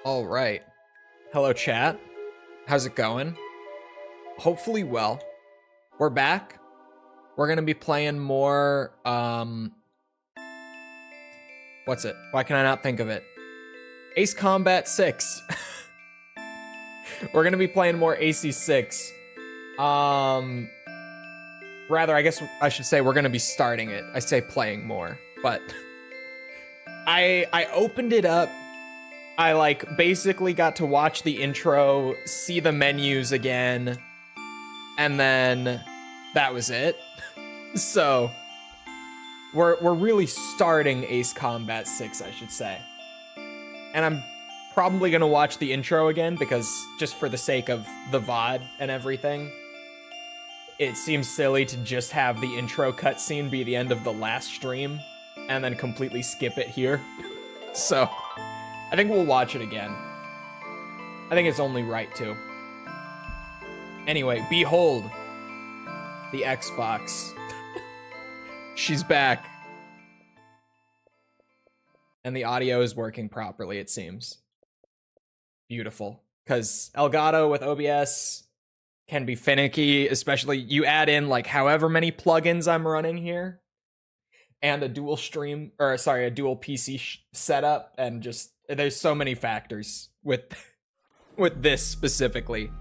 All right. Hello, chat. How's it going? Hopefully well. We're back. We're gonna be playing more, what's it? Why can I not think of it? Ace Combat 6. We're gonna be playing more AC6. Rather, I guess I should say we're gonna be starting it. I say playing more, but I opened it up. I basically got to watch the intro, see the menus again, and then that was it. So we're really starting Ace Combat 6, I should say. And I'm probably gonna watch the intro again because just for the sake of the VOD and everything, it seems silly to just have the intro cutscene be the end of the last stream and then completely skip it here. So I think we'll watch it again. I think it's only right to. Anyway, behold the Xbox. She's back. And the audio is working properly, it seems. Beautiful. Because Elgato with OBS can be finicky, especially you add in like however many plugins I'm running here and a dual stream, or sorry, a dual PC setup, and just there's so many factors with this specifically.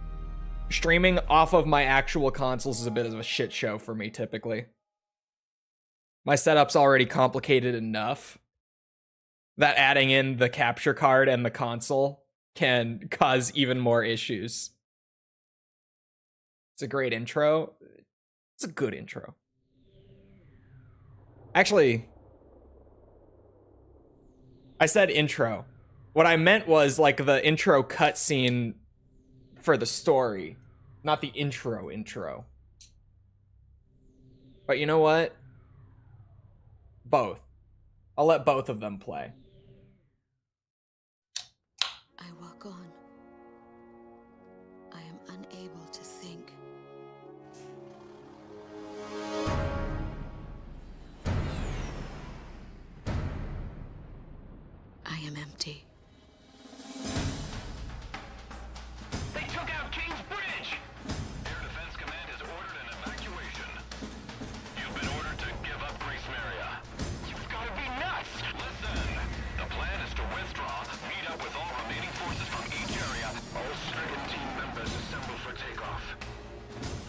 Streaming off of my actual consoles is a bit of a shit show for me typically. My setup's already complicated enough that adding in the capture card and the console can cause even more issues. It's a great intro. It's a good intro. Actually, I said intro. What I meant was like the intro cutscene for the story, not the intro. But you know what? Both. I'll let both of them play. I walk on. I am unable to think. I am empty. They took out King's Bridge! Air Defense Command has ordered an evacuation. You've been ordered to give up Grace Maria. You've got to be nuts! Listen, the plan is to withdraw, meet up with all remaining forces from each area. All stricken team members assemble for takeoff.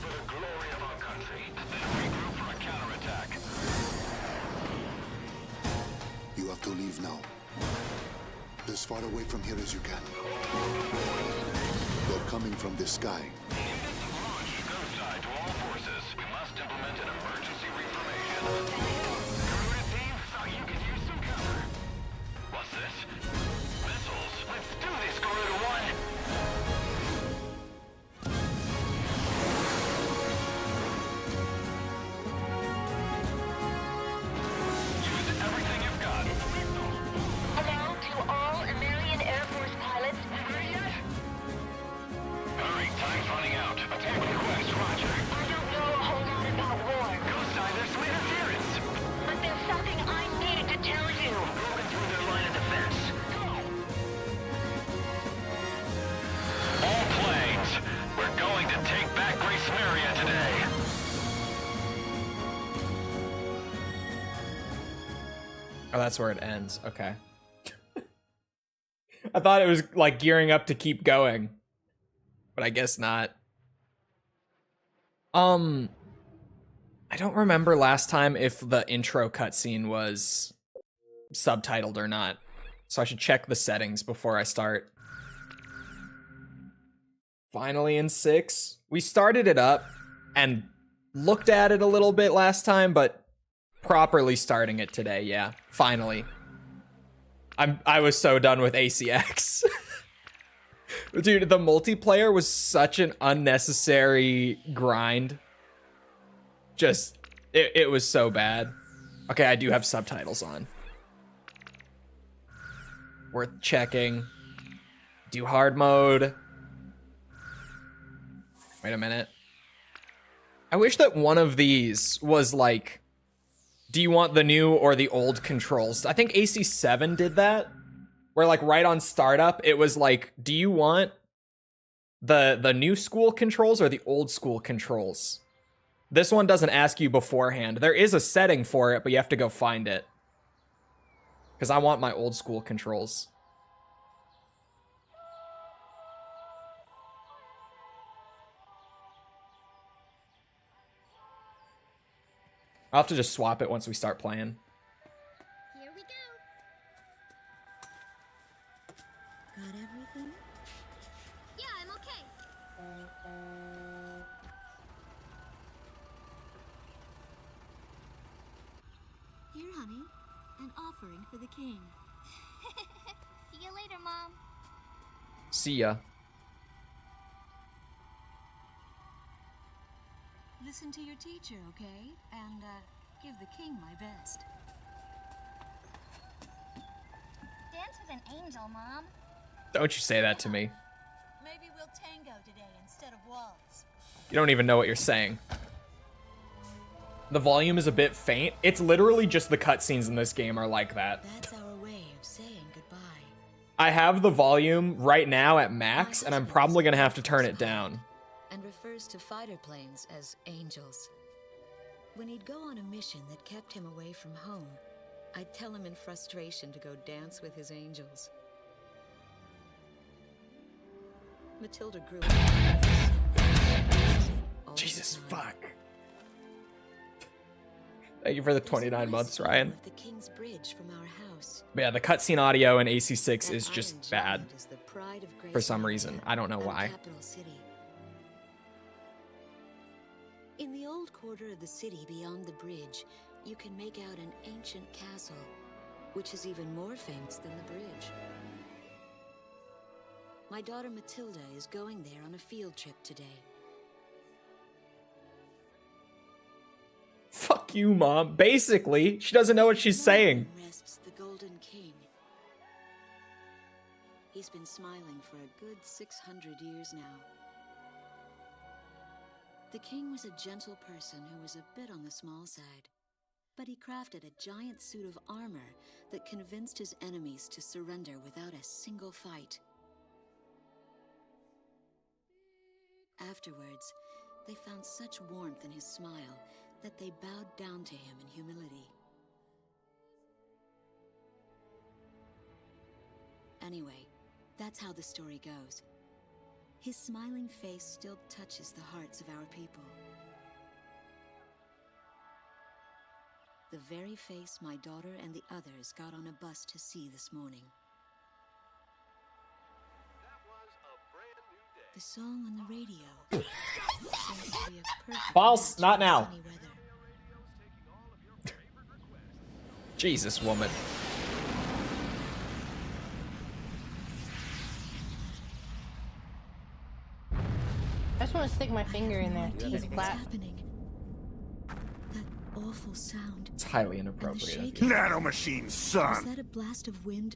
For the glory of our country, then regroup for a counterattack. You have to leave now. As far away from here as you can. They're coming from the sky. Launch, go side to all forces. We must implement an emergency reformation. Corroded team, thought you could use some cover. What's this? Missiles. Let's do this, Corroded 1. Use everything you've got. Hello to all American Air Force pilots. Ready yet? Hurry, time's running out. Attack request, roger. I don't know a whole lot about war, Go side, there's some interference. but there's something I need to tell you. Broken through their line of defense. Go! All planes, we're going to take back Grace Maria today. Oh, that's where it ends. Okay. I thought it was like gearing up to keep going, but I guess not. I don't remember last time if the intro cutscene was subtitled or not, so I should check the settings before I start. Finally in 6. We started it up and looked at it a little bit last time, but properly starting it today, yeah. Finally. I was so done with ACX. Dude, the multiplayer was such an unnecessary grind. Just, it was so bad. Okay, I do have subtitles on. Worth checking. Do hard mode. Wait a minute. I wish that one of these was like, do you want the new or the old controls? I think AC7 did that. where like right on startup, it was like, do you want the new school controls or the old school controls? This one doesn't ask you beforehand. There is a setting for it, but you have to go find it. Because I want my old school controls. I'll have to just swap it once we start playing. Here we go. Got everything? Yeah, I'm okay. Here, honey. An offering for the king. See you later, Mom. See ya. Listen to your teacher, okay? And, give the king my best. Dance with an angel, Mom. Don't you say that to me. Maybe we'll tango today instead of waltz. You don't even know what you're saying. The volume is a bit faint. It's literally just the cutscenes in this game are like that. That's our way of saying goodbye. I have the volume right now at max, and I'm probably gonna have to turn it down. And refers to fighter planes as angels. When he'd go on a mission that kept him away from home, I'd tell him in frustration to go dance with his angels. Matilda grew up. Jesus, fuck. Thank you for the 29 months, Ryan. The King's Bridge from our house. But yeah, the cutscene audio in AC6 That is just iron bad giant is the pride of for some Grace reason. Mountain I don't know and why. Capital City. In the old quarter of the city beyond the bridge, you can make out an ancient castle, which is even more famous than the bridge. My daughter Matilda is going there on a field trip today. Fuck you, Mom. Basically, she doesn't know what she's saying. Rests the Golden King. He's been smiling for a good 600 years now. The king was a gentle person who was a bit on the small side, but he crafted a giant suit of armor that convinced his enemies to surrender without a single fight. Afterwards, they found such warmth in his smile that they bowed down to him in humility. Anyway, that's how the story goes. His smiling face still touches the hearts of our people. The very face my daughter and the others got on a bus to see this morning. The song on the radio seems to be a perfect False, match not for now. sunny weather. Jesus, woman. I just want to stick my finger in there. No idea It's what's flat. happening. That awful sound. It's highly And the inappropriate. shaking. Nanomachine, Was son! that a blast of wind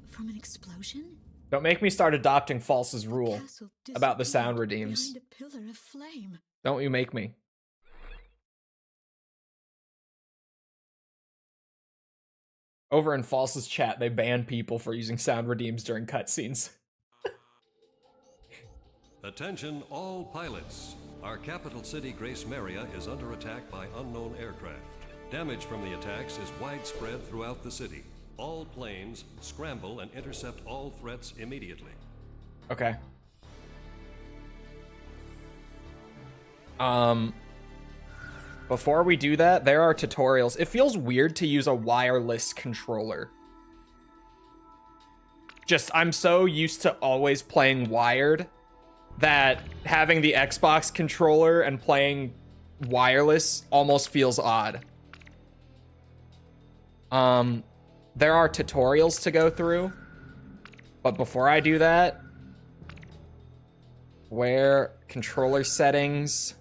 from an explosion? Don't make me start adopting False's rule Castle about the sound disappeared redeems. behind a pillar of flame. Don't you make me. Over in False's chat, they ban people for using sound redeems during cutscenes. Attention all pilots. Our capital city, Grace Maria, is under attack by unknown aircraft. Damage from the attacks is widespread throughout the city. All planes scramble and intercept all threats immediately. Okay. Before we do that, there are tutorials. It feels weird to use a wireless controller. I'm so used to always playing wired that having the Xbox controller and playing wireless almost feels odd. There are tutorials to go through, but before I do that, where controller settings,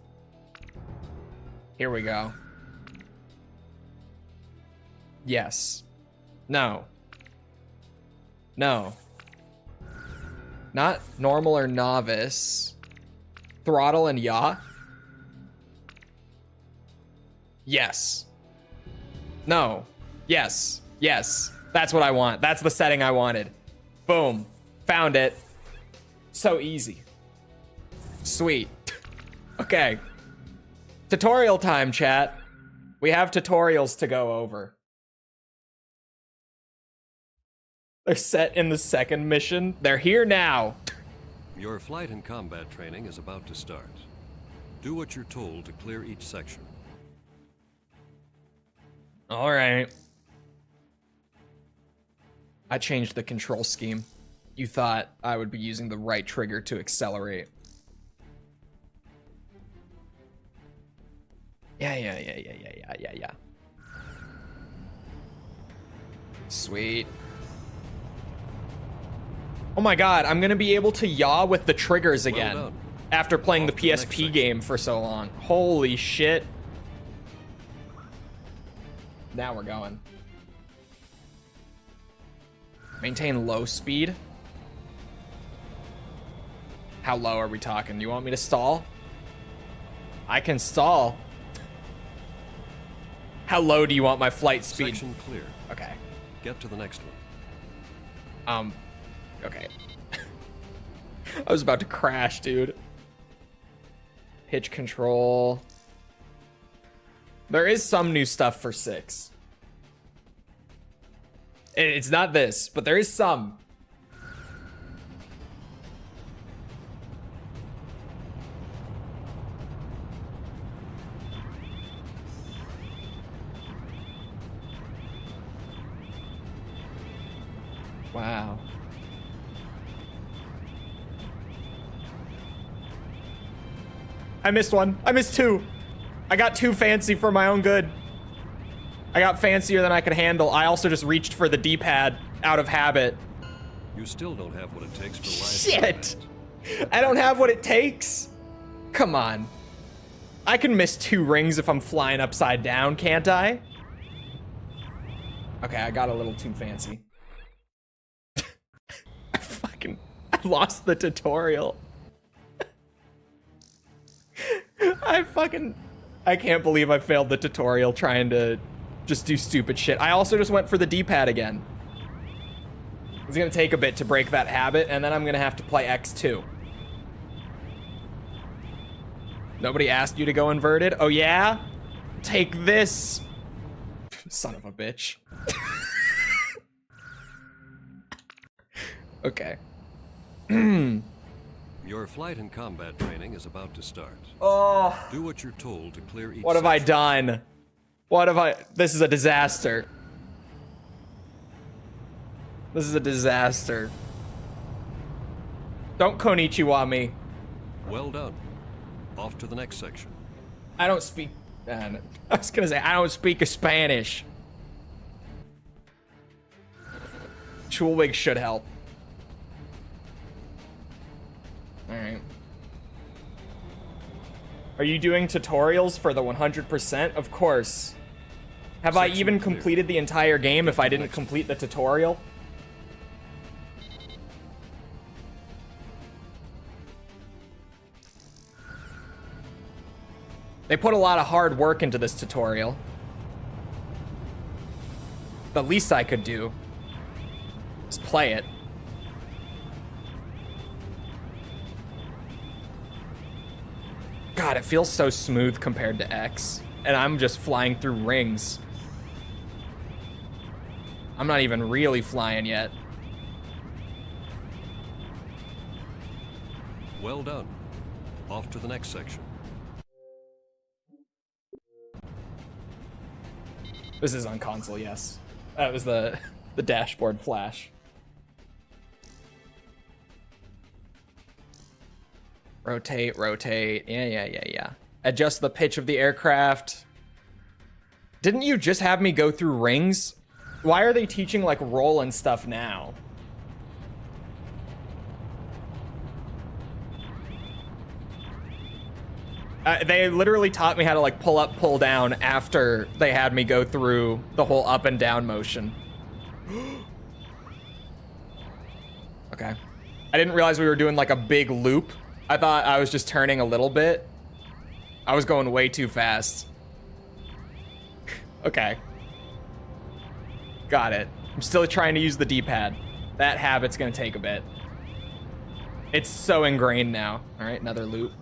here we go. Yes. No. No. Not normal or novice. Throttle and yaw. Yes. No. Yes. Yes. That's what I want. That's the setting I wanted. Boom. Found it. So easy. Sweet. Okay. Tutorial time, chat. We have tutorials to go over. They're set in the second mission. They're here now. Your flight and combat training is about to start. Do what you're told to clear each section. All right. I changed the control scheme. You thought I would be using the right trigger to accelerate. Yeah. Sweet. Oh my god, I'm gonna be able to yaw with the triggers again Well done. after playing the Off to the next PSP section. game for so long. Holy shit. Now we're going. Maintain low speed. How low are we talking? You want me to stall? I can stall. How low do you want my flight speed? Section clear. Okay. Get to the next one. Okay. I was about to crash, dude. Pitch control. There is some new stuff for 6. It's not this, but there is some. Wow. I missed one. I missed 2. I got too fancy for my own good. I got fancier than I could handle. I also just reached for the D-pad out of habit. You still don't have what it takes for live Shit! combat. I don't have what it takes. Come on. I can miss 2 rings if I'm flying upside down, can't I? Okay, I got a little too fancy. I lost the tutorial. I can't believe I failed the tutorial trying to just do stupid shit. I also just went for the D-pad again. It's gonna take a bit to break that habit, and then I'm gonna have to play X2. Nobody asked you to go inverted? Oh yeah? Take this. Son of a bitch. Okay. Your flight and combat training is about to start. Oh, Do what you're told to clear each what have I section. done? What have I... This is a disaster. This is a disaster. Don't Konichiwa me. Well done. Off to the next section. I don't speak... I was gonna say, I don't speak Spanish. Chole should help. Alright. Are you doing tutorials for the 100%? Of course. Have I Section even clear. completed the entire game if I didn't Next. complete the tutorial? They put a lot of hard work into this tutorial. The least I could do is play it. God, it feels so smooth compared to X. And I'm just flying through rings. I'm not even really flying yet. Well done. Off to the next section. This is on console, yes. That was the dashboard flash. Rotate, rotate. Yeah. Adjust the pitch of the aircraft. Didn't you just have me go through rings? Why are they teaching like roll and stuff now? They literally taught me how to like pull up, pull down after they had me go through the whole up and down motion. Okay. I didn't realize we were doing like a big loop. I thought I was just turning a little bit. I was going way too fast. Okay. Got it. I'm still trying to use the D-pad. That habit's gonna take a bit. It's so ingrained now. All right, another loop.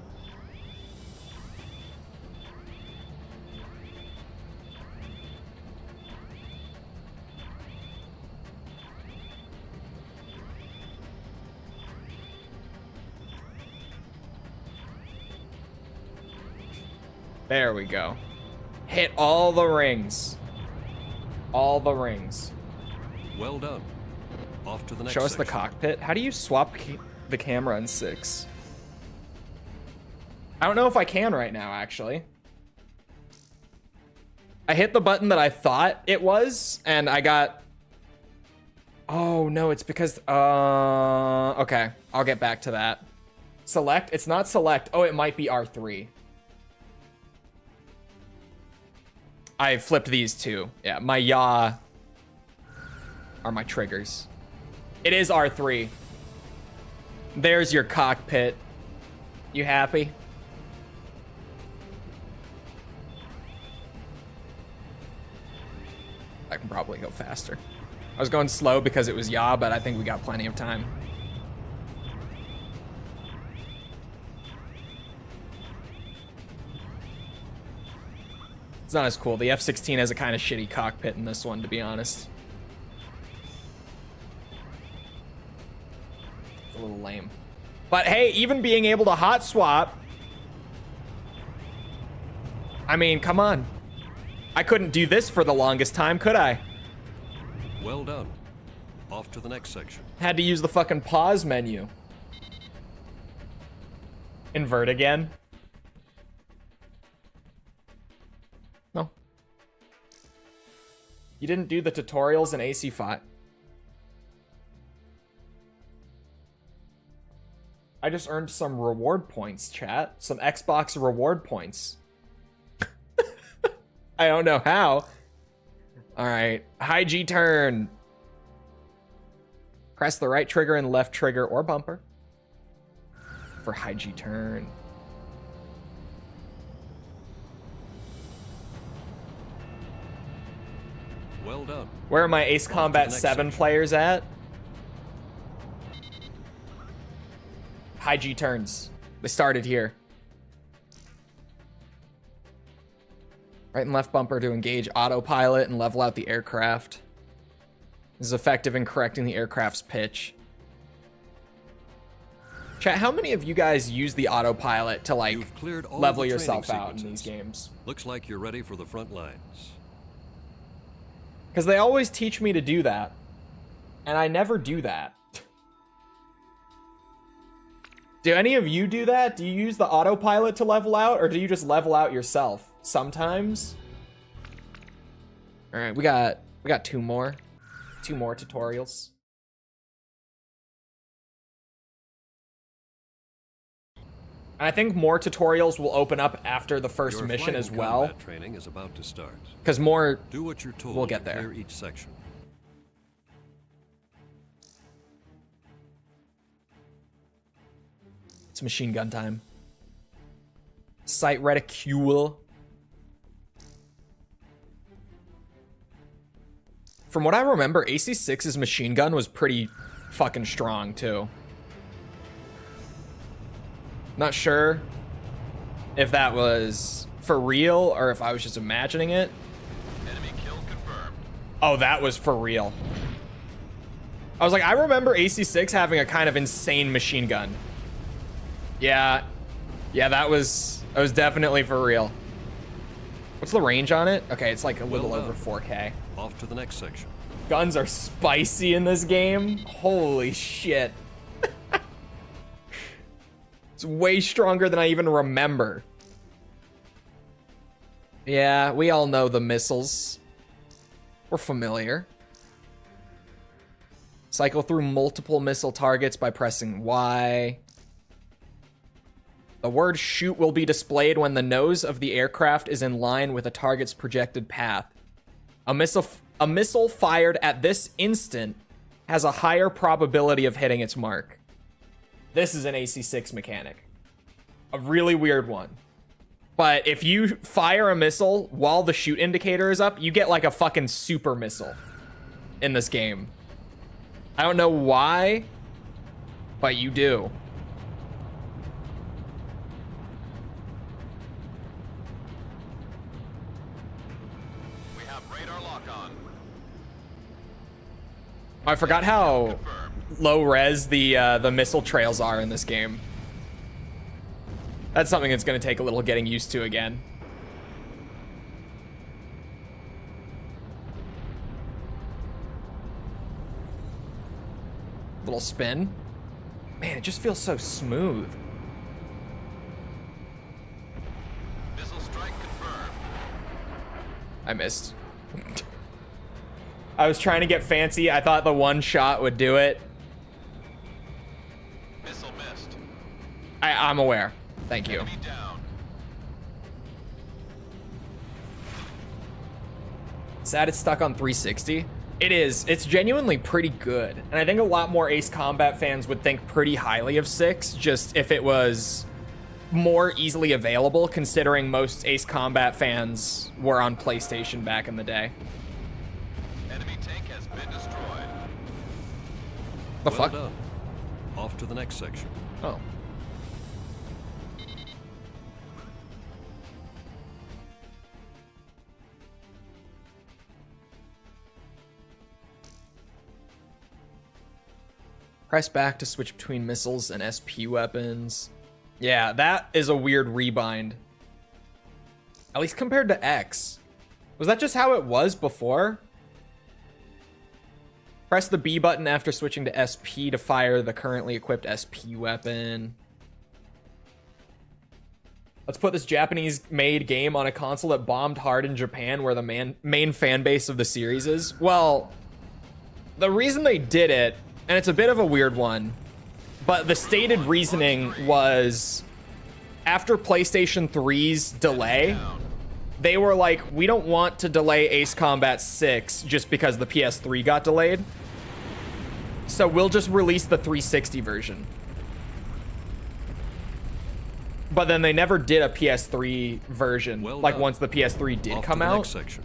There we go. Hit all the rings. All the rings. Well done. Off to the next Show us the section. cockpit. How do you swap the camera in 6? I don't know if I can right now, actually. I hit the button that I thought it was, and I got... Oh, no, it's because... Okay, I'll get back to that. Select? It's not select. Oh, it might be R3. I flipped these two. Yeah, my yaw are my triggers. It is R3. There's your cockpit. You happy? I can probably go faster. I was going slow because it was yaw, but I think we got plenty of time. It's not as cool. The F-16 has a kind of shitty cockpit in this one, to be honest. It's a little lame. But hey, even being able to hot swap... I mean, come on. I couldn't do this for the longest time, could I? Well done. Off to the next section. Had to use the fucking pause menu. Invert again. No. You didn't do the tutorials in AC5. I just earned some reward points, chat. Some Xbox reward points. I don't know how. All right, high G turn. Press the right trigger and left trigger or bumper for high G turn. Well done. Where are my Ace On to Combat the next 7 section. players at? High G turns. They started here. Right and left bumper to engage autopilot and level out the aircraft. This is effective in correcting the aircraft's pitch. Chat, how many of you guys use the autopilot to like You've cleared all level the yourself training out in these sequences. games? Looks like you're ready for the front lines. Because they always teach me to do that. And I never do that. Do any of you do that? Do you use the autopilot to level out, or do you just level out yourself? Sometimes. All right, we got two more tutorials. And I think more tutorials will open up after the first Your mission flight as and well, combat training is about to start. because more. Do what you're told. We'll get to there. Clear each section. It's machine gun time. Sight reticule. From what I remember, AC6's machine gun was pretty fucking strong too. Not sure if that was for real or if I was just imagining it. Enemy kill confirmed. Oh, that was for real. I was like, I remember AC6 having a kind of insane machine gun. Yeah, that was definitely for real. What's the range on it? Okay, it's like a little Well over done. 4K. Off to the next section. Guns are spicy in this game. Holy shit. It's way stronger than I even remember. Yeah, we all know the missiles. We're familiar. Cycle through multiple missile targets by pressing Y. The word shoot will be displayed when the nose of the aircraft is in line with a target's projected path. A missile fired at this instant has a higher probability of hitting its mark. This is an AC6 mechanic. A really weird one. But if you fire a missile while the shoot indicator is up, you get like a fucking super missile in this game. I don't know why, but you do. We have radar lock on. I forgot how low res the missile trails are in this game. That's something that's going to take a little getting used to again. Little spin. Man, it just feels so smooth. Missile strike confirmed. I missed. I was trying to get fancy. I thought the one shot would do it. Missile missed. I'm aware. Thank you. Enemy down. Sad it's stuck on 360. It is. It's genuinely pretty good. And I think a lot more Ace Combat fans would think pretty highly of 6, just if it was more easily available, considering most Ace Combat fans were on PlayStation back in the day. Enemy tank has been destroyed. The Well fuck? done. Off to the next section. Oh. Press back to switch between missiles and SP weapons. Yeah, that is a weird rebind. At least compared to X. Was that just how it was before? Press the B button after switching to SP to fire the currently equipped SP weapon. Let's put this Japanese-made game on a console that bombed hard in Japan, where the main fan base of the series is. Well, the reason they did it, and it's a bit of a weird one, but the stated reasoning was after PlayStation 3's delay, they were like, we don't want to delay Ace Combat 6 just because the PS3 got delayed. So we'll just release the 360 version. But then they never did a PS3 version, Well like done. once the PS3 did Off come to the out. next section.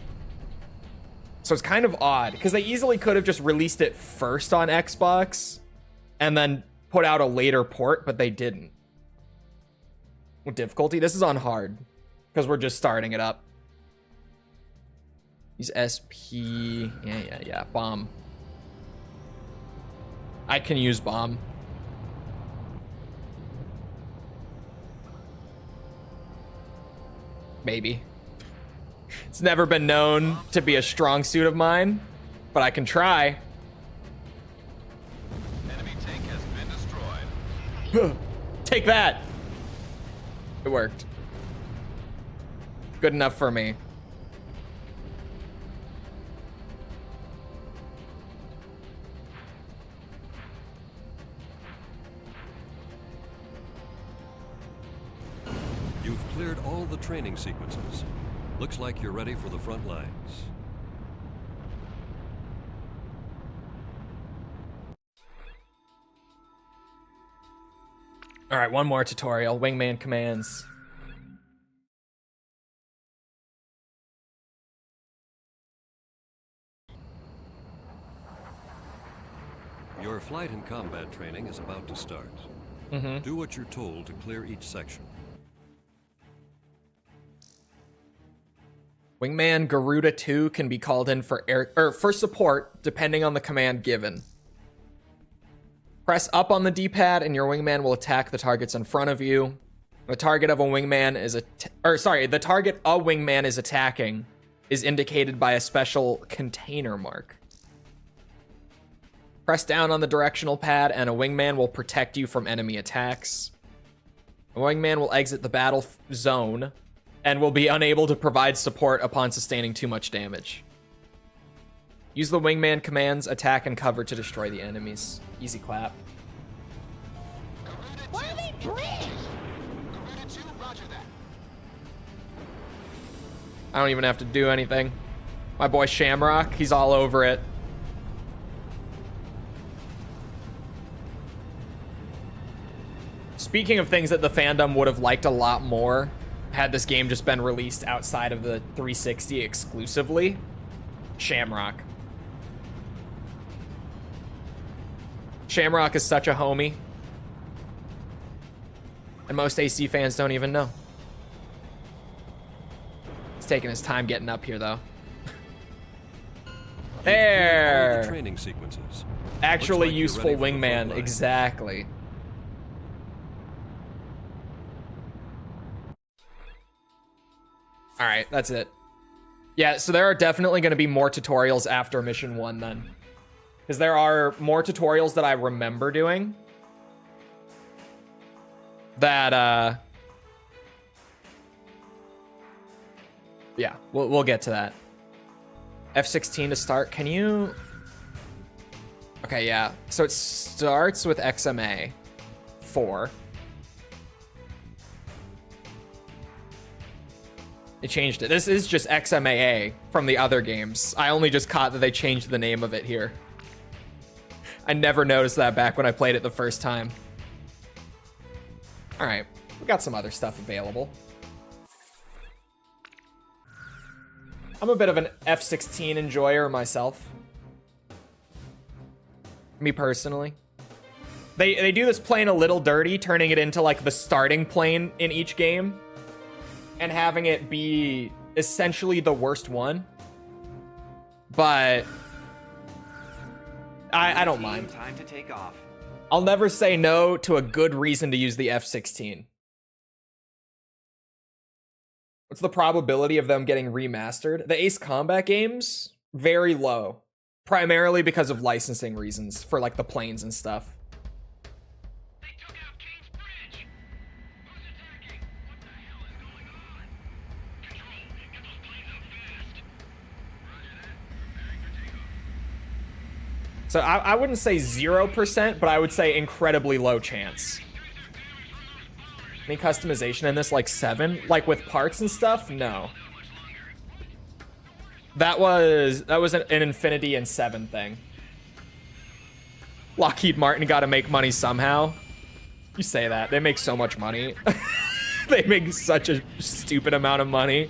So it's kind of odd, because they easily could have just released it first on Xbox and then put out a later port, but they didn't. What difficulty? This is on hard, because we're just starting it up. Use SP. Yeah. Bomb. I can use bomb. Maybe. It's never been known to be a strong suit of mine, but I can try. Enemy tank has been destroyed. Take that. It worked. Good enough for me. You've cleared all the training sequences. Looks like you're ready for the front lines. All right, one more tutorial. Wingman commands. Your flight and combat training is about to start. Do what you're told to clear each section. Wingman Garuda 2 can be called in for for support, depending on the command given. Press up on the D-pad and your wingman will attack the targets in front of you. The target of a wingman is the target a wingman is attacking is indicated by a special container mark. Press down on the directional pad and a wingman will protect you from enemy attacks. A wingman will exit the battle zone and will be unable to provide support upon sustaining too much damage. Use the wingman commands, attack and cover to destroy the enemies. Easy clap. Why are they bricks? I don't even have to do anything. My boy Shamrock, he's all over it. Speaking of things that the fandom would have liked a lot more had this game just been released outside of the 360 exclusively, Shamrock. Shamrock is such a homie. And most AC fans don't even know. He's taking his time getting up here, though. All There! the training sequences. Actually Looks like you're useful ready for the wingman. front line. Exactly. Alright, that's it. Yeah, so there are definitely going to be more tutorials after Mission 1 then. Because there are more tutorials that I remember doing. That, yeah, we'll get to that. F16 to start. Can you... Okay, yeah. So it starts with XMA 4. They changed it. This is just XMAA from the other games. I only just caught that they changed the name of it here. I never noticed that back when I played it the first time. All right, we got some other stuff available. I'm a bit of an F16 enjoyer myself. Me personally. They do this plane a little dirty, turning it into like the starting plane in each game and having it be essentially the worst one. But I don't mind. Time to take off. I'll never say no to a good reason to use the F-16. What's the probability of them getting remastered? The Ace Combat games? Very low. Primarily because of licensing reasons for like the planes and stuff. They took out King's Bridge! Who's attacking? What the hell is going on? Control, get those planes up fast. Roger that. Preparing for takeoff. So I wouldn't say 0%, but I would say incredibly low chance. Any customization in this, like 7? Like with parts and stuff? No. That was an Infinity and 7 thing. Lockheed Martin got to make money somehow. You say that. They make so much money. They make such a stupid amount of money.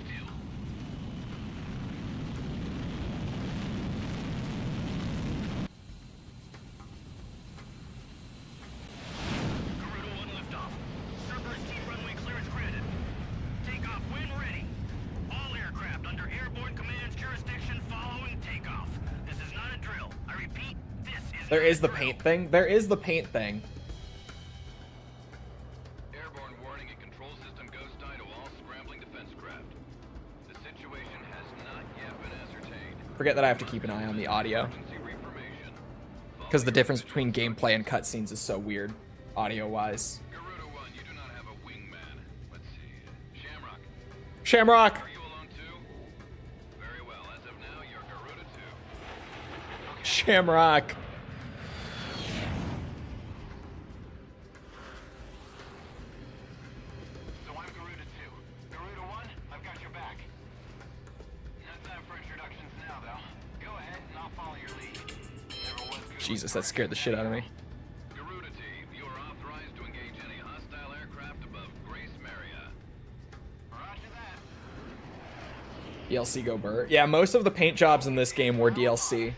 There is the paint thing. There is the paint thing. Airborne warning and control system ghost eye to all scrambling defense craft. The situation has not yet been ascertained. Forget that I have to keep an eye on the audio. Because the difference between gameplay and cutscenes is so weird, audio-wise. Garuda 1, you do not have a wingman. Let's see. Shamrock. Shamrock! Are you alone too? Very well. As of now, you're Garuda 2. Shamrock! So I'm Garuda 2. Garuda 1, I've got your back. No time for introductions now, though. Go ahead and I'll follow your lead. Never was good Jesus, with that scared the shit out of me. Garuda team, you are authorized to engage any hostile aircraft above Grace Maria. Roger that. DLC go Burr. Yeah, most of the paint jobs in this game were DLC.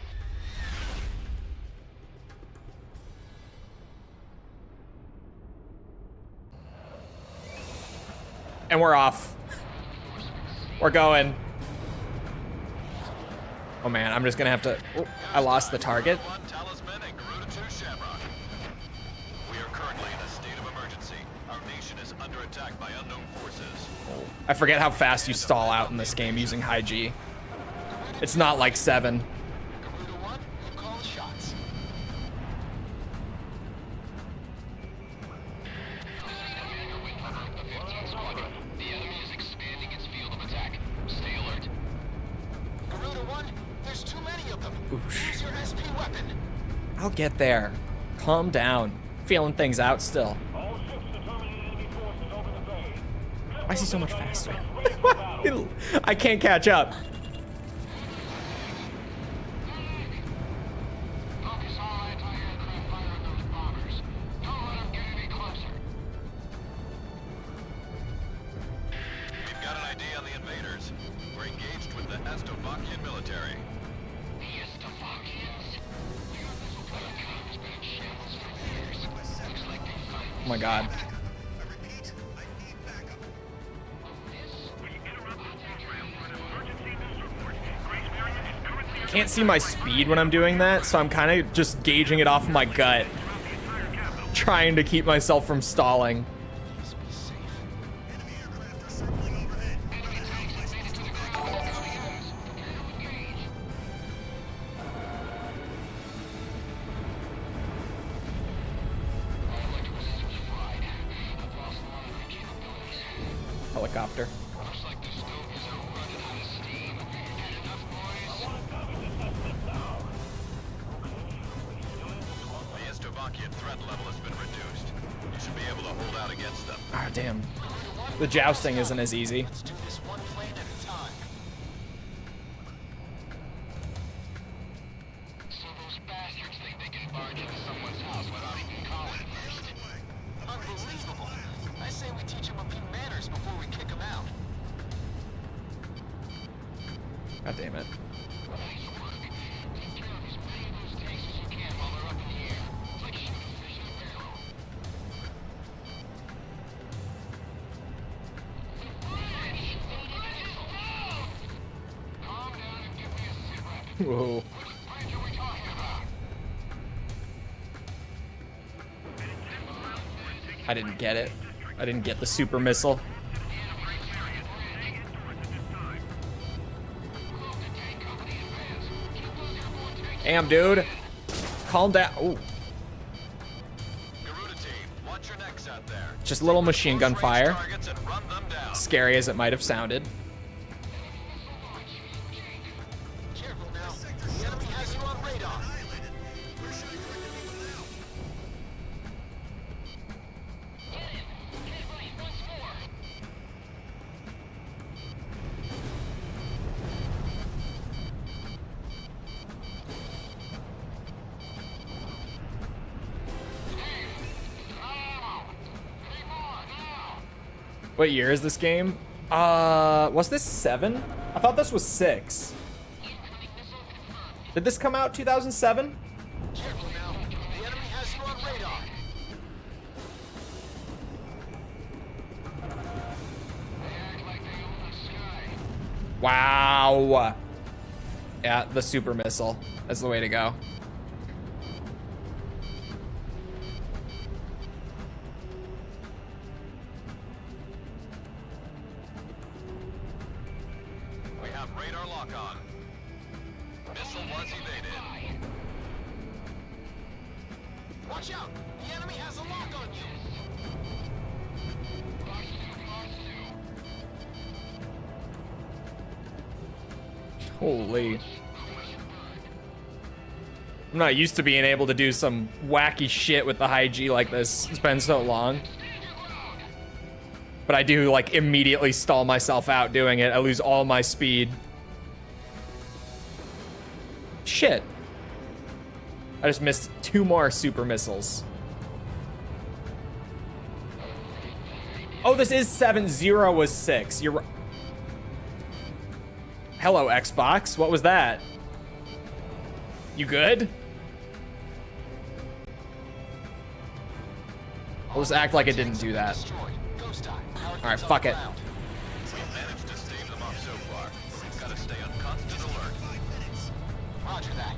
And we're off. We're going. Oh man, I'm just gonna have to... Oh, I lost the target. Talisman and Garuda 2 Shamrock. We are currently in a state of emergency. Our nation is under attack by unknown forces. I forget how fast you stall out in this game using high G. It's not like 7. Garuda 1, you call the shots. This is Commander Windhunter of the 15th Squadron. The enemy is expanding its field of attack. Stay alert. Garuda 1, there's too many of them. Use your SP weapon. I'll get there. Calm down. Feeling things out still. All ships determining enemy forces over the bay. Why is he so much faster? I can't catch up. Focus all anti-aircraft fire on those bombers. Don't let them get any closer. We've got an ID on the invaders. We're engaged with the Estovakian military. The Estovakians? Your missile-guided comms been in shambles Oh my god. I can't see my speed when I'm doing that, so I'm kind of just gauging it off my gut. Trying to keep myself from stalling. Helicopter. Ah, damn. The jousting isn't as easy. God damn it. Whoa. I didn't get it. I didn't get the super missile. Damn, dude. Calm down. Ooh. Just a little machine gun fire. Scary as it might have sounded. What year is this game? Was this 7? I thought this was 6. Did this come out 2007? Careful now. The enemy has you on radar. Wow. Yeah, the super missile. That's the way to go. We have radar lock on. Missile was evaded. Watch out! The enemy has a lock on you! Holy. I'm not used to being able to do some wacky shit with the high G like this. It's been so long. But I do, like, immediately stall myself out doing it. I lose all my speed. Shit. I just missed 2 more super missiles. Oh, this is 7. 0 was 6. You're right. Hello, Xbox. What was that? You good? I'll just act like it didn't do that. Alright, fuck it. We've managed to stave them off so far, but we've got to stay on constant alert. Roger that.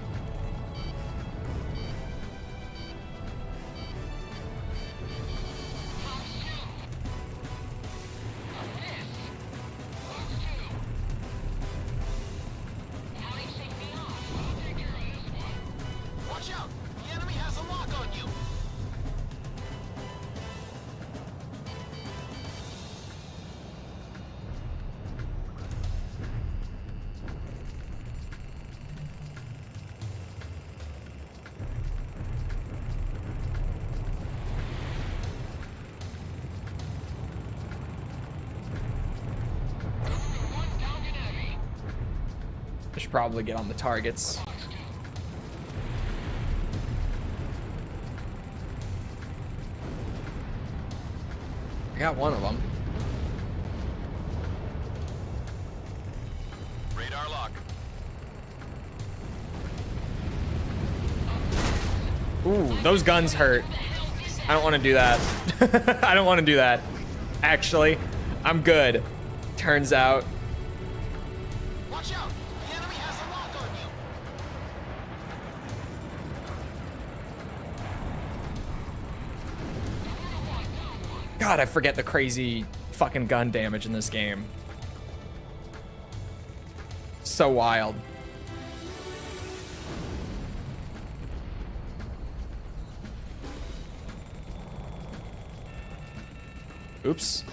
Watch out! The enemy has a lock on you! I should probably get on the targets. I got one of them. Radar lock. Ooh, those guns hurt. I don't want to do that. I don't want to do that. Actually, I'm good. Turns out. Watch out! The enemy has a lock on you! God, I forget the crazy fucking gun damage in this game. So wild. Oops.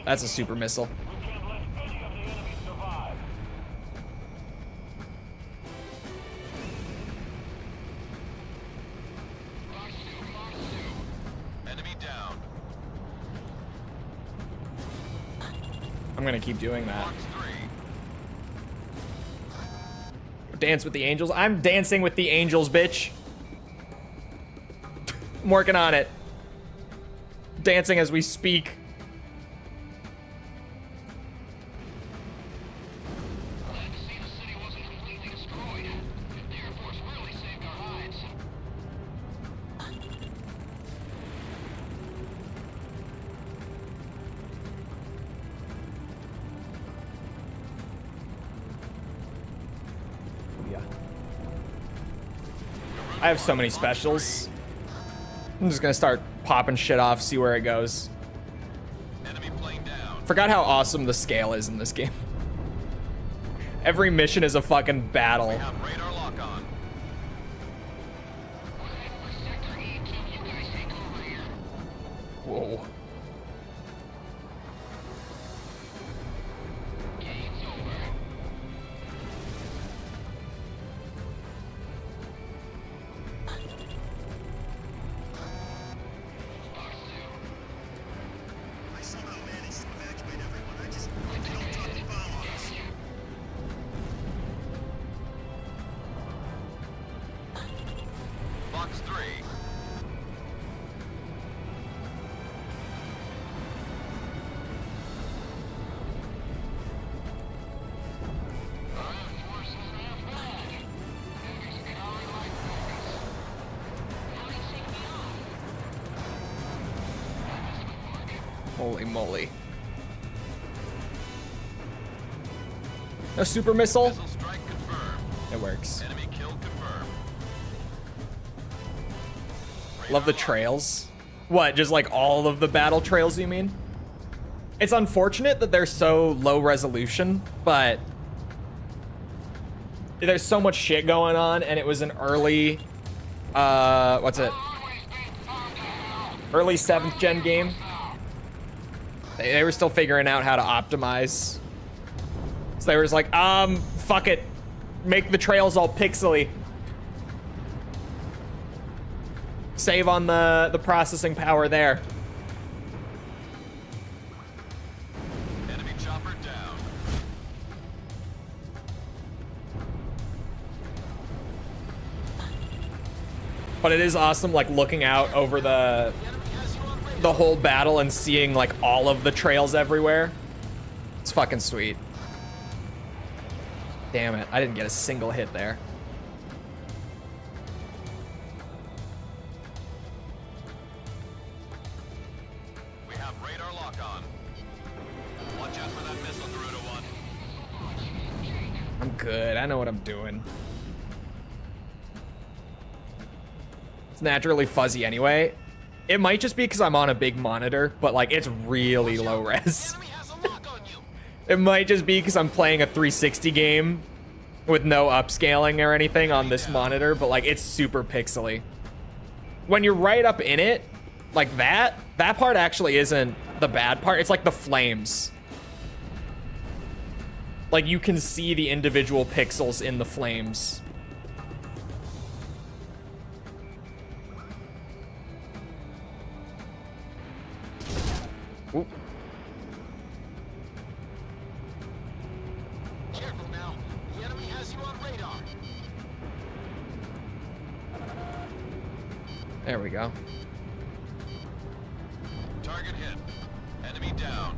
That's a super missile. We can't let any of the enemy survive. Enemy down. I'm gonna keep doing that. Box 3. Dance with the angels. I'm dancing with the angels, bitch. I'm working on it. Dancing as we speak. Glad to see the city wasn't completely destroyed. The Air Force really saved our hides. Yeah. I have so many specials. I'm just gonna start popping shit off, see where it goes. Enemy plane down. Forgot how awesome the scale is in this game. Every mission is a fucking battle. We have radar lock on. Whoa. I somehow managed to evacuate everyone. I don't drop the bomb on us. Box 3. Holy moly. No super missile? Missile strike confirmed. It works. Enemy kill confirmed. Love the trails. What, just like all of the battle trails, you mean? It's unfortunate that they're so low resolution, but there's so much shit going on, and it was an early, what's it? Early 7th gen game. They were still figuring out how to optimize. So they were just like, fuck it. Make the trails all pixely. Save on the processing power there. Enemy chopper down. But it is awesome, like, looking out over the whole battle and seeing, like, all of the trails everywhere. It's fucking sweet. Damn it, I didn't get a single hit there. We have radar lock on. Watch out for that missile, Garuda 1. I'm good, I know what I'm doing. It's naturally fuzzy anyway. It might just be because I'm on a big monitor, but like it's really low res. Enemy has a lock on you. It might just be because I'm playing a 360 game with no upscaling or anything on this monitor, but like it's super pixely. When you're right up in it, like that part actually isn't the bad part. It's like the flames. Like you can see the individual pixels in the flames. Oop. Careful now. The enemy has you on radar. There we go. Target hit. Enemy down.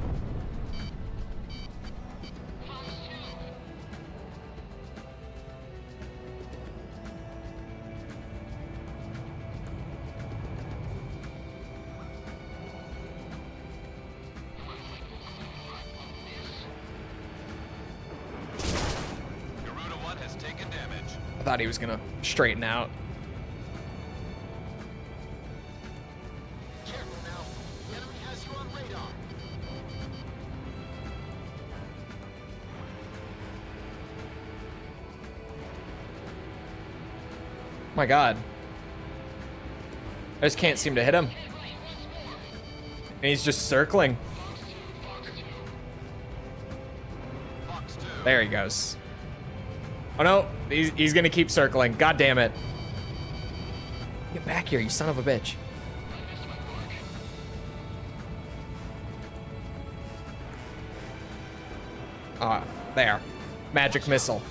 thought he was gonna straighten out. Careful now. The enemy has you on radar. My God. I just can't seem to hit him. And he's just circling. There he goes. Oh no, he's gonna keep circling. God damn it. Get back here, you son of a bitch. Ah, there. Magic missile.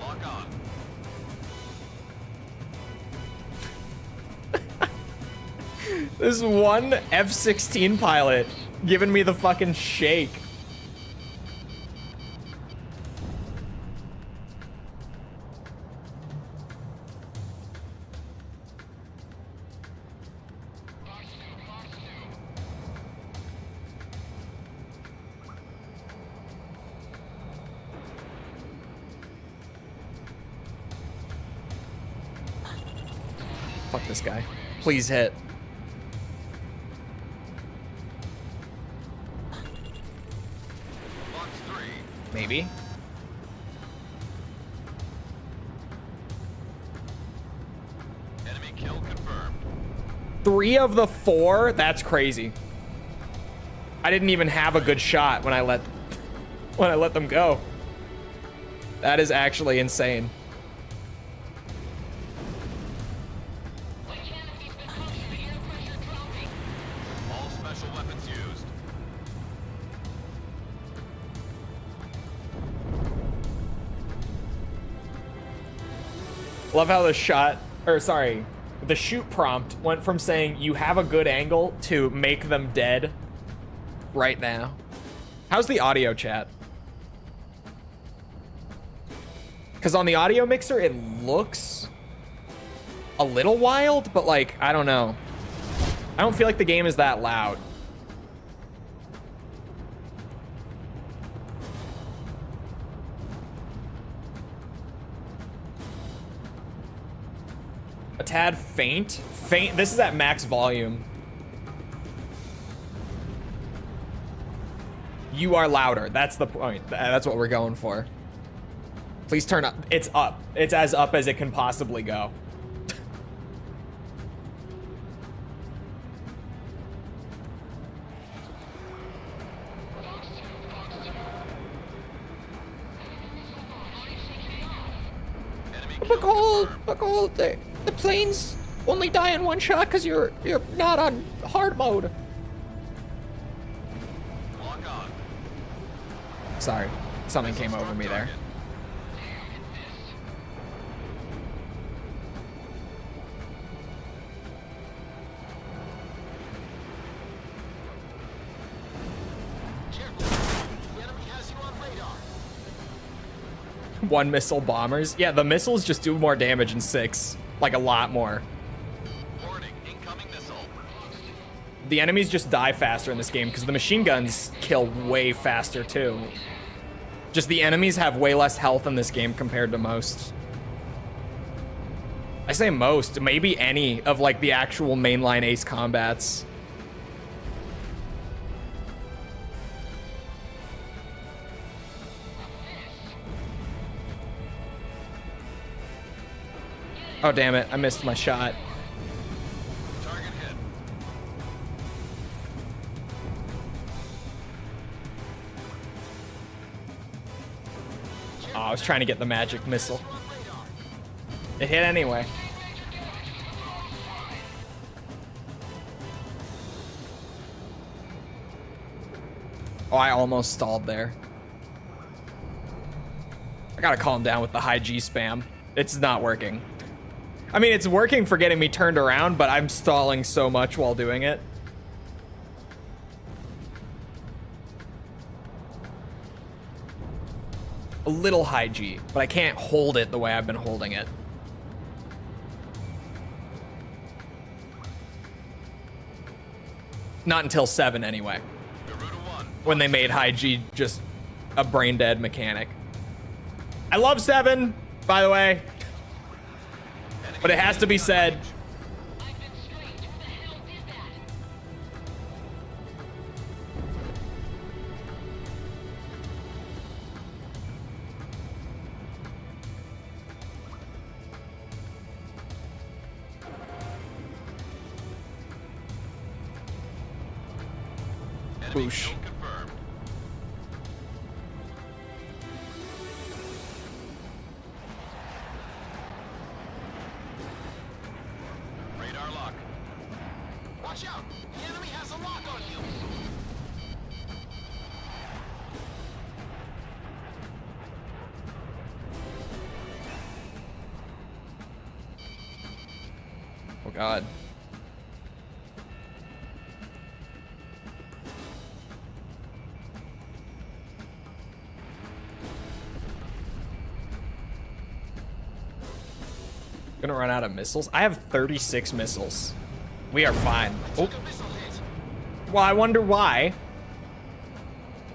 Lock on. This one F-16 pilot giving me the fucking shake. Fuck this guy. Please hit. Box 3. Maybe. Enemy kill confirmed. 3 of the 4? That's crazy. I didn't even have a good shot when I let them go. That is actually insane. All special weapons used. Love how the shot, or sorry, the shoot prompt went from saying you have a good angle to make them dead right now. How's the audio, chat? Because on the audio mixer, it looks a little wild, but like, I don't know. I don't feel like the game is that loud. A tad faint? Faint? This is at max volume. You are louder. That's the point. That's what we're going for. Please turn up. It's up. It's as up as it can possibly go. McCall, the planes only die in one shot because you're not on hard mode. Lock on. Sorry, something came over me there. One missile bombers. Yeah, the missiles just do more damage in 6. Like a lot more. Warning, incoming missile. The enemies just die faster in this game because the machine guns kill way faster too. Just the enemies have way less health in this game compared to most. I say most, maybe any of like the actual mainline Ace combats. Oh, damn it. I missed my shot. Target hit. Oh, I was trying to get the magic missile. It hit anyway. Oh, I almost stalled there. I gotta calm down with the high G spam. It's not working. I mean, it's working for getting me turned around, but I'm stalling so much while doing it. A little high G, but I can't hold it the way I've been holding it. Not until 7 anyway. Garuda 1, when they made High G just a brain dead mechanic. I love 7, by the way, but it has to be said. I've been straight. Who the hell did that? Enemy Boosh. kill confirmed. Radar lock. Watch out! The enemy has a lock on you! Oh God. Gonna run out of missiles. I have 36 missiles. We are fine. Oh. Took a missile hit. Well, I wonder why.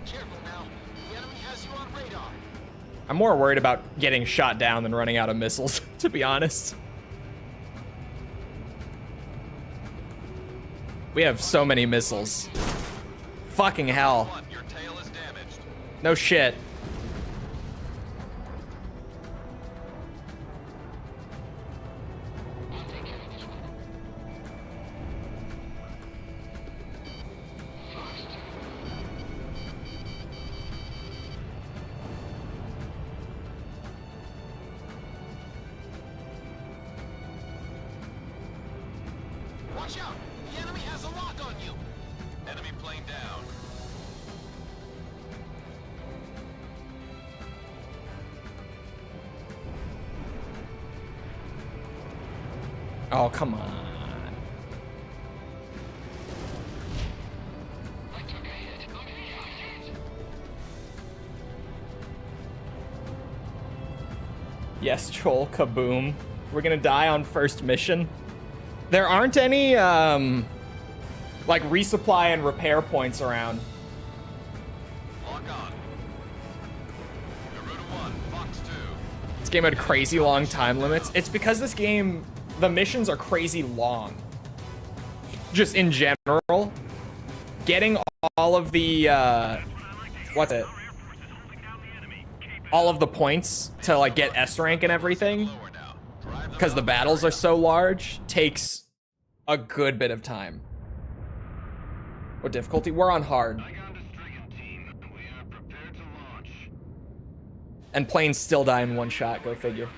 Careful now. The enemy has you on radar. I'm more worried about getting shot down than running out of missiles, to be honest. We have so many missiles. Fucking hell. One, your tail is damaged. No shit. Watch out! The enemy has a lock on you! Enemy plane down. Oh, come on. I took a hit. Yes, Chole, kaboom. We're gonna die on first mission. There aren't any, like, resupply and repair points around. Lock on. Garuda 1, Fox 2. This game had crazy long time limits. It's because this game, the missions are crazy long. Just in general. Getting all of the, what's it? All of the points to, like, get S rank and everything, Lower now. Drive them because the out. battles are so large, takes a good bit of time. What difficulty? We're on hard. I got the stricken team. We are prepared to launch. And planes still die in one shot, go figure.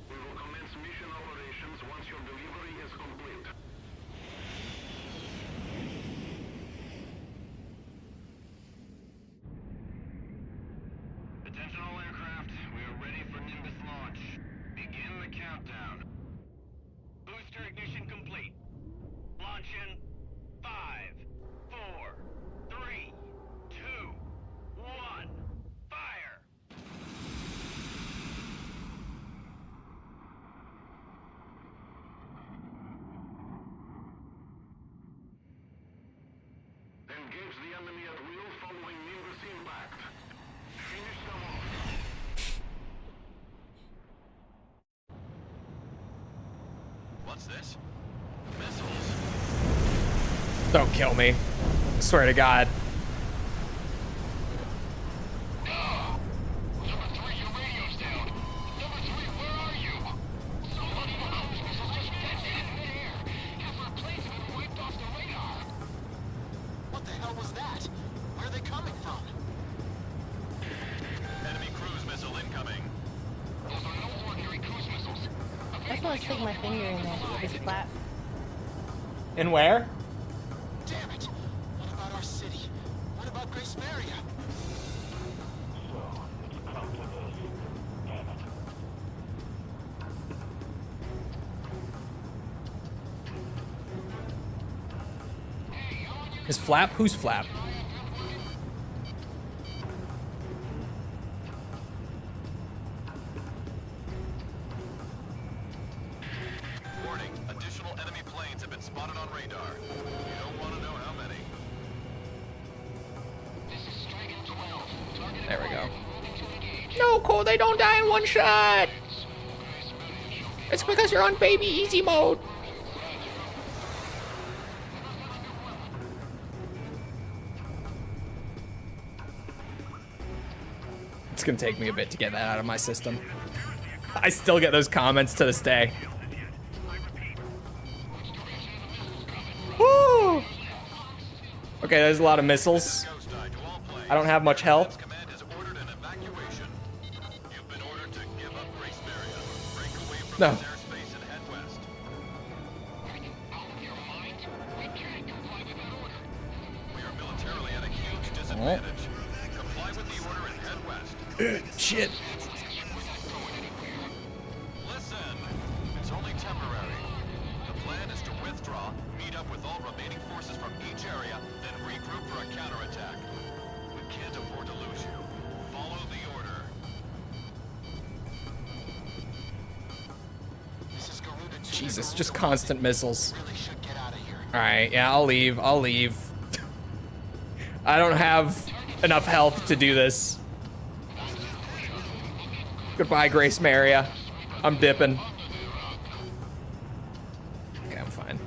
We will commence mission operations once your delivery is complete. Attention all aircraft. We are ready for Nimbus launch. Begin the countdown. Booster ignition complete. Launch in 5, 4, 3, 2, 1. Fire! Engage the enemy at will following Nimbus impact. Finish them off. What's this? Missiles. Don't kill me. I swear to God. Number 3, your radio's down. Number 3, where are you? Somebody knows missiles just dented in midair. Half our planes have been wiped off the radar. What the hell was that? Where are they coming from? Enemy cruise missile incoming. Those are no ordinary cruise missiles. I just want to stick my finger in there. This flap. And where? Damn it! What about our city? What about Grace Maria? So, it's come to this. Damn it. Is Flap? Who's Flap? Warning, additional enemy planes have been spotted on radar. You don't want to know how many. This is cool they don't die in one shot. It's because you're on baby easy mode. It's gonna take me a bit to get that out of my system. I still get those comments to this day. Woo! Okay, there's a lot of missiles. I don't have much health. No. Alright. Shit. Listen, it's only temporary. The plan is to withdraw, meet up with all remaining forces from each area, then regroup for a counterattack. We can't afford to lose you. Follow the order. Jesus, just constant missiles. Alright, yeah, I'll leave. I'll leave. I don't have enough health to do this. Goodbye, Grace Maria. I'm dipping. Okay, I'm fine.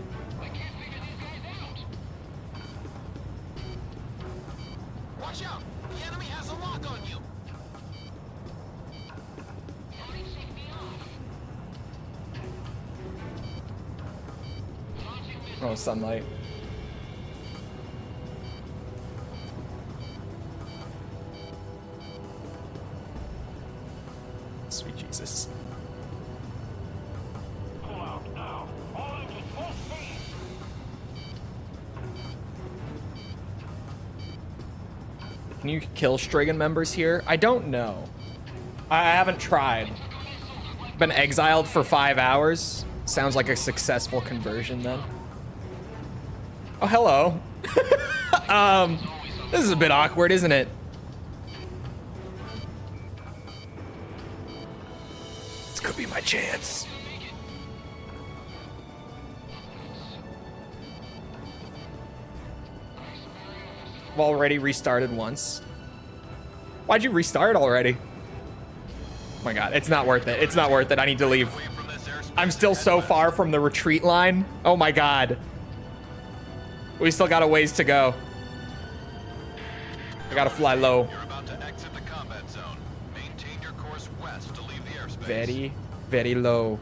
Watch out! The enemy has a lock on you! Oh, sunlight. Sweet Jesus. Can you kill Strigan members here? I don't know. I haven't tried. Been exiled for 5 hours. Sounds like a successful conversion then. Oh, hello. This is a bit awkward, isn't it? This could be my chance. I've already restarted once. Why'd you restart already? Oh my god, it's not worth it. It's not worth it. I need to leave. I'm still so far from the retreat line. Oh my god. We still got a ways to go. I gotta fly low. You're about to exit the combat zone. Maintain your course west to leave the airspace. Very, very low.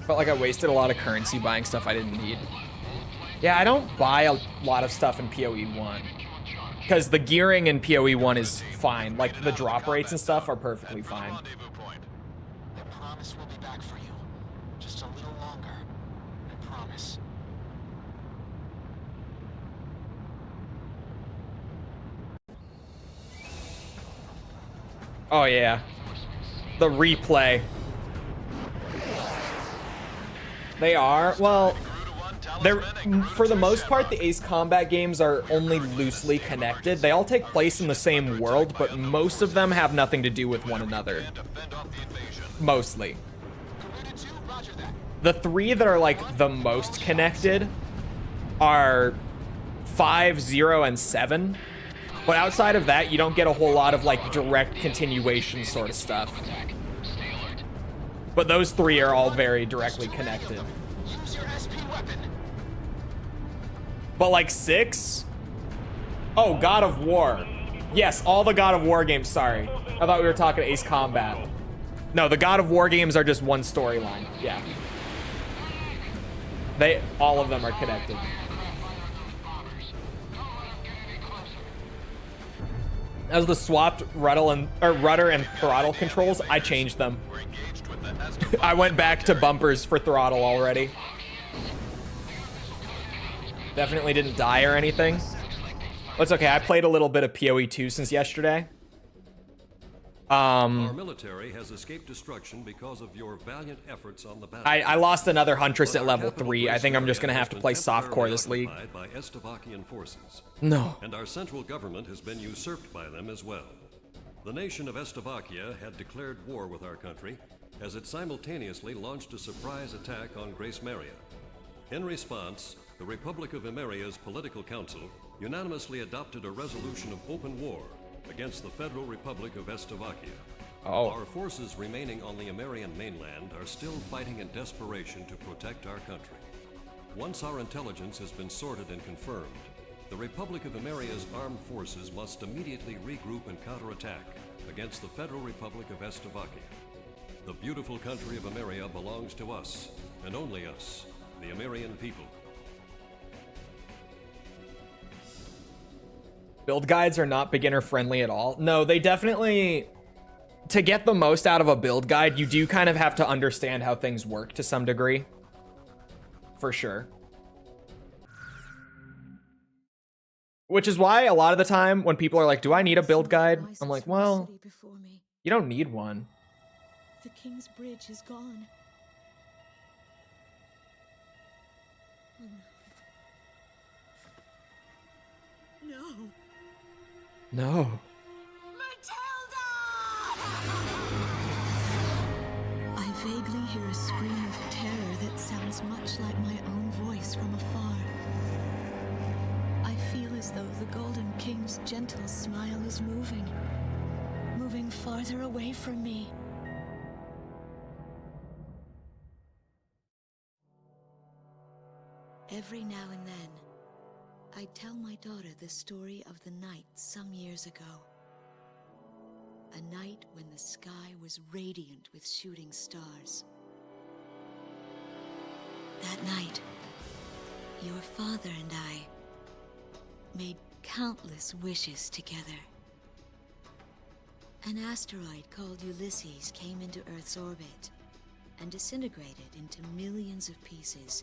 Felt like I wasted a lot of currency buying stuff I didn't need. Yeah, I don't buy a lot of stuff in PoE 1. Because the gearing in PoE 1 is fine. Like, the drop rates and stuff are perfectly fine. I promise we'll be back for you. Just a little longer. I promise. Oh, yeah. The replay. They are, well, they're, for the most part, the Ace Combat games are only loosely connected. They all take place in the same world, but most of them have nothing to do with one another. Mostly. The three that are, like, the most connected are 5, 0, and 7. But outside of that, you don't get a whole lot of, like, direct continuation sort of stuff. But those three are all very directly connected. But like 6? Oh, God of War. Yes, all the God of War games, sorry. I thought we were talking Ace Combat. No, the God of War games are just one storyline. Yeah. All of them are connected. As the swapped rudder and throttle controls, I changed them. I went back to bumpers for throttle already. Definitely didn't die or anything. It's okay, I played a little bit of PoE 2 since yesterday. Our military has escaped destruction because of your valiant efforts on the battle. I lost another Huntress at level 3. I think I'm just gonna have to play softcore this league. By Estavakian forces. No. And our central government has been usurped by them as well. The nation of Estavakia had declared war with our country, as it simultaneously launched a surprise attack on Grace Maria. In response, the Republic of Emeria's Political Council unanimously adopted a resolution of open war against the Federal Republic of Slovakia. Oh. Our forces remaining on the Emerian mainland are still fighting in desperation to protect our country. Once our intelligence has been sorted and confirmed, the Republic of Emeria's armed forces must immediately regroup and counterattack against the Federal Republic of Slovakia. The beautiful country of Emeria belongs to us, and only us, the Emerian people. Build guides are not beginner friendly at all. No, they definitely, to get the most out of a build guide, you do kind of have to understand how things work to some degree. For sure. Which is why a lot of the time when people are like, do I need a build guide? I'm like, well, you don't need one. The King's Bridge is gone. Oh, no. No. I vaguely hear a scream of terror that sounds much like my own voice from afar. I feel as though the Golden King's gentle smile is moving farther away from me. Every now and then, I tell my daughter the story of the night some years ago. A night when the sky was radiant with shooting stars. That night, your father and I made countless wishes together. An asteroid called Ulysses came into Earth's orbit and disintegrated into millions of pieces,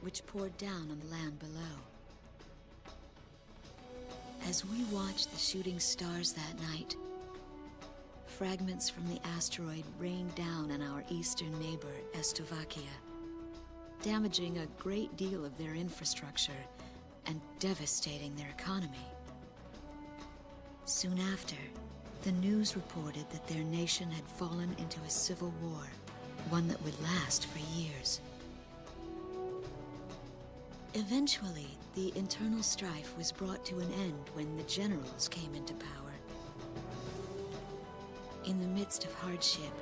which poured down on the land below. As we watched the shooting stars that night, fragments from the asteroid rained down on our eastern neighbor, Slovakia, damaging a great deal of their infrastructure and devastating their economy. Soon after, the news reported that their nation had fallen into a civil war, one that would last for years. Eventually, the internal strife was brought to an end when the generals came into power. In the midst of hardship,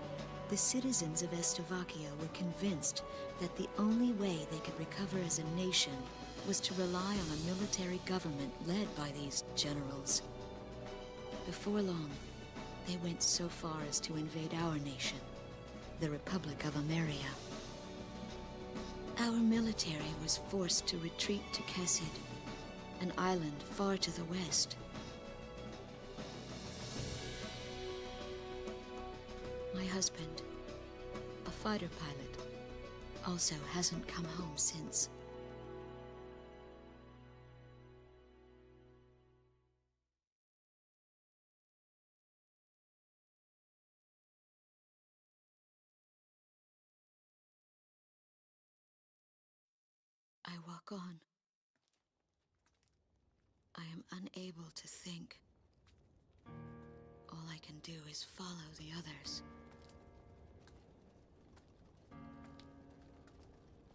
the citizens of Slovakia were convinced that the only way they could recover as a nation was to rely on a military government led by these generals. Before long, they went so far as to invade our nation, the Republic of Emeria. Our military was forced to retreat to Kesid, an island far to the west. My husband, a fighter pilot, also hasn't come home since. I walk on. I am unable to think. All I can do is follow the others.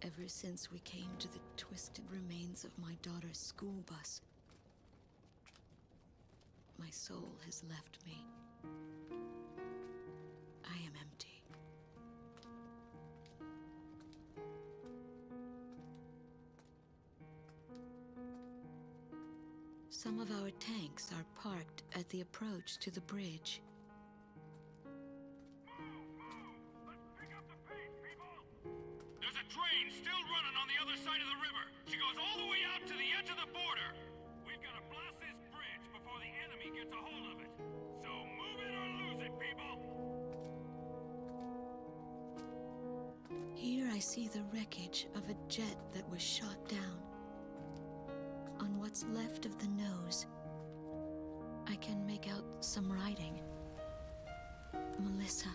Ever since we came to the twisted remains of my daughter's school bus, my soul has left me. I am empty. Some of our tanks are parked at the approach to the bridge. There's a train still running on the other side of the river. She goes all the way out to the edge of the border. We've got to blast this bridge before the enemy gets a hold of it. So move it or lose it, people! Here I see the wreckage of a jet that was shot down. On what's left of the nose, I can make out some writing. Melissa.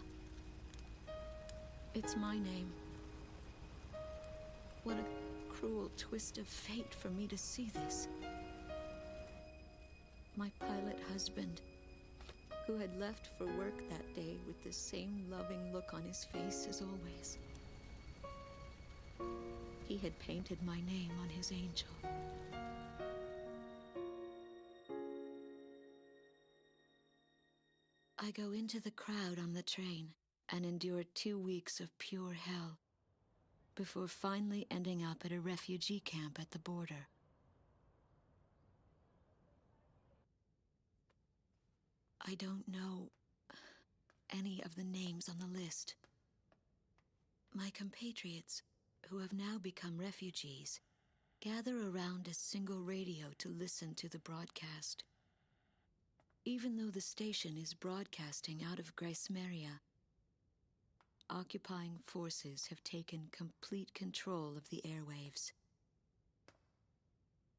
It's my name. What a cruel twist of fate for me to see this. My pilot husband, who had left for work that day with the same loving look on his face as always. He had painted my name on his angel. I go into the crowd on the train and endure 2 weeks of pure hell before finally ending up at a refugee camp at the border. I don't know any of the names on the list. My compatriots, who have now become refugees, gather around a single radio to listen to the broadcast. Even though the station is broadcasting out of Grace Maria, occupying forces have taken complete control of the airwaves.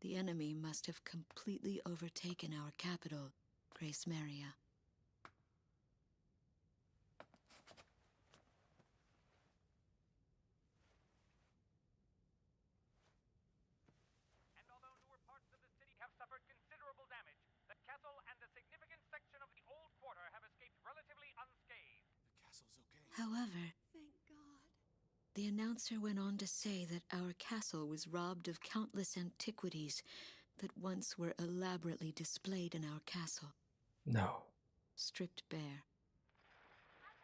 The enemy must have completely overtaken our capital, Grace Maria. And although newer parts of the city have suffered considerable damage, the castle and a significant section of the old quarter have escaped relatively unscathed. The castle's okay. However, the announcer went on to say that our castle was robbed of countless antiquities that once were elaborately displayed in our castle, No. stripped bare.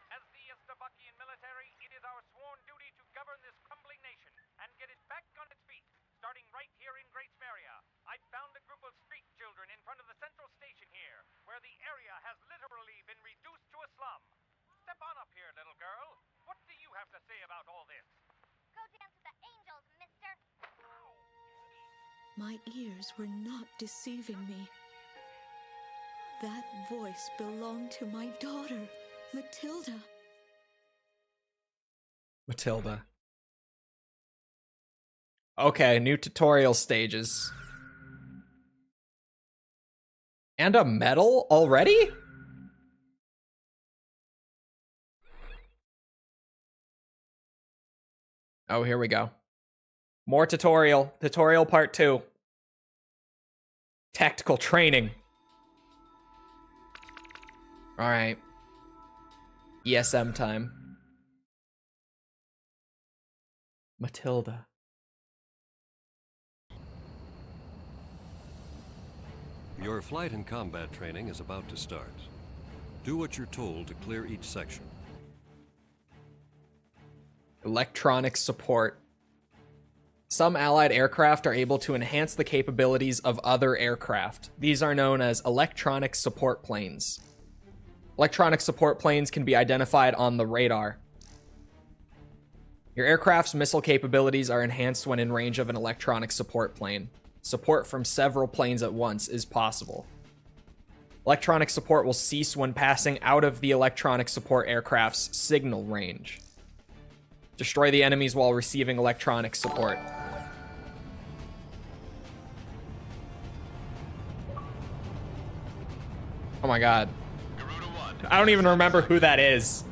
As the Estavakian military, it is our sworn duty to govern this crumbling nation and get it back on its feet, starting right here in Grace Maria. I found a group of street children in front of the central station here, where the area has literally been reduced to a slum. Step on up here, little girl. What do you have to say about all this? Go dance with the angels, mister. My ears were not deceiving me. That voice belonged to my daughter, Matilda. Matilda. Okay, new tutorial stages. And a medal already? Oh, here we go. More tutorial. Tutorial part 2. Tactical training. Alright. ESM time. Matilda. Your flight and combat training is about to start. Do what you're told to clear each section. Electronic support. Some allied aircraft are able to enhance the capabilities of other aircraft. These are known as electronic support planes. Electronic support planes can be identified on the radar. Your aircraft's missile capabilities are enhanced when in range of an electronic support plane. Support from several planes at once is possible. Electronic support will cease when passing out of the electronic support aircraft's signal range. Destroy the enemies while receiving electronic support. Oh my god. I don't even remember who that is.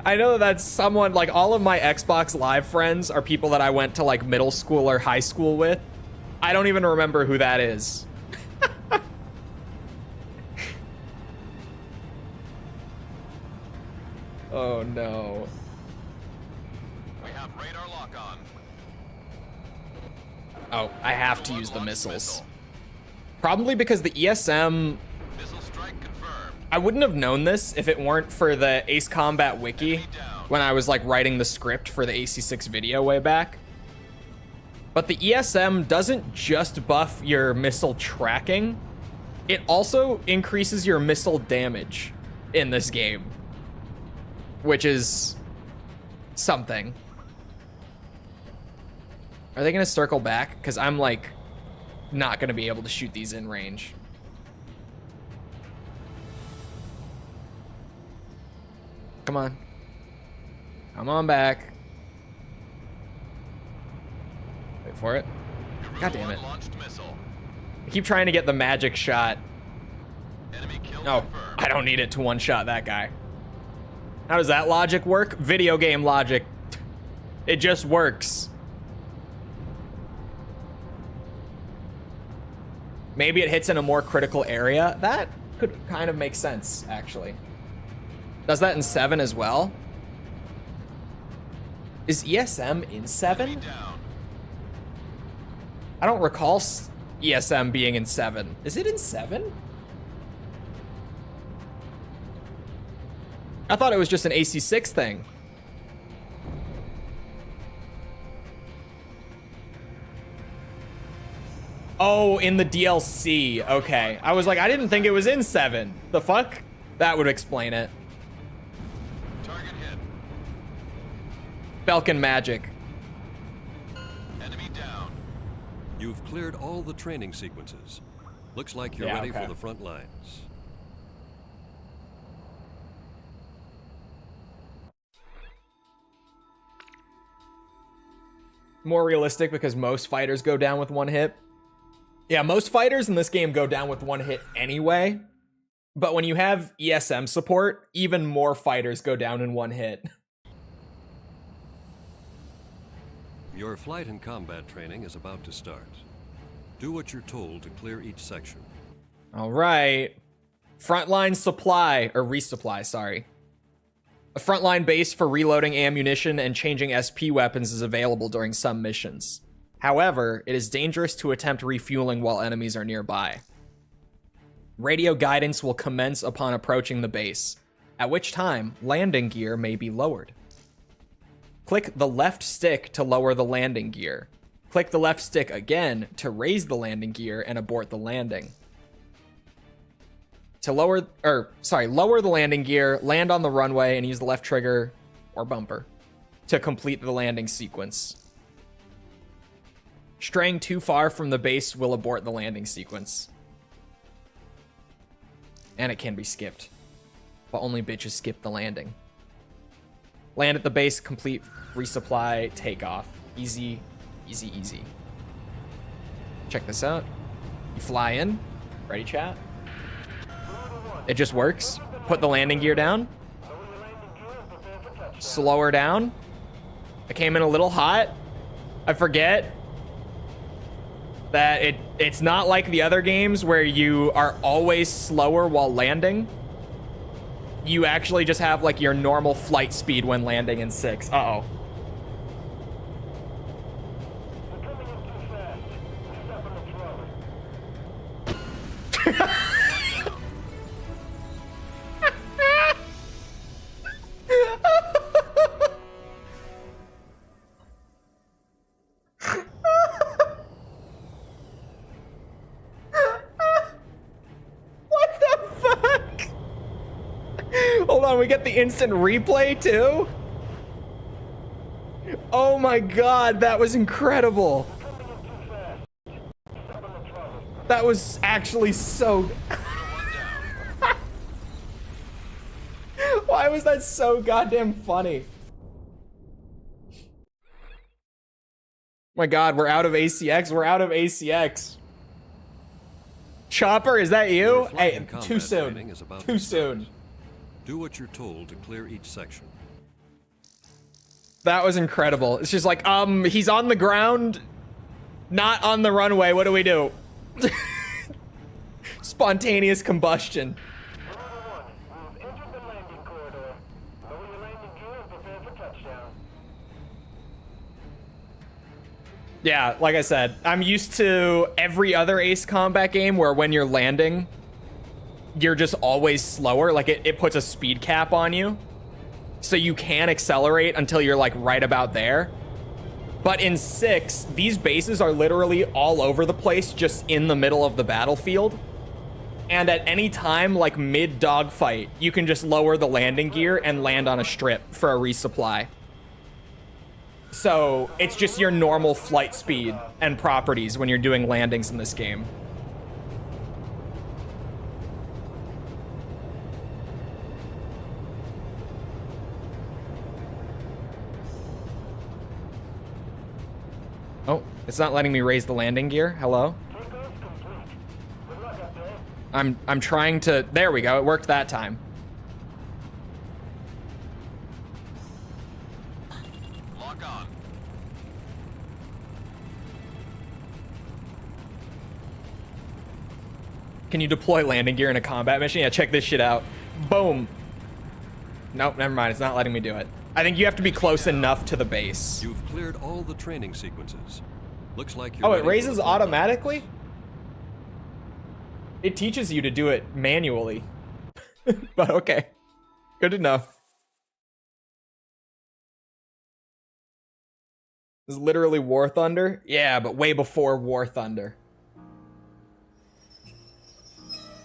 I know that's someone, like, all of my Xbox Live friends are people that I went to, like, middle school or high school with. I don't even remember who that is. Oh no. We have radar lock on. Oh, I have to use the missiles. Probably because the ESM... Missile strike confirmed. I wouldn't have known this if it weren't for the Ace Combat wiki when I was, like, writing the script for the AC6 video way back. But the ESM doesn't just buff your missile tracking, it also increases your missile damage in this game, which is something. Are they gonna circle back? Because I'm, like, not gonna be able to shoot these in range. Come on. Come on back. Wait for it. God damn it. I keep trying to get the magic shot. No, I don't need it to one-shot that guy. How does that logic work? Video game logic. It just works. Maybe it hits in a more critical area. That could kind of make sense, actually. Does that in 7 as well? Is ESM in 7? I don't recall ESM being in 7. Is it in 7? I thought it was just an AC6 thing. Oh, in the DLC. Okay. I was like, I didn't think it was in 7. The fuck? That would explain it. Target hit. Falcon magic. Enemy down. You've cleared all the training sequences. Looks like you're Yeah, ready okay. for the front lines. More realistic because most fighters go down with 1 hit. Yeah, most fighters in this game go down with 1 hit anyway. But when you have ESM support, even more fighters go down in 1 hit. Your flight and combat training is about to start. Do what you're told to clear each section. All right. Frontline supply, or resupply, sorry. A frontline base for reloading ammunition and changing SP weapons is available during some missions. However, it is dangerous to attempt refueling while enemies are nearby. Radio guidance will commence upon approaching the base, at which time landing gear may be lowered. Click the left stick to lower the landing gear. Click the left stick again to raise the landing gear and abort the landing. To lower the landing gear, land on the runway and use the left trigger or bumper to complete the landing sequence. Straying too far from the base will abort the landing sequence. And it can be skipped, but only bitches skip the landing. Land at the base, complete resupply, takeoff. Easy, easy, easy. Check this out. You fly in. Ready, chat? It just works. Put the landing gear down. Slow her down. I came in a little hot. I forget that it's not like the other games where you are always slower while landing. You actually just have like your normal flight speed when landing in 6. Uh-oh. What the fuck? Hold on, we get the instant replay too? Oh my god, that was incredible. That was actually so... Why was that so goddamn funny? My god, we're out of ACX. We're out of ACX. Chopper, is that you? Your flight Hey, and too combat training soon. is about Too to start. soon. Do what you're told to clear each section. That was incredible. It's just like, he's on the ground, not on the runway. What do we do? Spontaneous combustion. Yeah, like I said, I'm used to every other Ace Combat game where when you're landing, you're just always slower. Like it puts a speed cap on you. So you can accelerate until you're like right about there. But in 6, these bases are literally all over the place, just in the middle of the battlefield. And at any time, like mid dogfight, you can just lower the landing gear and land on a strip for a resupply. So it's just your normal flight speed and properties when you're doing landings in this game. Oh, it's not letting me raise the landing gear. Hello? I'm trying to... There we go. It worked that time. Lock on. Can you deploy landing gear in a combat mission? Yeah, check this shit out. Boom. Nope, never mind. It's not letting me do it. I think you have to be close enough to the base. You've cleared all the training sequences. Looks like you're Oh, it ready for raises the front automatically? lines. It teaches you to do it manually. But okay. Good to know. This is literally War Thunder? Yeah, but way before War Thunder.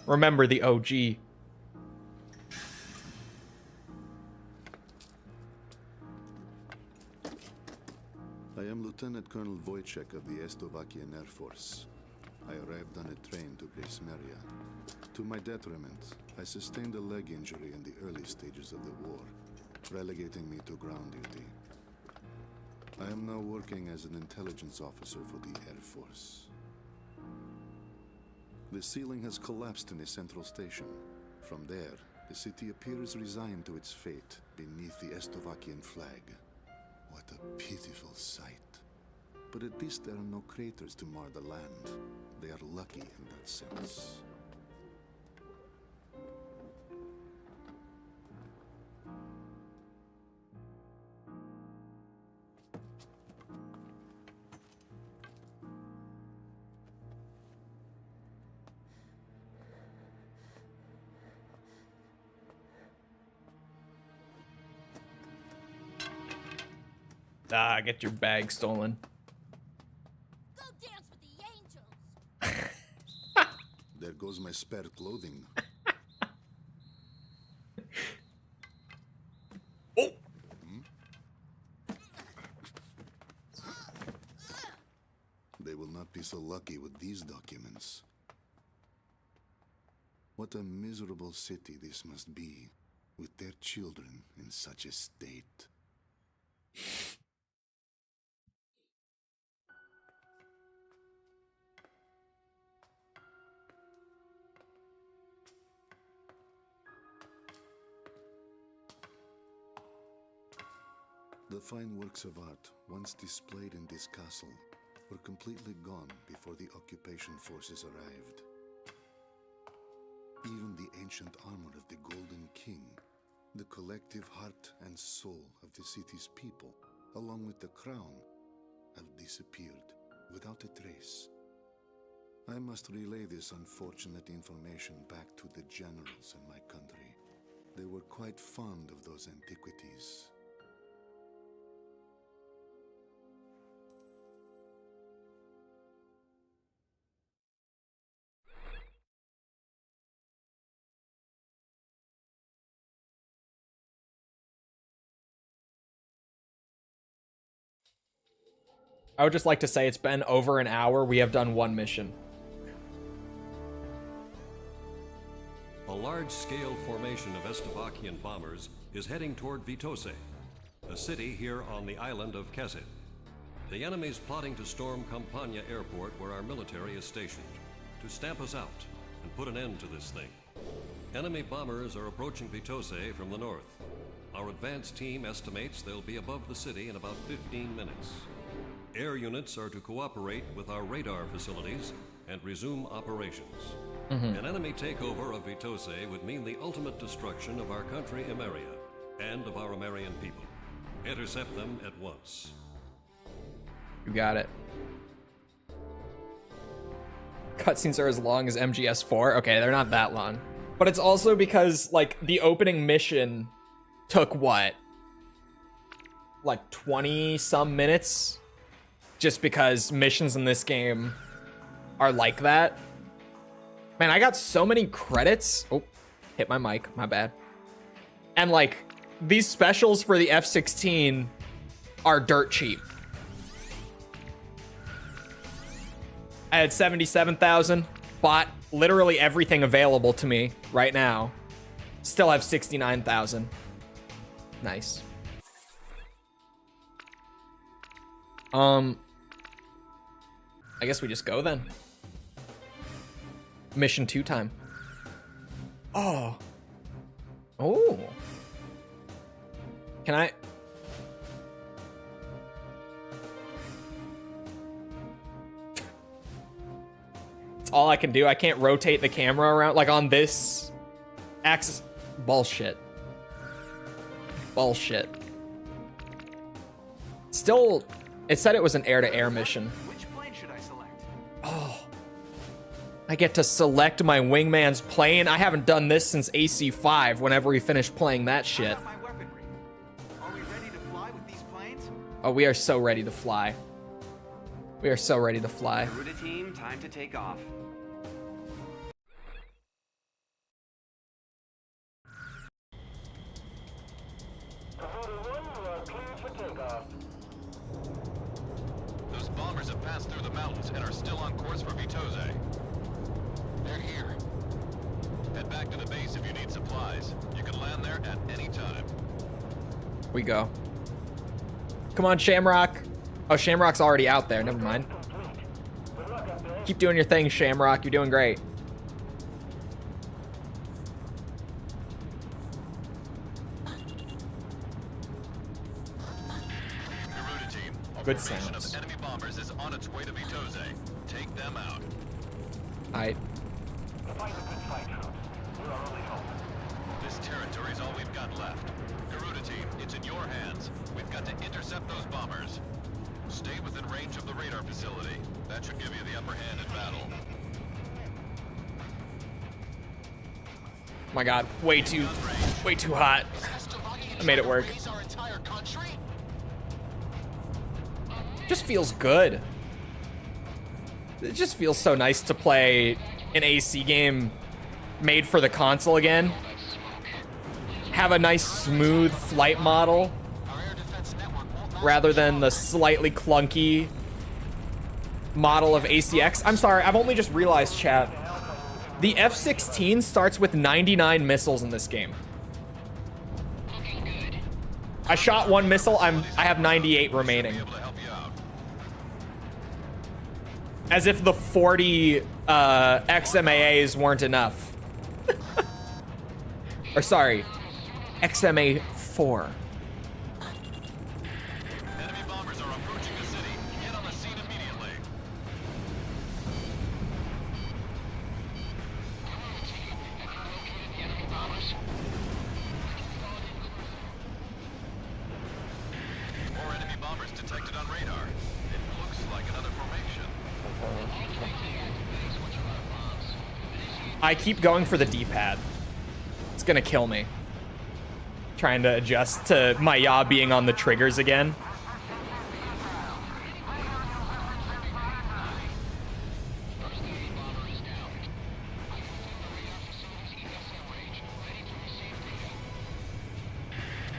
Remember the OG. I am Lieutenant Colonel Wojciech of the Estovakian Air Force. I arrived on a train to Grace Maria. To my detriment, I sustained a leg injury in the early stages of the war, relegating me to ground duty. I am now working as an intelligence officer for the Air Force. The ceiling has collapsed in the central station. From there, the city appears resigned to its fate beneath the Estovakian flag. What a pitiful sight. But at least there are no craters to mar the land. They are lucky in that sense. Ah, get your bag stolen. Go dance with the angels. There goes my spare clothing. Oh! They will not be so lucky with these documents. What a miserable city this must be, with their children in such a state. The fine works of art, once displayed in this castle, were completely gone before the occupation forces arrived. Even the ancient armor of the Golden King, the collective heart and soul of the city's people, along with the crown, have disappeared without a trace. I must relay this unfortunate information back to the generals in my country. They were quite fond of those antiquities. I would just like to say it's been over an hour. We have done one mission. A large-scale formation of Estovakian bombers is heading toward Vitose, a city here on the island of Kesit. The enemy's plotting to storm Campania Airport, where our military is stationed, to stamp us out and put an end to this thing. Enemy bombers are approaching Vitose from the north. Our advance team estimates they'll be above the city in about 15 minutes. Air units are to cooperate with our radar facilities and resume operations. An enemy takeover of Vitose would mean the ultimate destruction of our country Emeria and of our Emerian people. Intercept them at once. You got it. Cutscenes are as long as MGS4. Okay, they're not that long. But it's also because, like, the opening mission took what? Like 20-some minutes? Just because missions in this game are like that. Man, I got so many credits. Oh, hit my mic, my bad. And like, these specials for the F-16 are dirt cheap. I had 77,000, bought literally everything available to me right now. Still have 69,000. Nice. I guess we just go then. Mission 2 time. Oh. Oh. Can I? all I can do. I can't rotate the camera around like on this axis. Bullshit. Bullshit. Still, it said it was an air-to-air mission. Which plane should I select? Oh. I get to select my wingman's plane. I haven't done this since AC5 whenever we finished playing that shit. My weaponry. Are we ready to fly with these planes? Oh, we are so ready to fly. We are so ready to fly. Garuda team, time to take off. Those bombers have passed through the mountains and are still on course for Vitose. They're here. Head back to the base if you need supplies. You can land there at any time. We go. Come on, Shamrock. Oh, Shamrock's already out there. Never mind. Keep doing your thing, Shamrock. You're doing great. Garuda team, a Good formation sounds. of enemy bombers is on its way to Vitose. Take them out. Alright. This territory's all we've got left. Garuda team, it's in your hands. We've got to intercept those bombers. Stay within range of the radar facility. That should give you the upper hand in battle. Oh my god, way too hot. I made it work. Just feels good. It just feels so nice to play an AC game made for the console again. Have a nice smooth flight model rather than the slightly clunky model of ACX. I'm sorry, I've only just realized, chat. The F-16 starts with 99 missiles in this game. I shot one missile, I have 98 remaining. As if the 40 XMAAs weren't enough. Or sorry, XMA 4. Enemy bombers are approaching the city. Get on the scene immediately. More enemy bombers detected on radar. It looks like another formation. I keep going for the D-pad. It's gonna kill me. Trying to adjust to my yaw being on the triggers again.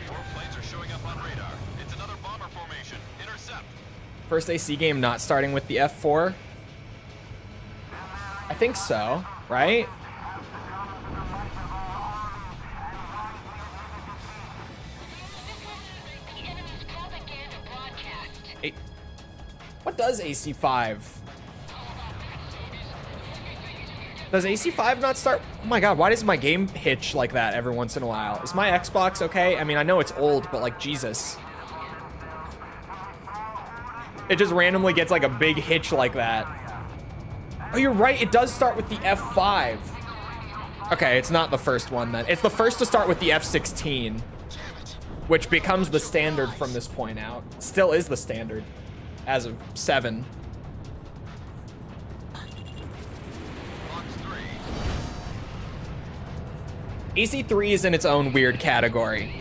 More planes are showing up on radar. It's another bomber formation. Intercept. First AC game not starting with the F4. I think so, right? What does AC5? Does AC5 not start? Oh my god, why does my game hitch like that every once in a while? Is my Xbox okay? I mean, I know it's old, but like, Jesus. It just randomly gets like a big hitch like that. Oh, you're right, it does start with the F5. Okay, it's not the first one then. It's the first to start with the F16, which becomes the standard from this point out. Still is the standard as of 7. AC3 is in its own weird category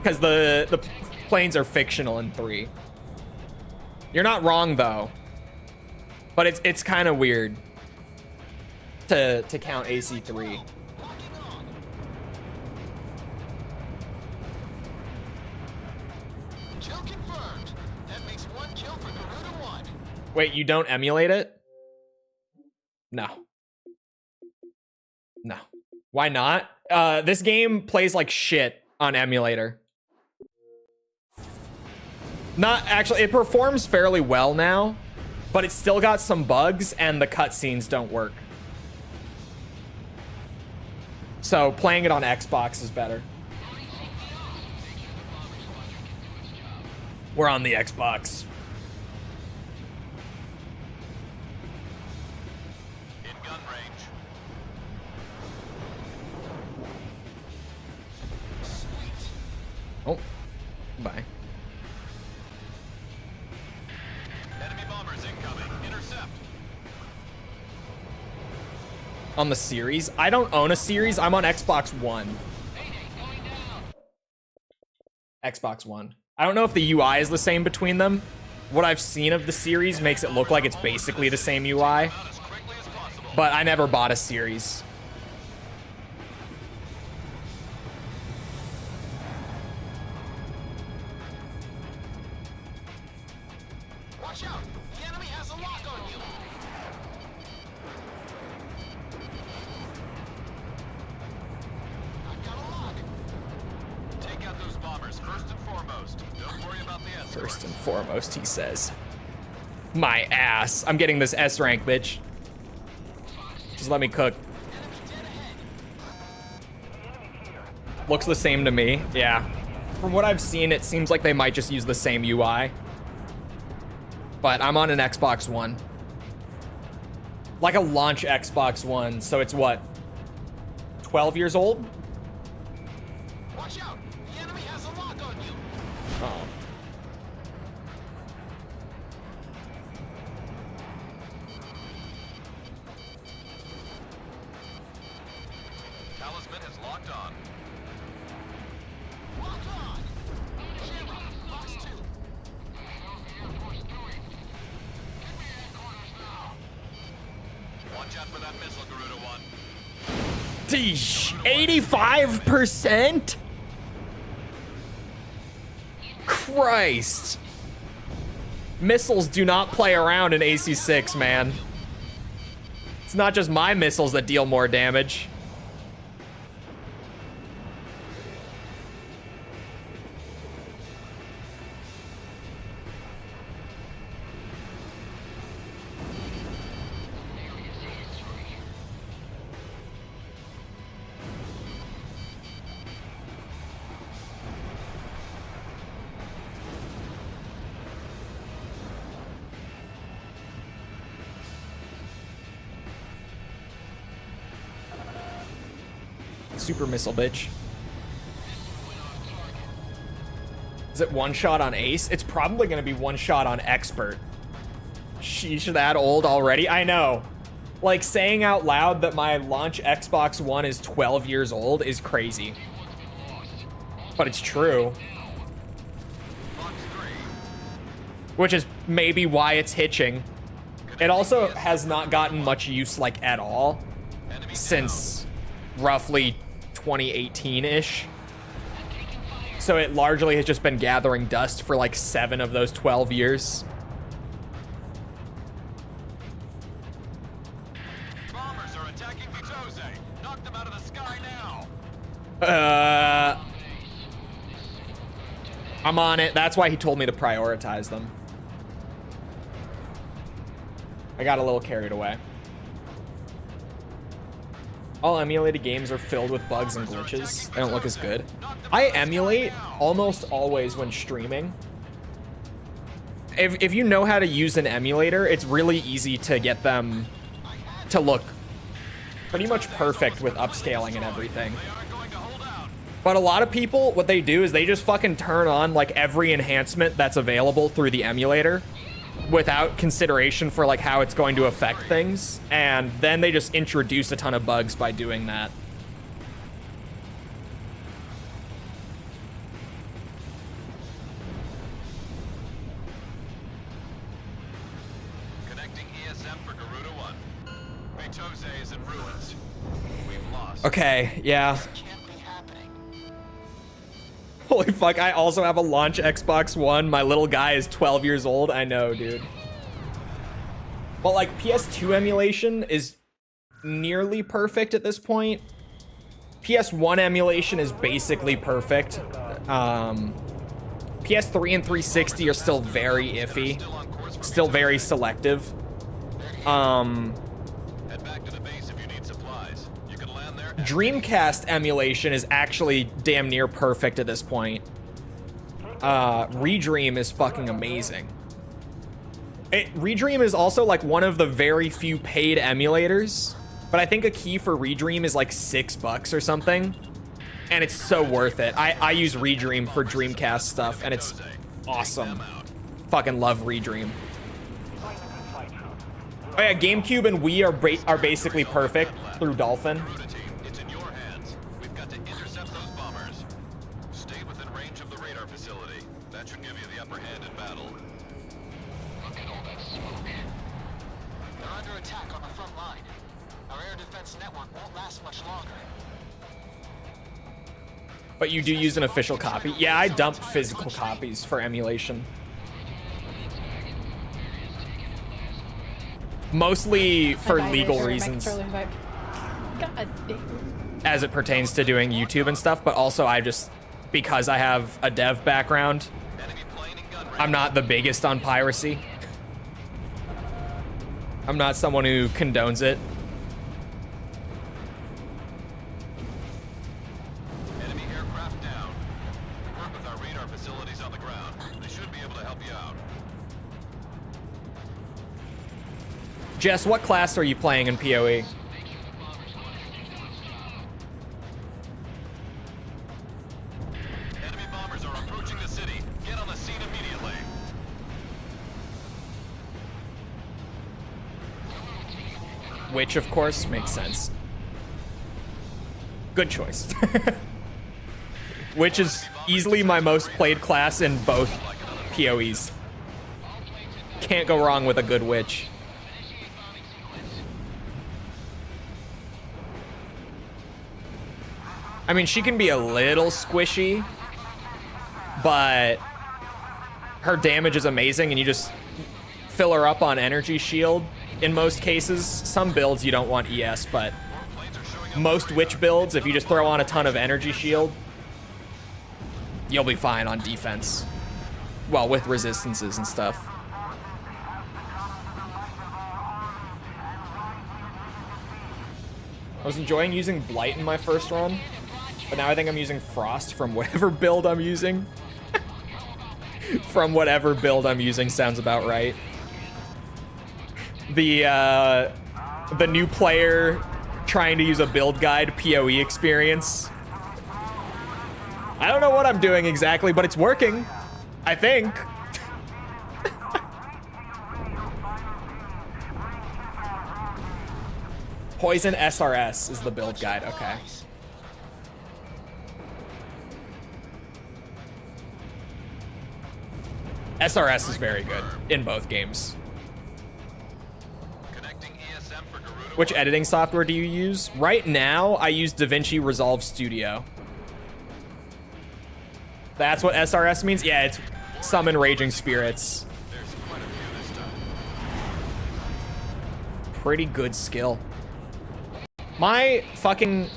because the planes are fictional in 3. You're not wrong though, but it's kind of weird to count AC3. Kill confirmed. That makes 1 kill for Garuda 1. Wait, you don't emulate it? No. No. Why not? This game plays like shit on emulator. Not actually, it performs fairly well now, but it's still got some bugs and the cutscenes don't work. So playing it on Xbox is better. We're on the Xbox. In gun range. Sweet. Oh, bye. Enemy bombers incoming. Intercept. On the series, I don't own a series. I'm on Xbox One. Xbox One. I don't know if the UI is the same between them. What I've seen of the series makes it look like it's basically the same UI, but I never bought a series. Watch out! The enemy has a lock on you! I've got a lock! Take out those bombers first and foremost. Don't worry about the escort. First and foremost, he says. My ass. I'm getting this S rank, bitch. Just let me cook. Looks the same to me. Yeah. From what I've seen, it seems like they might just use the same UI. But I'm on an Xbox One. Like a launch Xbox One, so it's what? 12 years old? Watch out! The enemy has a lock on you! Oh. Talisman is locked on. Lock on! Shamrock, box 2. Watch out for that missile, Garuda 1. Teesh. 85%? Christ. Missiles do not play around in AC6, man. It's not just my missiles that deal more damage. Super missile, bitch. Is it one shot on Ace? It's probably gonna be one shot on Expert. Sheesh, that old already? I know. Like, saying out loud that my launch Xbox One is 12 years old is crazy. But it's true. Which is maybe why it's hitching. It also has not gotten much use, like, at all since roughly 2018-ish. So it largely has just been gathering dust for like 7 of those 12 years. Bombers are attacking Vitose. Knock them out of the sky now. I'm on it. That's why he told me to prioritize them. I got a little carried away. All emulated games are filled with bugs and glitches. They don't look as good. I emulate almost always when streaming. If you know how to use an emulator, it's really easy to get them to look pretty much perfect with upscaling and everything. But a lot of people, what they do is they just fucking turn on like every enhancement that's available through the emulator without consideration for like how it's going to affect things, and then they just introduce a ton of bugs by doing that. Connecting ESM for Garuda 1. Vitose is in ruins. We've lost. Okay, yeah. This can't be happening. Holy fuck, I also have a launch Xbox One. My little guy is 12 years old. I know, dude. But like PS2 emulation is nearly perfect at this point. PS1 emulation is basically perfect. PS3 and 360 are still very iffy. Still very selective. Head back to the base if you need supplies. You can land there. Dreamcast emulation is actually damn near perfect at this point. Redream is fucking amazing. Redream is also like one of the very few paid emulators, but I think a key for Redream is like $6 or something, and it's so worth it. I use Redream for Dreamcast stuff, and it's awesome. Fucking love Redream. Oh yeah, GameCube and Wii are basically perfect through Dolphin. It's in your hands. We've got to intercept those bombers. Stay within range of the radar facility. That should give you the upper hand in battle. Look at all that smoke. They're under attack on the front line. Our air defense network won't last much longer. But you do use an official copy. Yeah, I dump physical copies for emulation. Mostly for legal reasons. God damn. As it pertains to doing YouTube and stuff, but also because I have a dev background, I'm not the biggest on piracy. I'm not someone who condones it. Enemy aircraft down. Work with our radar facilities on the ground. They should be able to help you out. Jess, what class are you playing in PoE? Enemy bombers are approaching the city. Get on the scene immediately. Which, of course, makes sense. Good choice. Which is easily my most played class in both PoEs. Can't go wrong with a good witch. I mean, she can be a little squishy, but her damage is amazing, and you just fill her up on energy shield in most cases. Some builds you don't want ES, but most witch builds, if you just throw on a ton of energy shield, you'll be fine on defense. Well, with resistances and stuff. I was enjoying using Blight in my first run, but now I think I'm using Frost from whatever build I'm using. From whatever build I'm using sounds about right. The new player trying to use a build guide PoE experience. I don't know what I'm doing exactly, but it's working. I think. Poison SRS is the build guide, okay. SRS is very good in both games. Which editing software do you use? Right now, I use DaVinci Resolve Studio. That's what SRS means? Yeah, it's Summon Raging Spirits. Pretty good skill. My fucking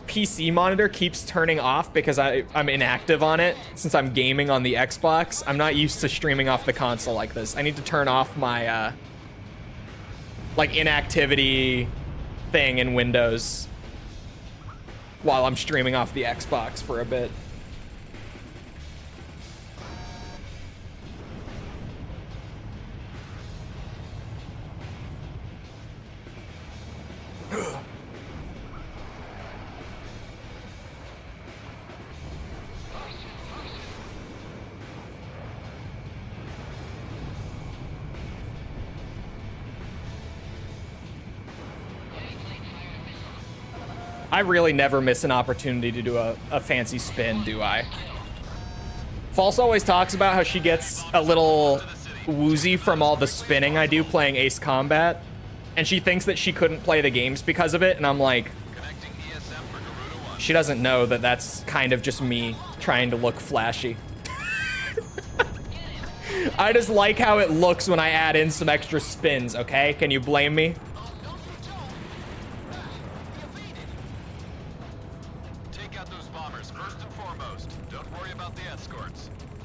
PC monitor keeps turning off because I'm inactive on it since I'm gaming on the Xbox. I'm not used to streaming off the console like this. I need to turn off my like inactivity thing in Windows while I'm streaming off the Xbox for a bit. I really never miss an opportunity to do a fancy spin, do I? False always talks about how she gets a little woozy from all the spinning I do playing Ace Combat, and she thinks that she couldn't play the games because of it, and I'm like, she doesn't know that that's kind of just me trying to look flashy. I just like how it looks when I add in some extra spins, okay? Can you blame me?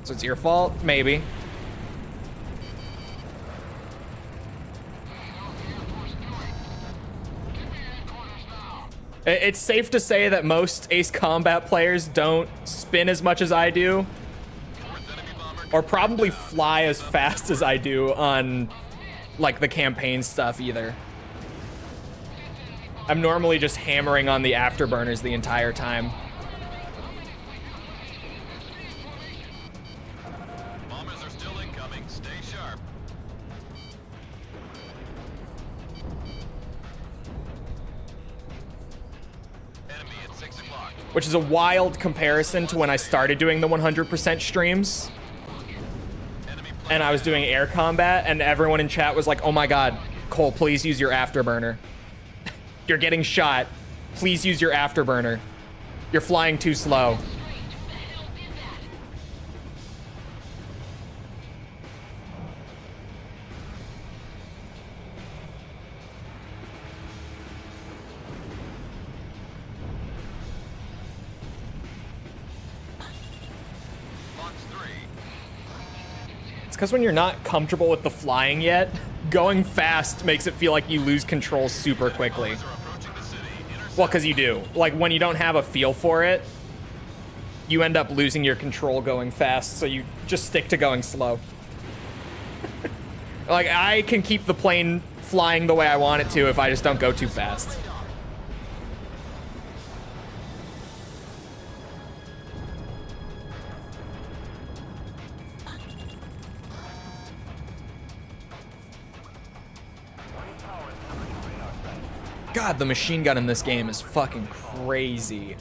So it's your fault? Maybe. It's safe to say that most Ace Combat players don't spin as much as I do. or probably fly as fast as I do on like the campaign stuff either. I'm normally just hammering on the afterburners the entire time. Bombers are still incoming. Stay sharp. Enemy at 6 o'clock. Which is a wild comparison to when I started doing the 100% streams. And I was doing air combat, and everyone in chat was like, oh my god, Cole, please use your afterburner. You're getting shot. Please use your afterburner. You're flying too slow. It's because when you're not comfortable with the flying yet, going fast makes it feel like you lose control super quickly. Well, because you do. Like, when you don't have a feel for it, you end up losing your control going fast, so you just stick to going slow. Like, I can keep the plane flying the way I want it to if I just don't go too fast. God, the machine gun in this game is fucking crazy.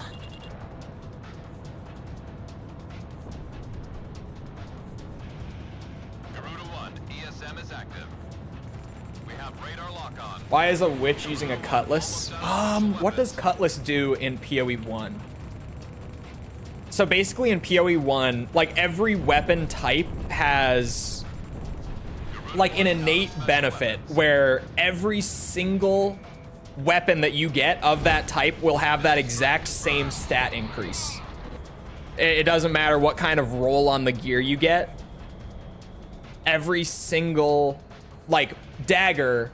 Garuda 1, ESM is active. We have radar lock on. Why is a witch using a cutlass? What does cutlass do in PoE 1? So basically in PoE 1, like every weapon type has like an innate benefit where every single weapon that you get of that type will have that exact same stat increase. It doesn't matter what kind of roll on the gear you get. Every single, like, dagger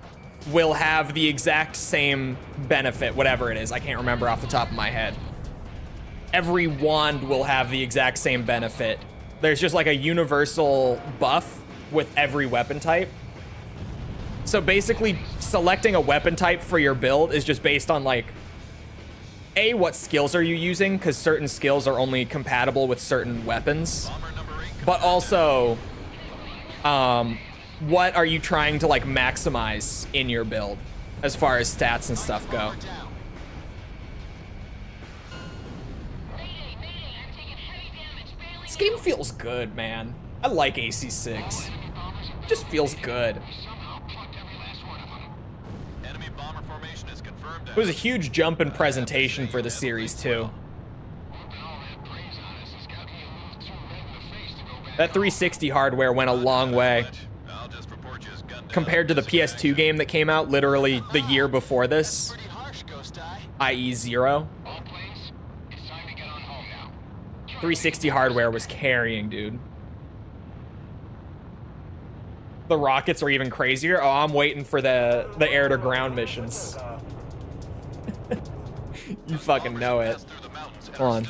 will have the exact same benefit, whatever it is. I can't remember off the top of my head. Every wand will have the exact same benefit. There's just like a universal buff with every weapon type. So basically, selecting a weapon type for your build is just based on, like, A, what skills are you using? Because certain skills are only compatible with certain weapons. But also, what are you trying to, like, maximize in your build as far as stats and stuff go? This game feels good, man. I like AC6. It just feels good. It was a huge jump in presentation for the series, too. That 360 hardware went a long way. Compared to the PS2 game that came out literally the year before this, i.e. 0. 360 hardware was carrying, dude. The rockets are even crazier. Oh, I'm waiting for the air-to-ground missions. You fucking know it. Hold on.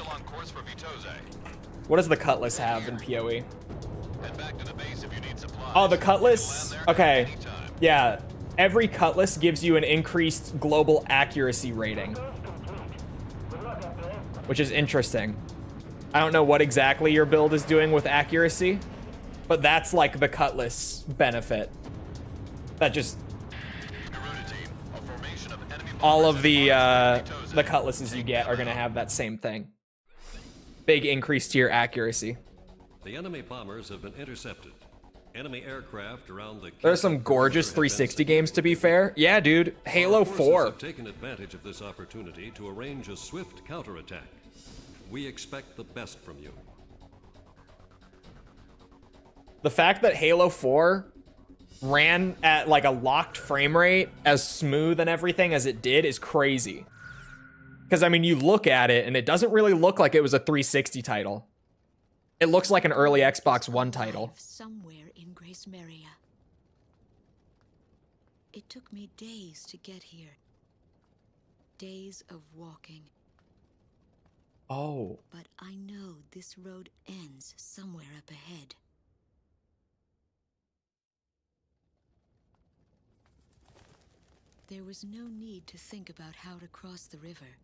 What does the Cutlass have in PoE? Oh, the Cutlass? Okay. Yeah. Every Cutlass gives you an increased global accuracy rating, which is interesting. I don't know what exactly your build is doing with accuracy, but that's like the Cutlass benefit. That just... all of the Cutlasses you get are going to have that same thing. Big increase to your accuracy. The enemy bombers have been intercepted. Enemy aircraft around the... There's some gorgeous 360 games, to be fair. Yeah, dude. Halo 4. Have taken advantage of this opportunity to arrange a swift counterattack. We expect the best from you. The fact that Halo 4 ran at like a locked frame rate as smooth and everything as it did is crazy. Because, I mean, you look at it and it doesn't really look like it was a 360 title. It looks like an early Xbox One title. Somewhere in Grace Maria. It took me days to get here. Days of walking. Oh. But I know this road ends somewhere up ahead. there was no need to think about how to cross the river.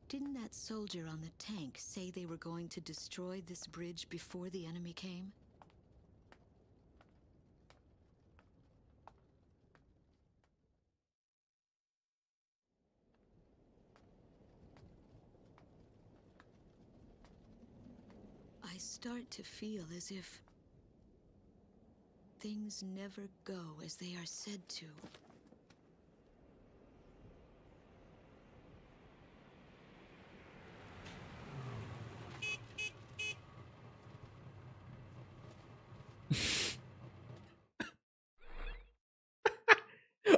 Didn't that soldier on the tank say they were going to destroy this bridge before the enemy came? I start to feel as if things never go as they are said to.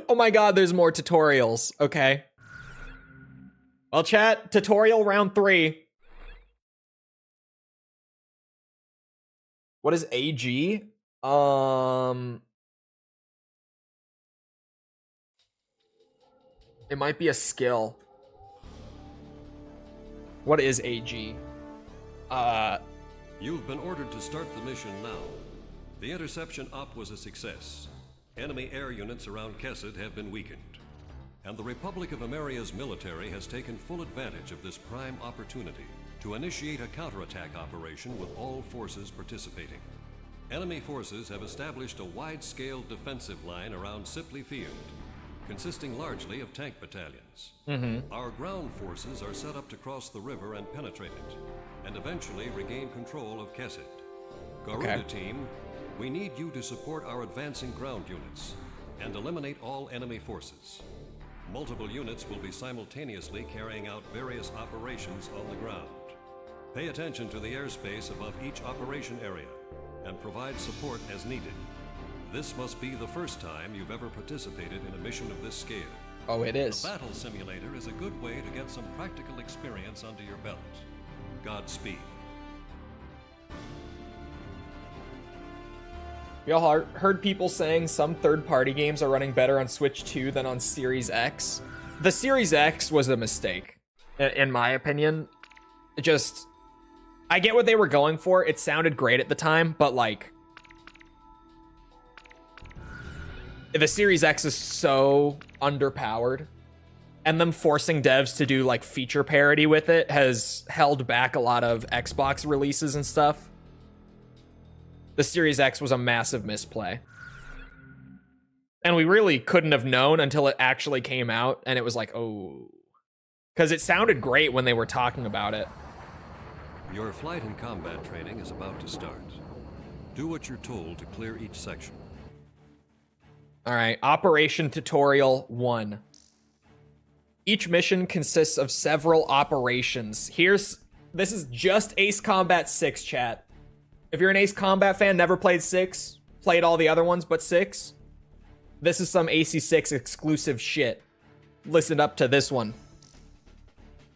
Oh my god, there's more tutorials. Okay. Well, chat, tutorial round 3. What is AG? It might be a skill. What is AG? You've been ordered to start the mission now. The interception op was a success. Enemy air units around Kesed have been weakened. And the Republic of Ameria's military has taken full advantage of this prime opportunity to initiate a counterattack operation with all forces participating. Enemy forces have established a wide-scale defensive line around Sipley Field, consisting largely of tank battalions. Our ground forces are set up to cross the river and penetrate it, and eventually regain control of Kesed. Garuda team, we need you to support our advancing ground units and eliminate all enemy forces. Multiple units will be simultaneously carrying out various operations on the ground. Pay attention to the airspace above each operation area and provide support as needed. This must be the first time you've ever participated in a mission of this scale. Oh, it is. The battle simulator is a good way to get some practical experience under your belt. Godspeed. Y'all heard people saying some third-party games are running better on Switch 2 than on Series X. The Series X was a mistake, in my opinion. I get what they were going for. It sounded great at the time, but like, the Series X is so underpowered, and them forcing devs to do like feature parity with it has held back a lot of Xbox releases and stuff. The Series X was a massive misplay. And we really couldn't have known until it actually came out, and it was like, oh. Because it sounded great when they were talking about it. Your flight and combat training is about to start. Do what you're told to clear each section. Alright, Operation Tutorial 1. Each mission consists of several operations. This is just Ace Combat 6, chat. If you're an Ace Combat fan, never played 6, played all the other ones but 6, this is some AC6 exclusive shit. Listen up to this one.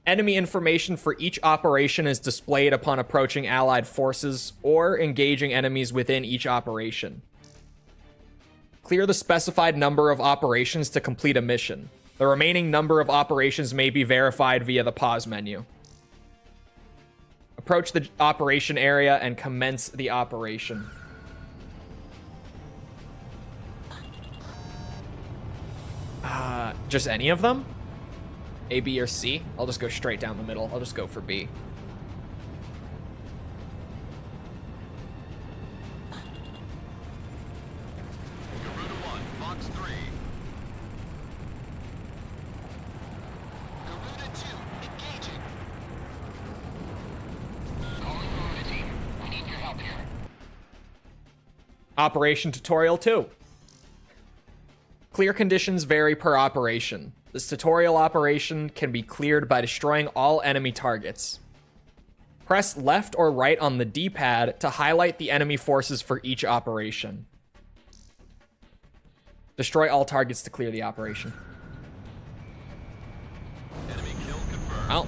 Enemy information for each operation is displayed upon approaching allied forces or engaging enemies within each operation. Clear the specified number of operations to complete a mission. The remaining number of operations may be verified via the pause menu. Approach the operation area and commence the operation. Just any of them? A, B, or C? I'll just go straight down the middle. I'll just go for B. Garuda 1, Fox 3. Garuda 2, engaging. Calling Garuda team. We need your help here. Operation Tutorial 2. Clear conditions vary per operation. This tutorial operation can be cleared by destroying all enemy targets. Press left or right on the D-pad to highlight the enemy forces for each operation. Destroy all targets to clear the operation. Enemy kill confirmed. Well,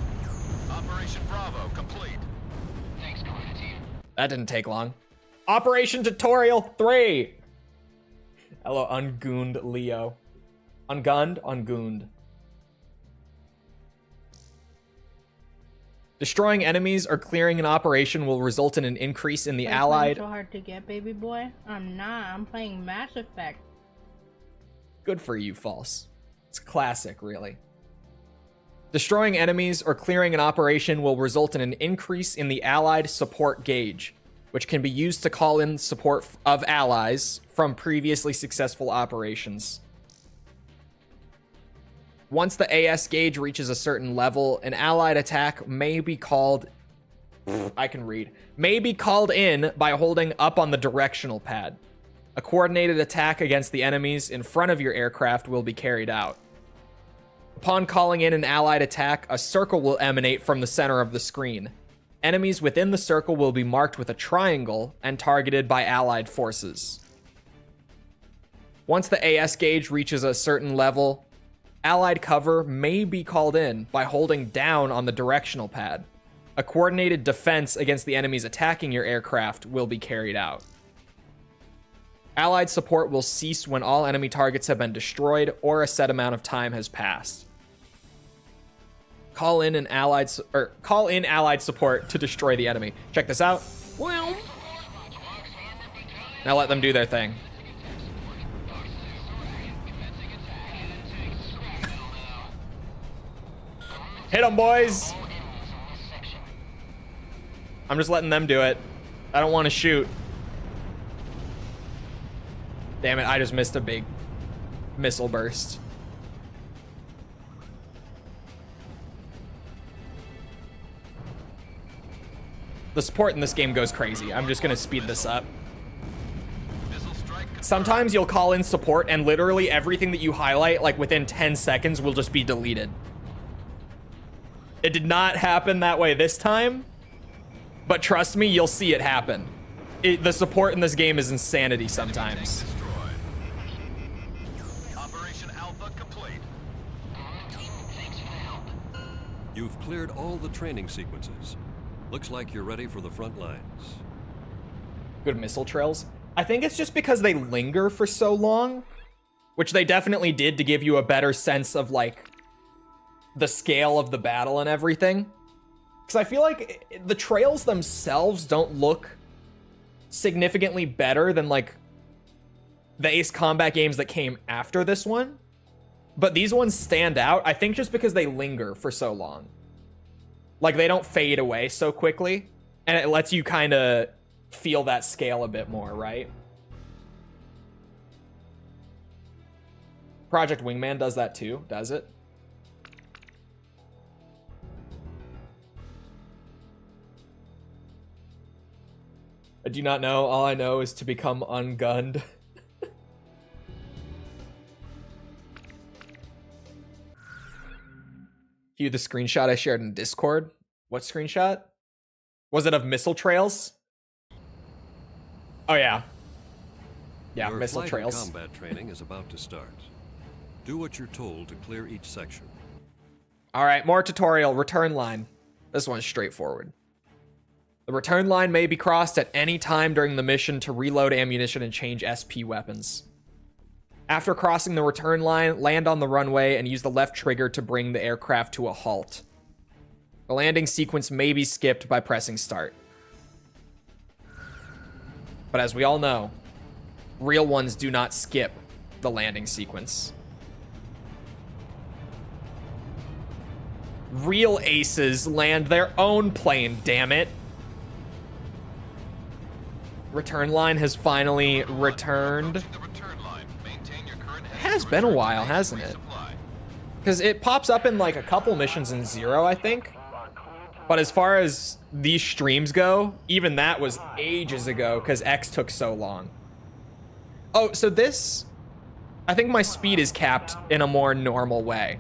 Operation Bravo complete. Thanks, Garuda team. that didn't take long. Operation Tutorial 3. Hello, ungooned Leo. Ungunned? Ungooned. Destroying enemies or clearing an operation will result in an increase in the allied... So hard to get, baby boy. I'm not. I'm playing Mass Effect. Good for you, False. It's classic, really. Destroying enemies or clearing an operation will result in an increase in the Allied support gauge, which can be used to call in support of allies from previously successful operations. Once the AS gauge reaches a certain level, an allied attack may be called... I can read. May be called in by holding up on the directional pad. A coordinated attack against the enemies in front of your aircraft will be carried out. Upon calling in an allied attack, a circle will emanate from the center of the screen. Enemies within the circle will be marked with a triangle and targeted by allied forces. Once the AS gauge reaches a certain level, allied cover may be called in by holding down on the directional pad. A coordinated defense against the enemies attacking your aircraft will be carried out. Allied support will cease when all enemy targets have been destroyed or a set amount of time has passed. Call in allied support to destroy the enemy. Check this out. Now let them do their thing. Hit them, boys. I'm just letting them do it. I don't want to shoot. Damn it, I just missed a big missile burst. The support in this game goes crazy. I'm just gonna speed this up. Sometimes you'll call in support and literally everything that you highlight, like within 10 seconds, will just be deleted. It did not happen that way this time, but trust me, you'll see it happen. The support in this game is insanity sometimes. Operation Alpha complete. Thanks for the help. You've cleared all the training sequences. Looks like you're ready for the front lines. Good missile trails. I think it's just because they linger for so long, which they definitely did to give you a better sense of like the scale of the battle and everything. Because I feel like the trails themselves don't look significantly better than like the Ace Combat games that came after this one. But these ones stand out, I think just because they linger for so long. Like they don't fade away so quickly. And it lets you kind of feel that scale a bit more, right? Project Wingman does that too, does it? I do not know. All I know is to become ungunned. View the screenshot I shared in Discord. What screenshot? Was it of missile trails? Oh yeah. Yeah, Your missile flight trails. and combat training is about to start. Do what you're told to clear each section. All right, more tutorial. Return line. This one's straightforward. The return line may be crossed at any time during the mission to reload ammunition and change SP weapons. After crossing the return line, land on the runway and use the left trigger to bring the aircraft to a halt. The landing sequence may be skipped by pressing start. But as we all know, real ones do not skip the landing sequence. Real aces land their own plane, damn it. Return line has finally returned. It has been a while, hasn't it? Because it pops up in like a couple missions in Zero, I think. But as far as these streams go, even that was ages ago because X took so long. Oh, so this, I think my speed is capped in a more normal way.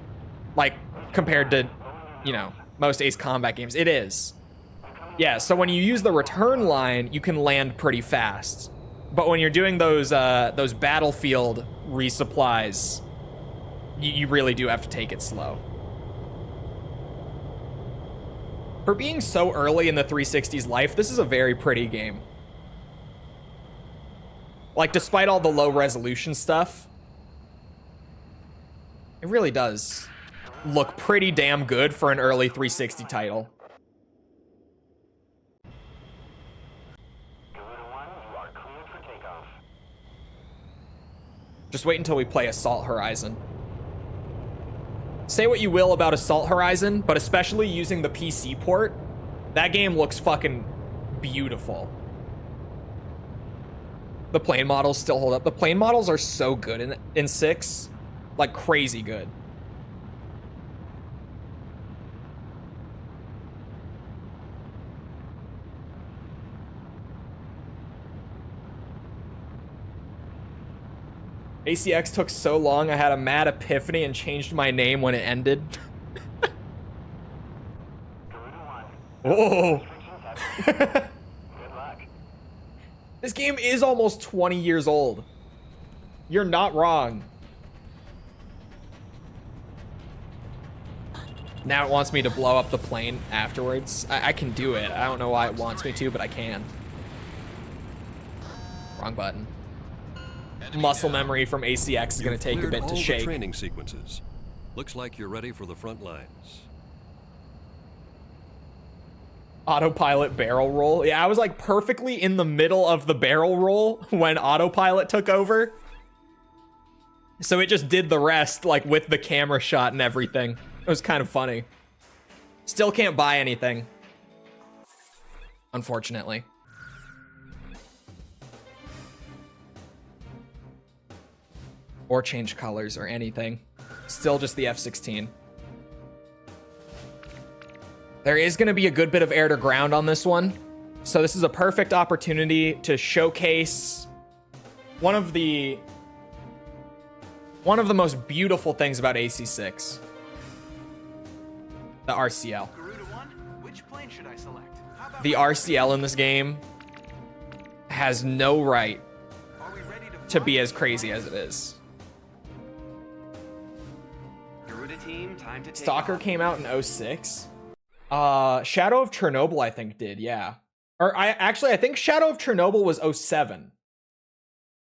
Like compared to, you know, most Ace Combat games. It is. Yeah, so when you use the return line, you can land pretty fast. But when you're doing those battlefield resupplies, you really do have to take it slow. For being so early in the 360's life, this is a very pretty game. Like, despite all the low resolution stuff, it really does look pretty damn good for an early 360 title. Just wait until we play Assault Horizon. Say what you will about Assault Horizon, but especially using the PC port, that game looks fucking beautiful. The plane models still hold up. The plane models are so good in 6. Like, crazy good. ACX took so long, I had a mad epiphany and changed my name when it ended. Oh. This game is almost 20 years old. You're not wrong. Now it wants me to blow up the plane afterwards. I can do it. I don't know why it wants me to, but I can. Wrong button. Muscle memory from ACX is going to take a bit to shake. The training sequences. Looks like you're ready for the front lines. Autopilot barrel roll. Yeah, I was like perfectly in the middle of the barrel roll when autopilot took over. So it just did the rest, like with the camera shot and everything. It was kind of funny. Still can't buy anything, unfortunately. Or change colors or anything. Still just the F-16. There is going to be a good bit of air to ground on this one. So this is a perfect opportunity to showcase one of the most beautiful things about AC6. The RCL. Which plane should I select? The RCL in this game has no right to be as crazy as it is. Team, time to Stalker came out in 06. Shadow of Chernobyl, I think, did, yeah. Or I think Shadow of Chernobyl was 07.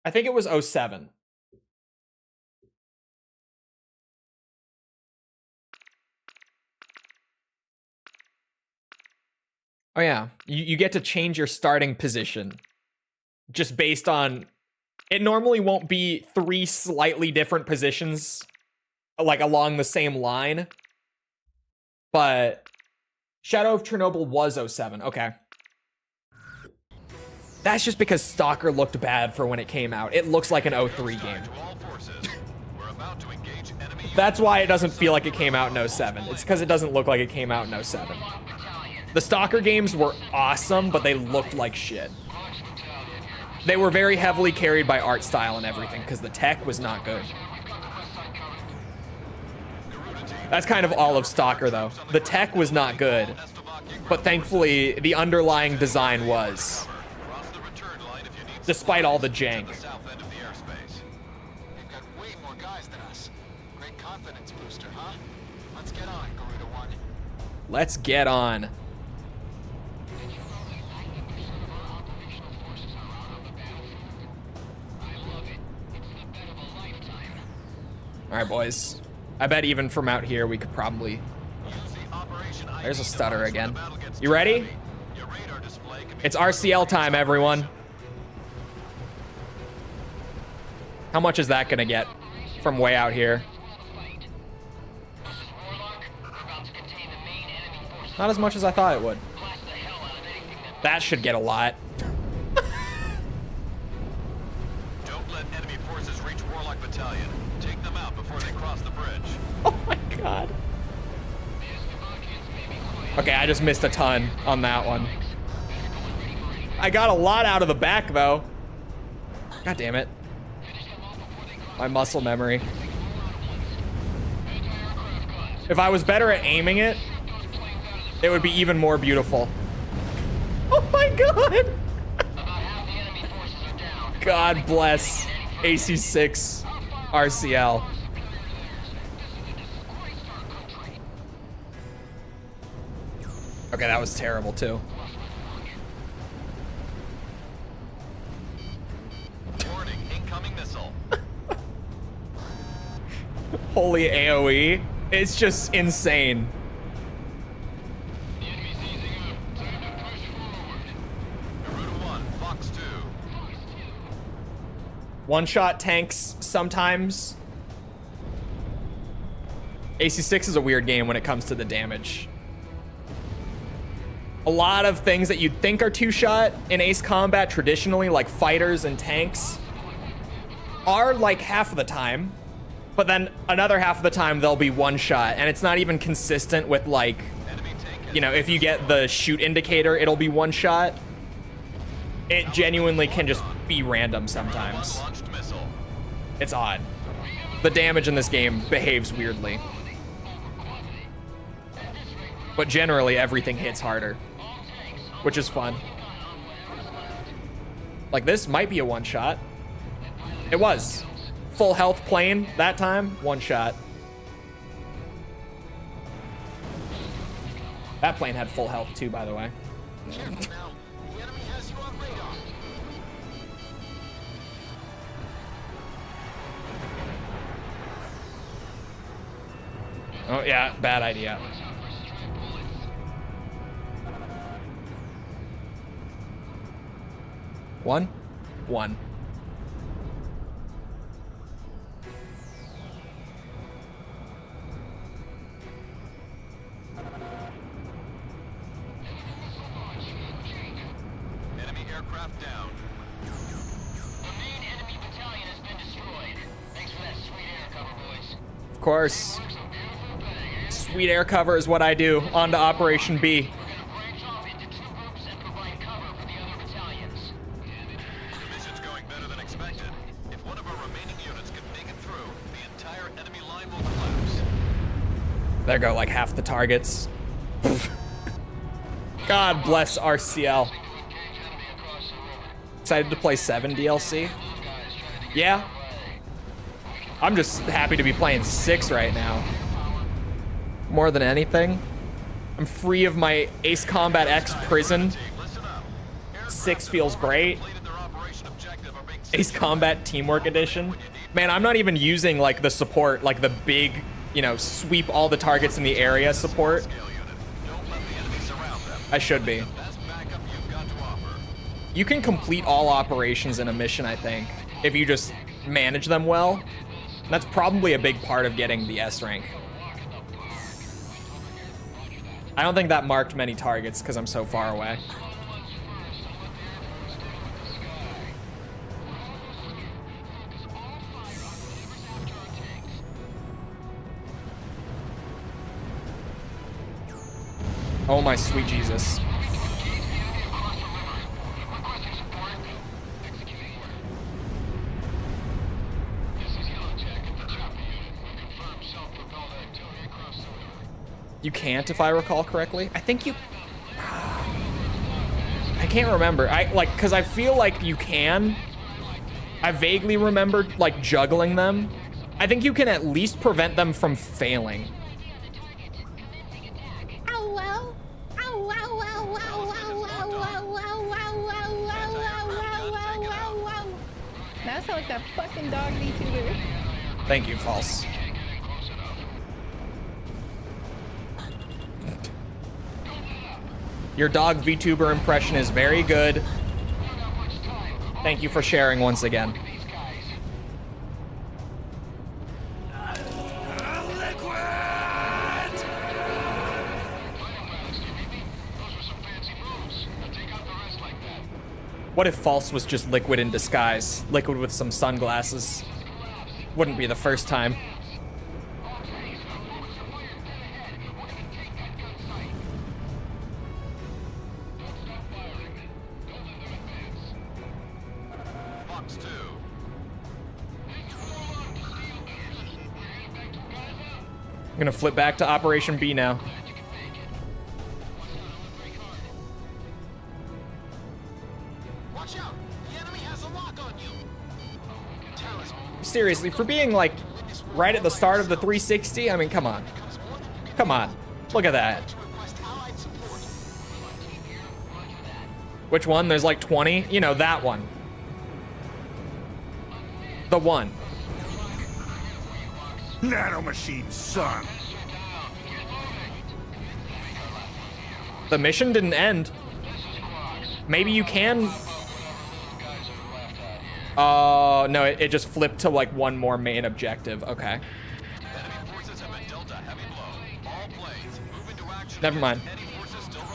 I think it was 07. Oh yeah, you get to change your starting position just based on... It normally won't be 3 slightly different positions like along the same line, but Shadow of Chernobyl was 07. Okay. That's just because Stalker looked bad for when it came out. It looks like an 03 game. That's why it doesn't feel like it came out in 07. It's because it doesn't look like it came out in 07. The Stalker games were awesome, but they looked like shit. They were very heavily carried by art style and everything because the tech was not good. That's kind of all of Stalker, though. The tech was not good, but thankfully, the underlying design was. Despite all the jank. Let's get on. All right, boys. I bet even from out here, we could probably... There's a stutter again. You ready? It's RCL time, everyone. How much is that gonna get from way out here? Not as much as I thought it would. That should get a lot. Don't let enemy forces reach Warlock Battalion. Take them out before they cross the bridge. Oh my god. Okay, I just missed a ton on that one. I got a lot out of the back, though. God damn it. My muscle memory. If I was better at aiming it, it would be even more beautiful. Oh my god! God bless AC6 RCL. Okay, that was terrible too. Warning, incoming missile. Holy AoE. It's just insane. One-shot tanks sometimes. AC6 is a weird game when it comes to the damage. A lot of things that you'd think are two-shot in Ace Combat traditionally, like fighters and tanks, are like half of the time, but then another half of the time they'll be one-shot, and it's not even consistent with, like, you know, if you get the shoot indicator, it'll be one-shot. It genuinely can just be random sometimes. It's odd. The damage in this game behaves weirdly. But generally, everything hits harder, which is fun. Like, this might be a one-shot. It was. Full health plane that time, one-shot. That plane had full health too, by the way. Oh yeah, bad idea. One? One. Enemy aircraft down. The main enemy battalion has been destroyed. Thanks for that sweet air cover, boys. Of course. Sweet air cover is what I do. On to Operation B. Branch off into 2 groups and provide cover for the other battalions. The mission's going better than expected. If one of our remaining units can make it through, the entire enemy line will collapse. There go like half the targets. God bless RCL. Excited to play 7 DLC? Yeah. I'm just happy to be playing 6 right now. More than anything. I'm free of my Ace Combat X prison. 6 feels great. Ace Combat Teamwork Edition. Man, I'm not even using like the support, like the big, you know, sweep all the targets in the area support. I should be. You can complete all operations in a mission, I think, if you just manage them well. That's probably a big part of getting the S rank. I don't think that marked many targets because I'm so far away. Oh my sweet Jesus. You can't, if I recall correctly. I think you... I can't remember. Because I feel like you can. I vaguely remember, like, juggling them. I think you can at least prevent them from failing. That sounds like that fucking dog VTuber. Thank you, False. Your dog VTuber impression is very good. Thank you for sharing once again. What if False was just Liquid in disguise? Liquid with some sunglasses. Wouldn't be the first time. I'm gonna flip back to Operation B now. Watch out! The enemy has a lock on you. Seriously, for being like right at the start of the 360, I mean, come on. Come on. Look at that. Which one? There's like 20? You know, that one. The one. Nanomachine, son. The mission didn't end. Maybe you can... Oh, no, it just flipped to like one more main objective. Okay. Never mind.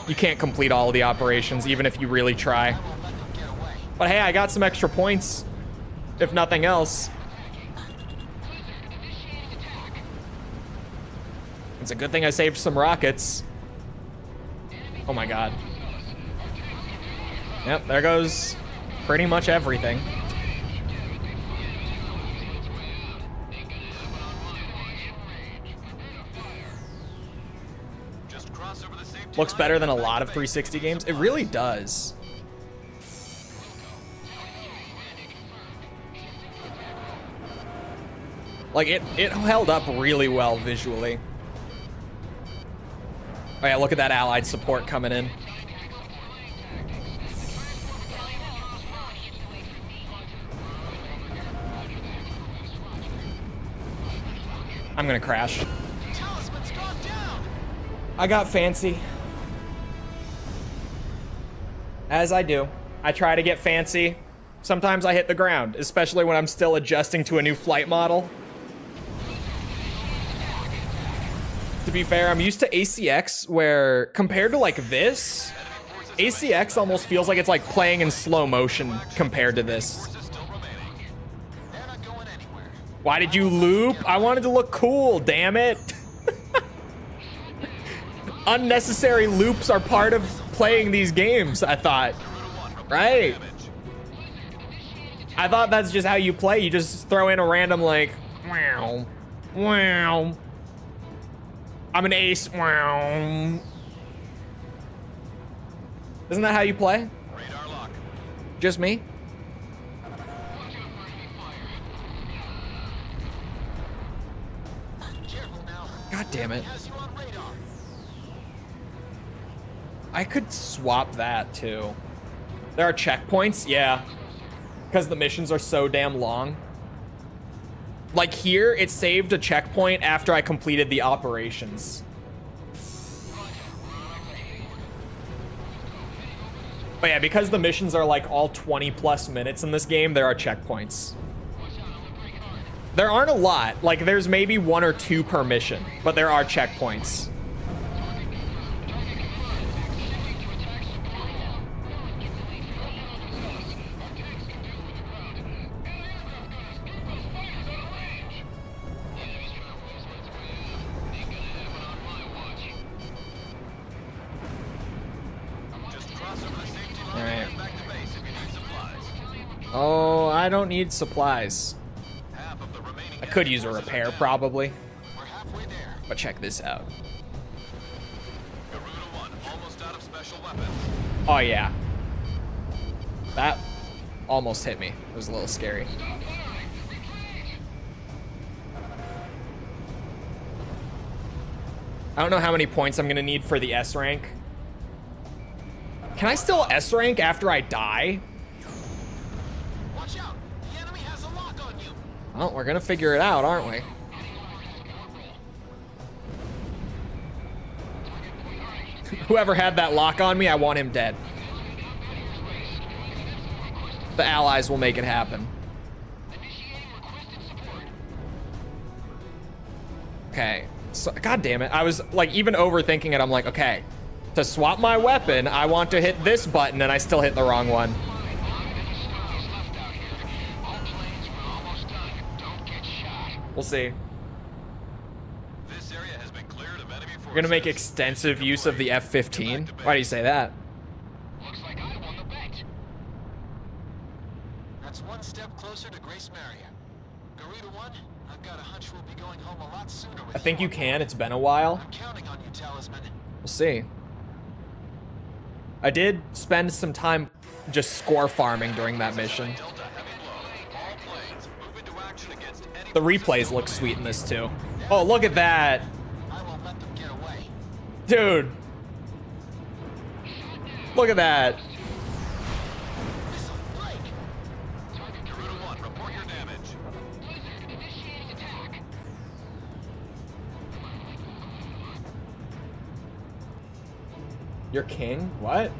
You can't complete all of the operations, even if you really try. But hey, I got some extra points, if nothing else. It's a good thing I saved some rockets. Oh my god. Yep, there goes pretty much everything. Looks better than a lot of 360 games. It really does. Like, it held up really well visually. Oh yeah, look at that allied support coming in. I'm gonna crash. I got fancy. As I do. I try to get fancy. Sometimes I hit the ground, especially when I'm still adjusting to a new flight model. To be fair, I'm used to ACX, where compared to like this, ACX almost feels like it's like playing in slow motion compared to this. Why did you loop? I wanted to look cool, damn it. Unnecessary loops are part of playing these games, I thought. Right? I thought that's just how you play. You just throw in a random like, wow, wow. I'm an ace, wow. Isn't that how you play? Just me? God damn it. I could swap that too. There are checkpoints, yeah. Because the missions are so damn long. Like here, it saved a checkpoint after I completed the operations. But yeah, because the missions are like all 20+ minutes in this game, there are checkpoints. There aren't a lot. Like there's maybe 1 or 2 per mission, but there are checkpoints. Oh, I don't need supplies. I could use a repair, probably. But check this out. Oh, yeah. That almost hit me. It was a little scary. I don't know how many points I'm going to need for the S rank. Can I still S rank after I die? Well, we're gonna figure it out, aren't we? Whoever had that lock on me, I want him dead. The allies will make it happen. Okay. So, God damn it. I was like even overthinking it. I'm like, okay, to swap my weapon, I want to hit this button and I still hit the wrong one. We'll see. We're gonna make extensive use of the F-15. Why do you say that? Looks like I won the bet. That's one step closer to Grace Maria. Garuda 1, I've got a hunch we'll be going home a lot sooner with I think you can. It's been a while. I'm counting on you, Talisman. We'll see. I did spend some time just score farming during that mission. The replays look sweet in this too. Oh, look at that. I won't let them get away. Dude. Look at that. You're king? What?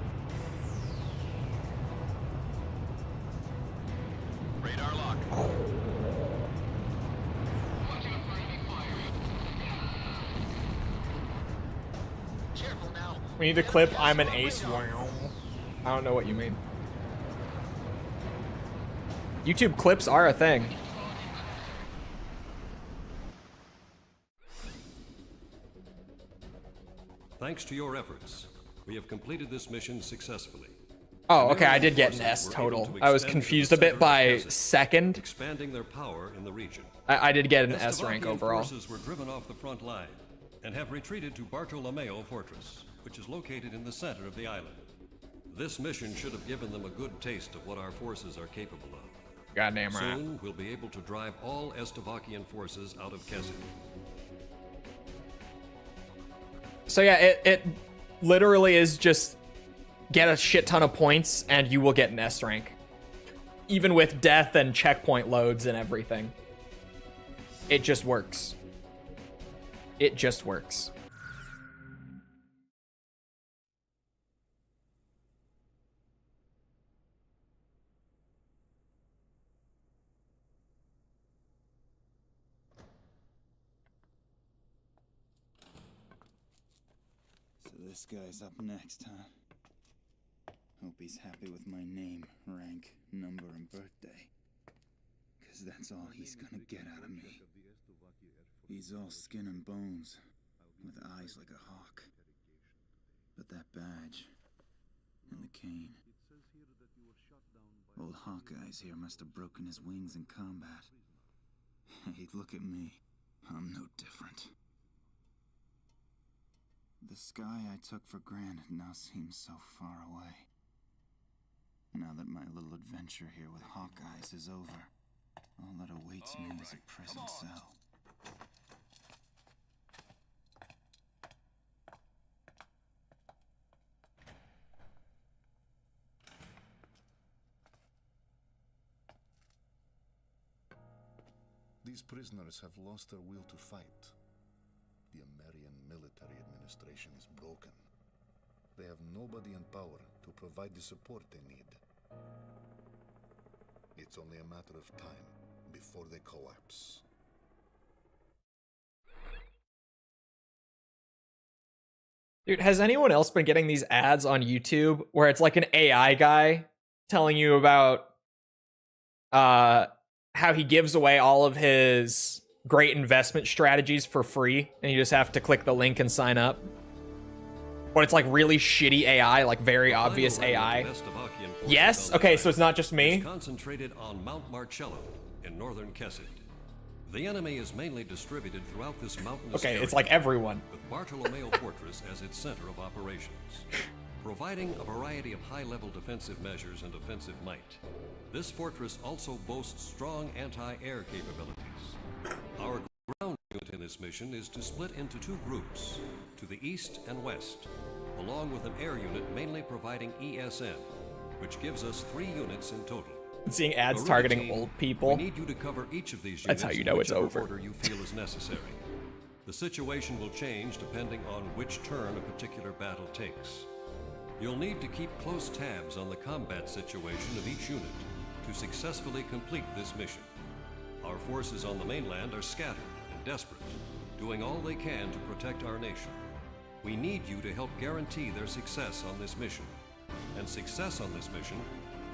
We need to clip I'm an ace. I don't know what you mean. YouTube clips are a thing. Thanks to your efforts, we have completed this mission successfully. Oh, okay, I did get an S total. I was confused a bit by second. Expanding their power in the region. I did get an S rank overall. Forces were driven off the front line and have retreated to Bartolomeo Fortress, which is located in the center of the island. This mission should have given them a good taste of what our forces are capable of. Goddamn right. Soon, we'll be able to drive all Estavakian forces out of Kessid. So yeah, it literally is just get a shit ton of points and you will get an S rank. Even with death and checkpoint loads and everything. It just works. It just works. So this guy's up next, huh? Hope he's happy with my name, rank, number, and birthday. 'Cause that's all he's gonna get out of me. He's all skin and bones, with eyes like a hawk. But that badge, and the cane. Old Hawkeye's here must have broken his wings in combat. Hey, look at me. I'm no different. The sky I took for granted now seems so far away. Now that my little adventure here with Hawkeyes is over, all that awaits me is a prison cell. These prisoners have lost their will to fight. The American military administration is broken. They have nobody in power to provide the support they need. It's only a matter of time before they collapse. Dude, has anyone else been getting these ads on YouTube where it's like an AI guy telling you about how he gives away all of his great investment strategies for free and you just have to click the link and sign up? But it's like really shitty AI, like very obvious AI. Yes? Okay, so it's not just me? Concentrated on Mount Marcello in northern Kessid. The enemy is mainly distributed throughout this mountainous area, it's like everyone. with Bartolomeo Fortress as its center of operations, providing a variety of high-level defensive measures and offensive might. This fortress also boasts strong anti-air capabilities. Our ground unit in this mission is to split into two groups, to the east and west, along with an air unit mainly providing ESM, which gives us 3 units in total. Seeing ads targeting old people. We need you to cover each of these units. That's how you know it's in whichever over. order you feel is necessary. The situation will change depending on which turn a particular battle takes. You'll need to keep close tabs on the combat situation of each unit to successfully complete this mission. Our forces on the mainland are scattered and desperate, doing all they can to protect our nation. We need you to help guarantee their success on this mission. And success on this mission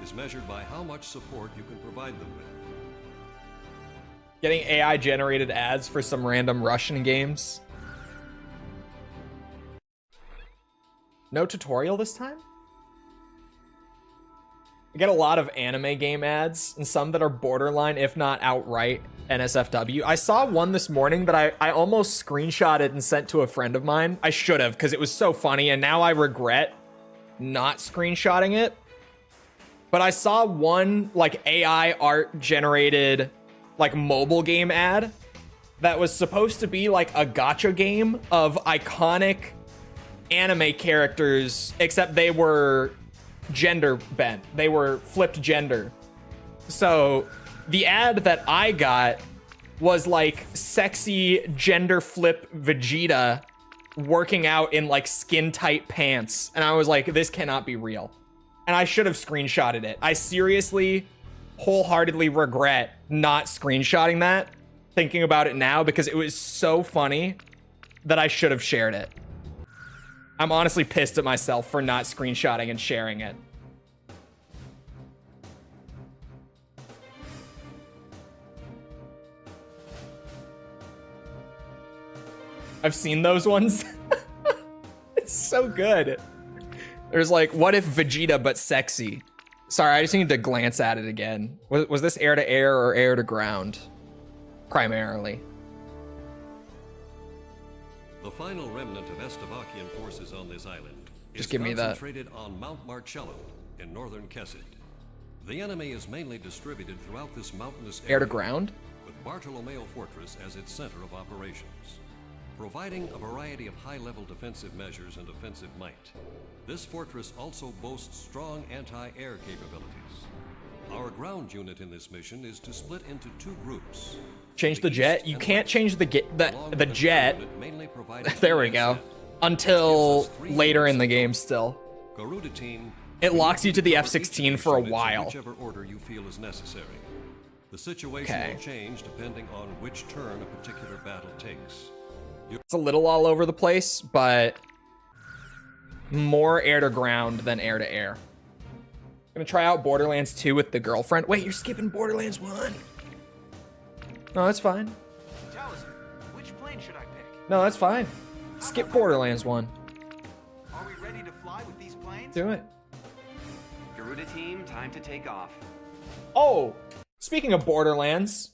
is measured by how much support you can provide them with. Getting AI generated ads for some random Russian games. No tutorial this time? I get a lot of anime game ads and some that are borderline, if not outright, NSFW. I saw one this morning that I almost screenshotted and sent to a friend of mine. I should have, because it was so funny, and now I regret not screenshotting it. But I saw one like AI art generated like mobile game ad that was supposed to be like a gacha game of iconic anime characters, except they were gender bent. They were flipped gender. So the ad that I got was like sexy gender flip Vegeta working out in like skin tight pants. And I was like, this cannot be real. And I should have screenshotted it. I seriously, wholeheartedly regret not screenshotting that, thinking about it now, because it was so funny that I should have shared it. I'm honestly pissed at myself for not screenshotting and sharing it. I've seen those ones. It's so good. There's like, what if Vegeta but sexy? Sorry, I just need to glance at it again. Was this air to air or air to ground? Primarily. The final remnant of Estevakian forces on this island Just is give me that. concentrated on Mount Marcello in northern Kessid. The enemy is mainly distributed throughout this mountainous area, Air to ground? with Bartolomeo Fortress as its center of operations, providing a variety of high-level defensive measures and offensive might. This fortress also boasts strong anti-air capabilities. Our ground unit in this mission is to split into 2 groups. Change the jet? You can't change the jet. There we go. Until later in the game still. Garuda team, It locks you to the F-16 for a while. whichever order you feel is necessary. The situation Okay. will change depending on which turn a particular battle takes. It's a little all over the place, but more air to ground than air to air. Gonna try out Borderlands 2 with the girlfriend. Wait, you're skipping Borderlands 1? No, that's fine. Tell us, which plane should I pick? No, that's fine. Skip Borderlands 1. Are we ready to fly with these planes? Do it. Garuda team, time to take off. Oh, speaking of Borderlands,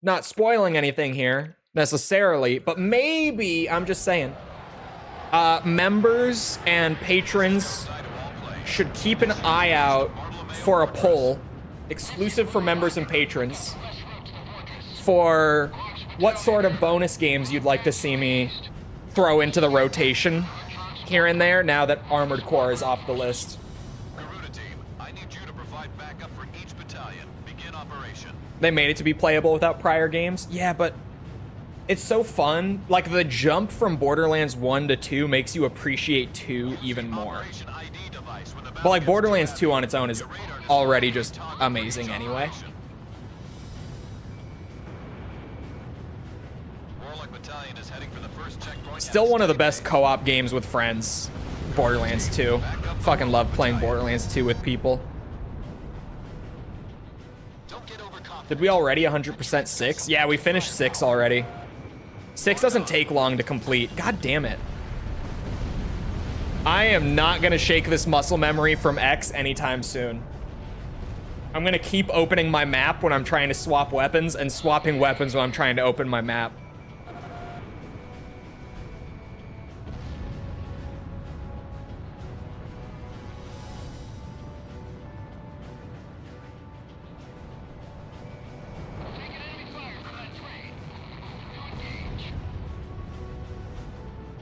not spoiling anything here necessarily, but maybe, I'm just saying, members and patrons should keep an eye out for a poll exclusive for members and patrons for what sort of bonus games you'd like to see me throw into the rotation here and there now that Armored Core is off the list. Garuda team, I need you to provide backup for each battalion. Begin operation. They made it to be playable without prior games. Yeah, but it's so fun. Like, the jump from Borderlands 1 to 2 makes you appreciate 2 even more. But like, Borderlands 2 on its own is already just amazing anyway. Still one of the best co-op games with friends. Borderlands 2. Fucking love playing Borderlands 2 with people. Did we already 100% 6? Yeah, we finished 6 already. 6 doesn't take long to complete. God damn it. I am not gonna shake this muscle memory from X anytime soon. I'm gonna keep opening my map when I'm trying to swap weapons and swapping weapons when I'm trying to open my map.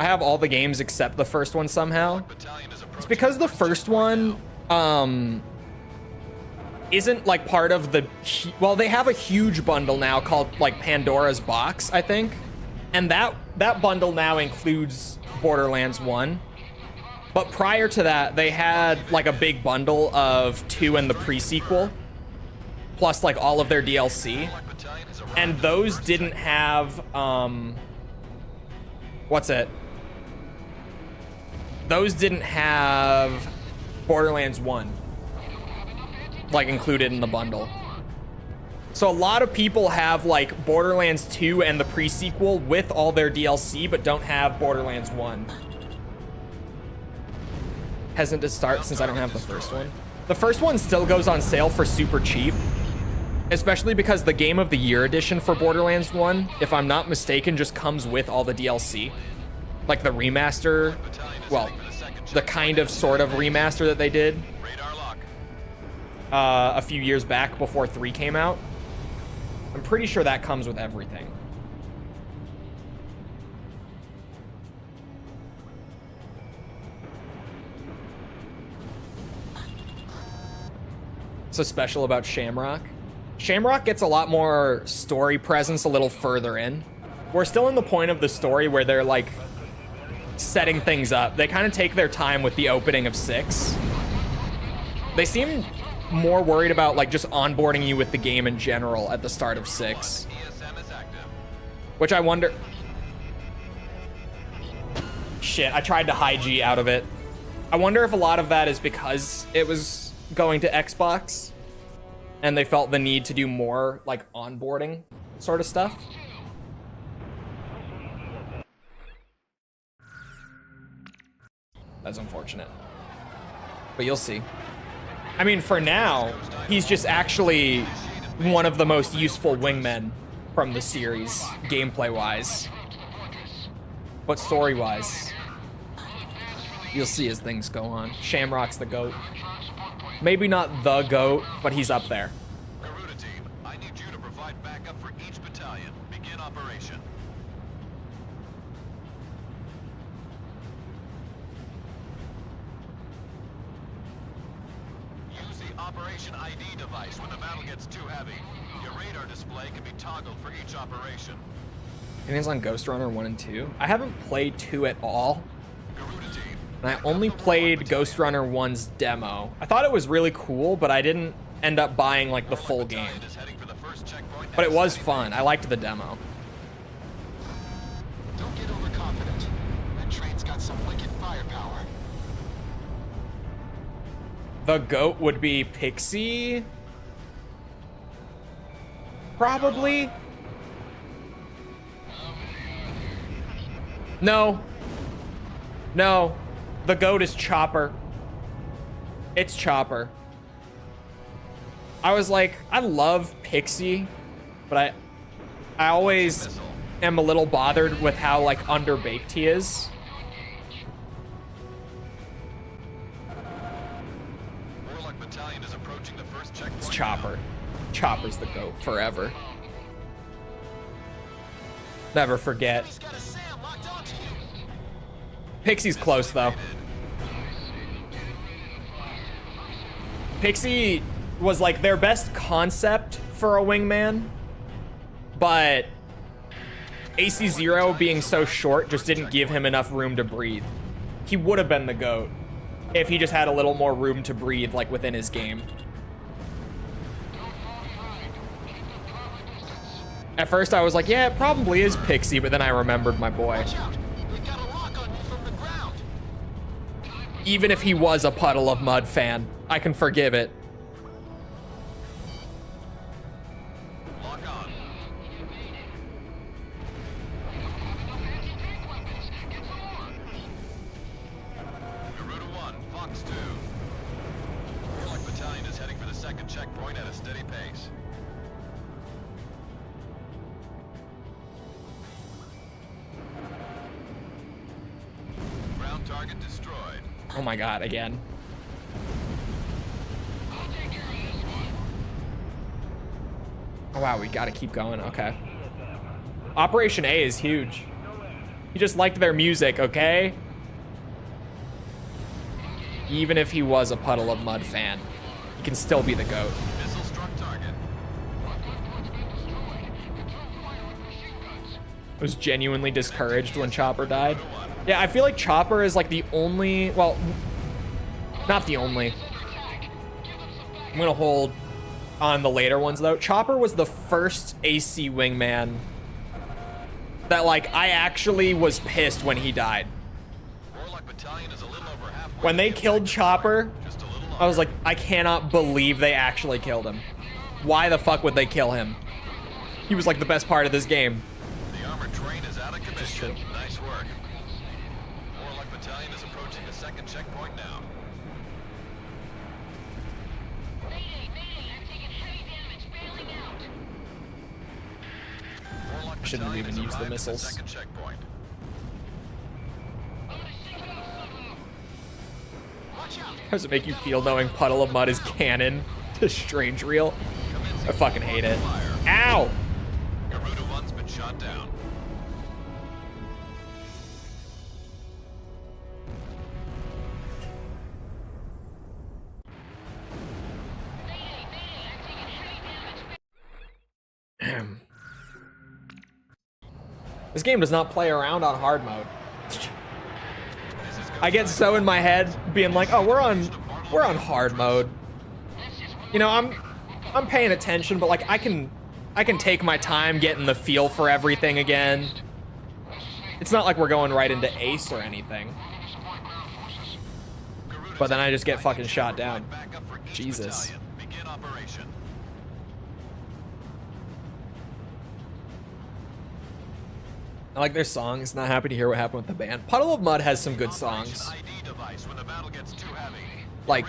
I have all the games except the first one somehow. It's because the first one isn't like part of the, well, they have a huge bundle now called like Pandora's Box, I think. And that bundle now includes Borderlands 1. But prior to that, they had like a big bundle of 2 and the pre-sequel, plus like all of their DLC. And those didn't have, what's it? Those didn't have Borderlands 1, like, included in the bundle. So a lot of people have, like, Borderlands 2 and the pre-sequel with all their DLC, but don't have Borderlands 1. Hesitant to start since I don't have the first one. The first one still goes on sale for super cheap, especially because the Game of the Year edition for Borderlands 1, if I'm not mistaken, just comes with all the DLC. Like the remaster, well, the kind of sort of remaster that they did a few years back before 3 came out. I'm pretty sure that comes with everything. So special about Shamrock? Shamrock gets a lot more story presence a little further in. We're still in the point of the story where they're like setting things up. They kind of take their time with the opening of 6. They seem more worried about like just onboarding you with the game in general at the start of 6. Which I wonder... Shit, I tried to high G out of it. I wonder if a lot of that is because it was going to Xbox and they felt the need to do more like onboarding sort of stuff. That's unfortunate. But you'll see. I mean, for now, he's just actually one of the most useful wingmen from the series, gameplay-wise. But story-wise, you'll see as things go on. Shamrock's the GOAT. Maybe not the GOAT, but he's up there. Garuda team, I need you to provide backup for each battalion. Begin operation. Use the Operation ID device when the battle gets too heavy. Your radar display can be toggled for each operation. And he's on Ghost Runner 1 and 2. I haven't played 2 at all. And I only played Ghost Runner 1's demo. I thought it was really cool, but I didn't end up buying like the full game. But it was fun. I liked the demo. Don't get overconfident. That train's got some wicked firepower. The GOAT would be Pixie. Probably. No. No. The GOAT is Chopper. It's Chopper. I was like, I love Pixie, but I always am a little bothered with how like underbaked he is. It's Chopper. Chopper's the GOAT forever. Never forget. Pixie's close though. Pixie was like their best concept for a wingman, but AC0 being so short just didn't give him enough room to breathe. He would have been the GOAT if he just had a little more room to breathe like within his game. At first I was like, yeah, it probably is Pixie, but then I remembered my boy. Even if he was a Puddle of Mud fan, I can forgive it. Lock on. Garuda 1, Fox 2. Warlock Battalion is heading for the second checkpoint at a steady pace. Ground target destroyed. Oh my god, again. Oh wow, we gotta keep going, okay. Operation A is huge. He just liked their music, okay? Even if he was a Puddle of Mud fan, he can still be the GOAT. Missile struck target. I was genuinely discouraged when Chopper died. Yeah, I feel like Chopper is like the only, well, not the only. I'm gonna hold on the later ones though. Chopper was the first AC wingman that like I actually was pissed when he died. When they killed Chopper, I was like, I cannot believe they actually killed him. Why the fuck would they kill him? He was like the best part of this game. The armored train is out of commission. Nice work. Warlock Battalion is approaching the second checkpoint now. I shouldn't have even used the missiles. How does it make you feel knowing Puddle of Mud is canon to Strange Reel? I fucking hate it. Ow! Garuda 1's been shot down. This game does not play around on hard mode. I get so in my head being like, oh, we're on hard mode. You know, I'm paying attention, but like I can take my time getting the feel for everything again. It's not like we're going right into Ace or anything. But then I just get fucking shot down. Jesus. I like their songs. Not happy to hear what happened with the band. Puddle of Mud has some good songs. Like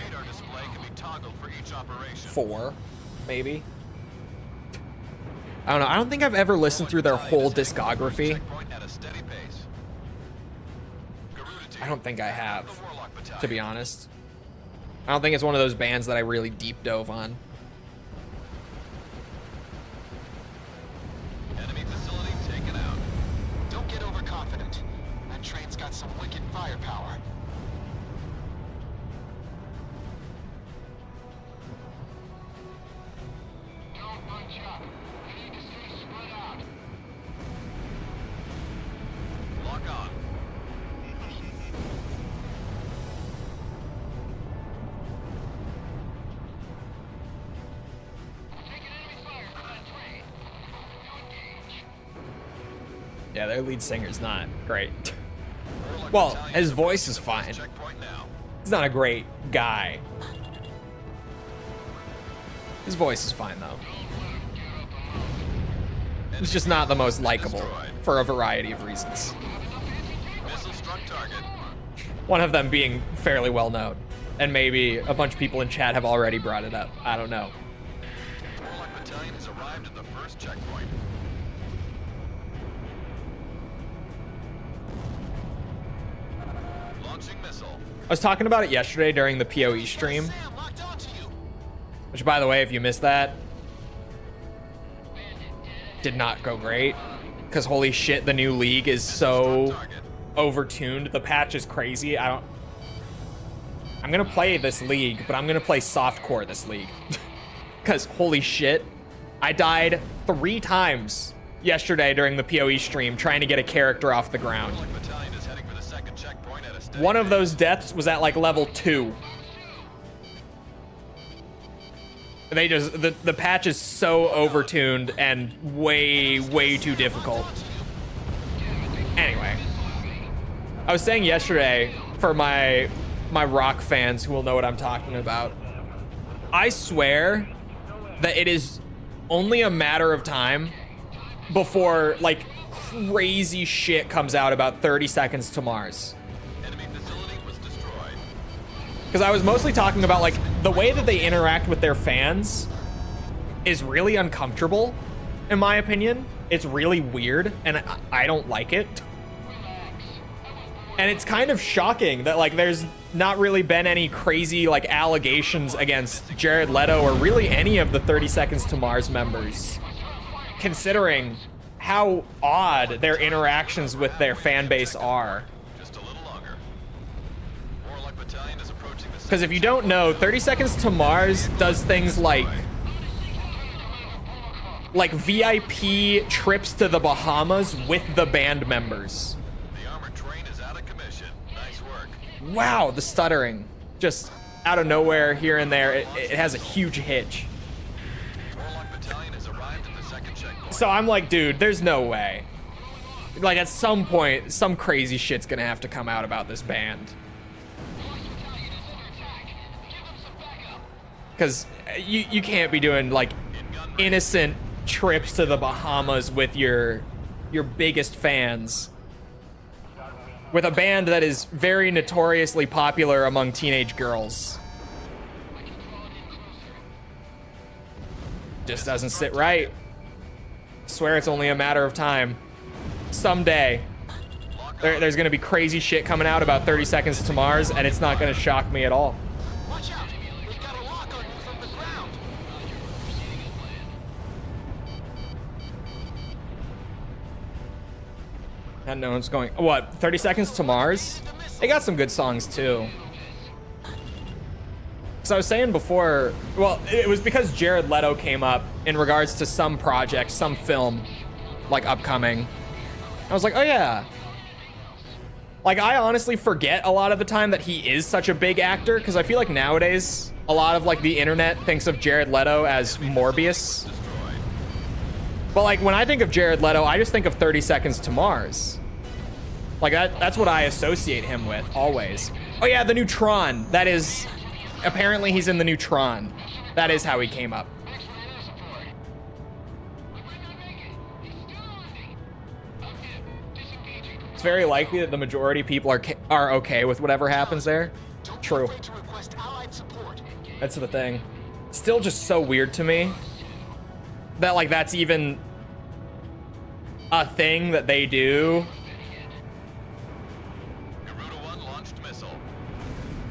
4, maybe. I don't know. I don't think I've ever listened through their whole discography. I don't think I have, to be honest. I don't think it's one of those bands that I really deep dove on. Enemy facility taken out. Don't get overconfident. That train's got some wicked firepower. Don't bunch up. We need to stay spread out. Lock on. Yeah, their lead singer's not great. Well, his voice is fine. He's not a great guy. His voice is fine, though. He's just not the most likable for a variety of reasons. One of them being fairly well known. And maybe a bunch of people in chat have already brought it up. I don't know. Battalion has arrived at the first checkpoint. I was talking about it yesterday during the PoE stream. Which, by the way, if you missed that, did not go great. Because holy shit, the new league is so overtuned. The patch is crazy. I'm gonna play this league, but I'm gonna play softcore this league. Because holy shit, I died 3 times yesterday during the PoE stream trying to get a character off the ground. One of those deaths was at like level 2. They just, the patch is so overtuned and way too difficult. Anyway, I was saying yesterday, for my rock fans who will know what I'm talking about, I swear that it is only a matter of time before like crazy shit comes out about 30 Seconds to Mars. Because I was mostly talking about like the way that they interact with their fans is really uncomfortable, in my opinion. It's really weird and I don't like it. And it's kind of shocking that like there's not really been any crazy like allegations against Jared Leto or really any of the 30 Seconds to Mars members, considering how odd their interactions with their fan base are. Because if you don't know, 30 Seconds to Mars does things like VIP trips to the Bahamas with the band members. The armored train is out of commission. Nice work. Wow, the stuttering. Just out of nowhere, here and there, it has a huge hitch. So I'm like, dude, there's no way. Like at some point, some crazy shit's gonna have to come out about this band. Because you can't be doing like innocent trips to the Bahamas with your biggest fans with a band that is very notoriously popular among teenage girls. Just doesn't sit right. I swear it's only a matter of time. Someday there's gonna be crazy shit coming out about 30 Seconds to Mars and it's not gonna shock me at all. Watch out! We've got a lock on you from the ground. I don't know what's going. What? 30 Seconds to Mars? They got some good songs too. So I was saying before, well, it was because Jared Leto came up in regards to some project, some film, like upcoming. I was like, oh yeah. Like I honestly forget a lot of the time that he is such a big actor, because I feel like nowadays a lot of like the internet thinks of Jared Leto as Morbius. But like when I think of Jared Leto, I just think of 30 Seconds to Mars. Like that's what I associate him with always. Oh yeah, the new Tron. That is, apparently he's in the new Tron. That is how he came up. It's very likely that the majority of people are okay with whatever happens there. True. That's the thing. Still just so weird to me that like that's even a thing that they do.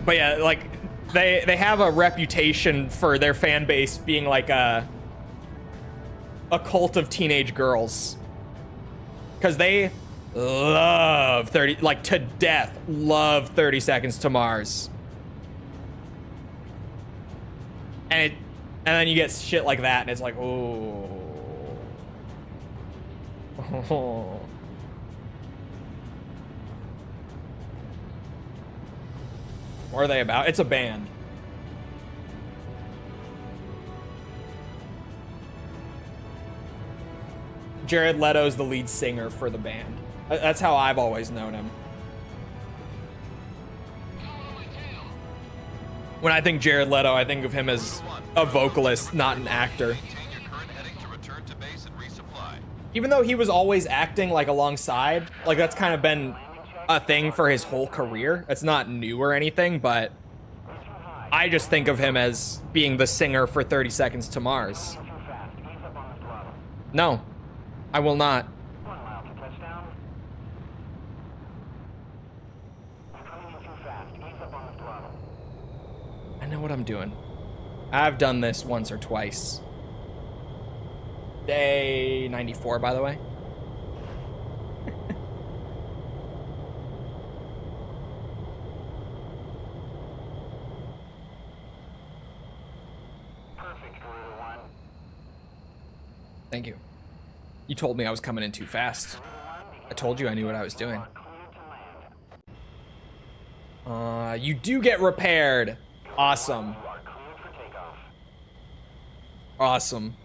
But yeah, like they have a reputation for their fan base being like a cult of teenage girls, because they love 30, like to death, love 30 Seconds to Mars. And then you get shit like that, and it's like, oh. What are they about? It's a band. Jared Leto's the lead singer for the band. That's how I've always known him. When I think Jared Leto, I think of him as a vocalist, not an actor. Even though he was always acting like alongside, like that's kind of been a thing for his whole career. It's not new or anything, but I just think of him as being the singer for 30 Seconds to Mars. No, I will not. I know what I'm doing. I've done this once or twice. Day 94, by the way. Thank you. You told me I was coming in too fast. I told you I knew what I was doing. You do get repaired. Awesome. Awesome.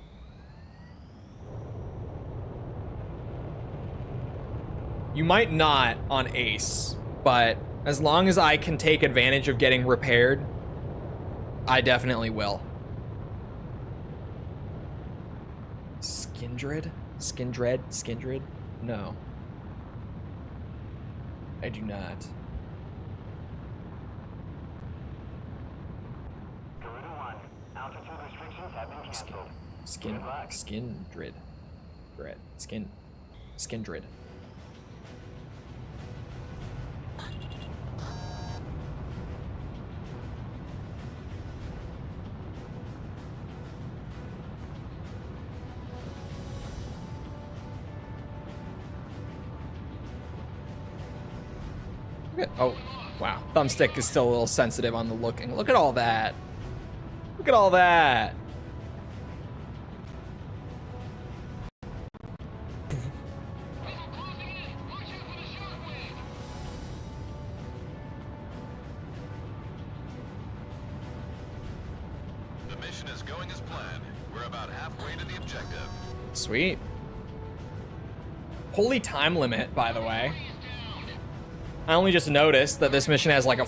You might not on Ace, but as long as I can take advantage of getting repaired, I definitely will. Skindred? Skindred? Skindred? No. I do not. Skindred. Skindred. Oh, wow. Thumbstick is still a little sensitive on the looking. Look at all that. Look at all that. The mission is going as planned. We're about halfway to the objective. Sweet. Holy time limit, by the way. I only just noticed that this mission has like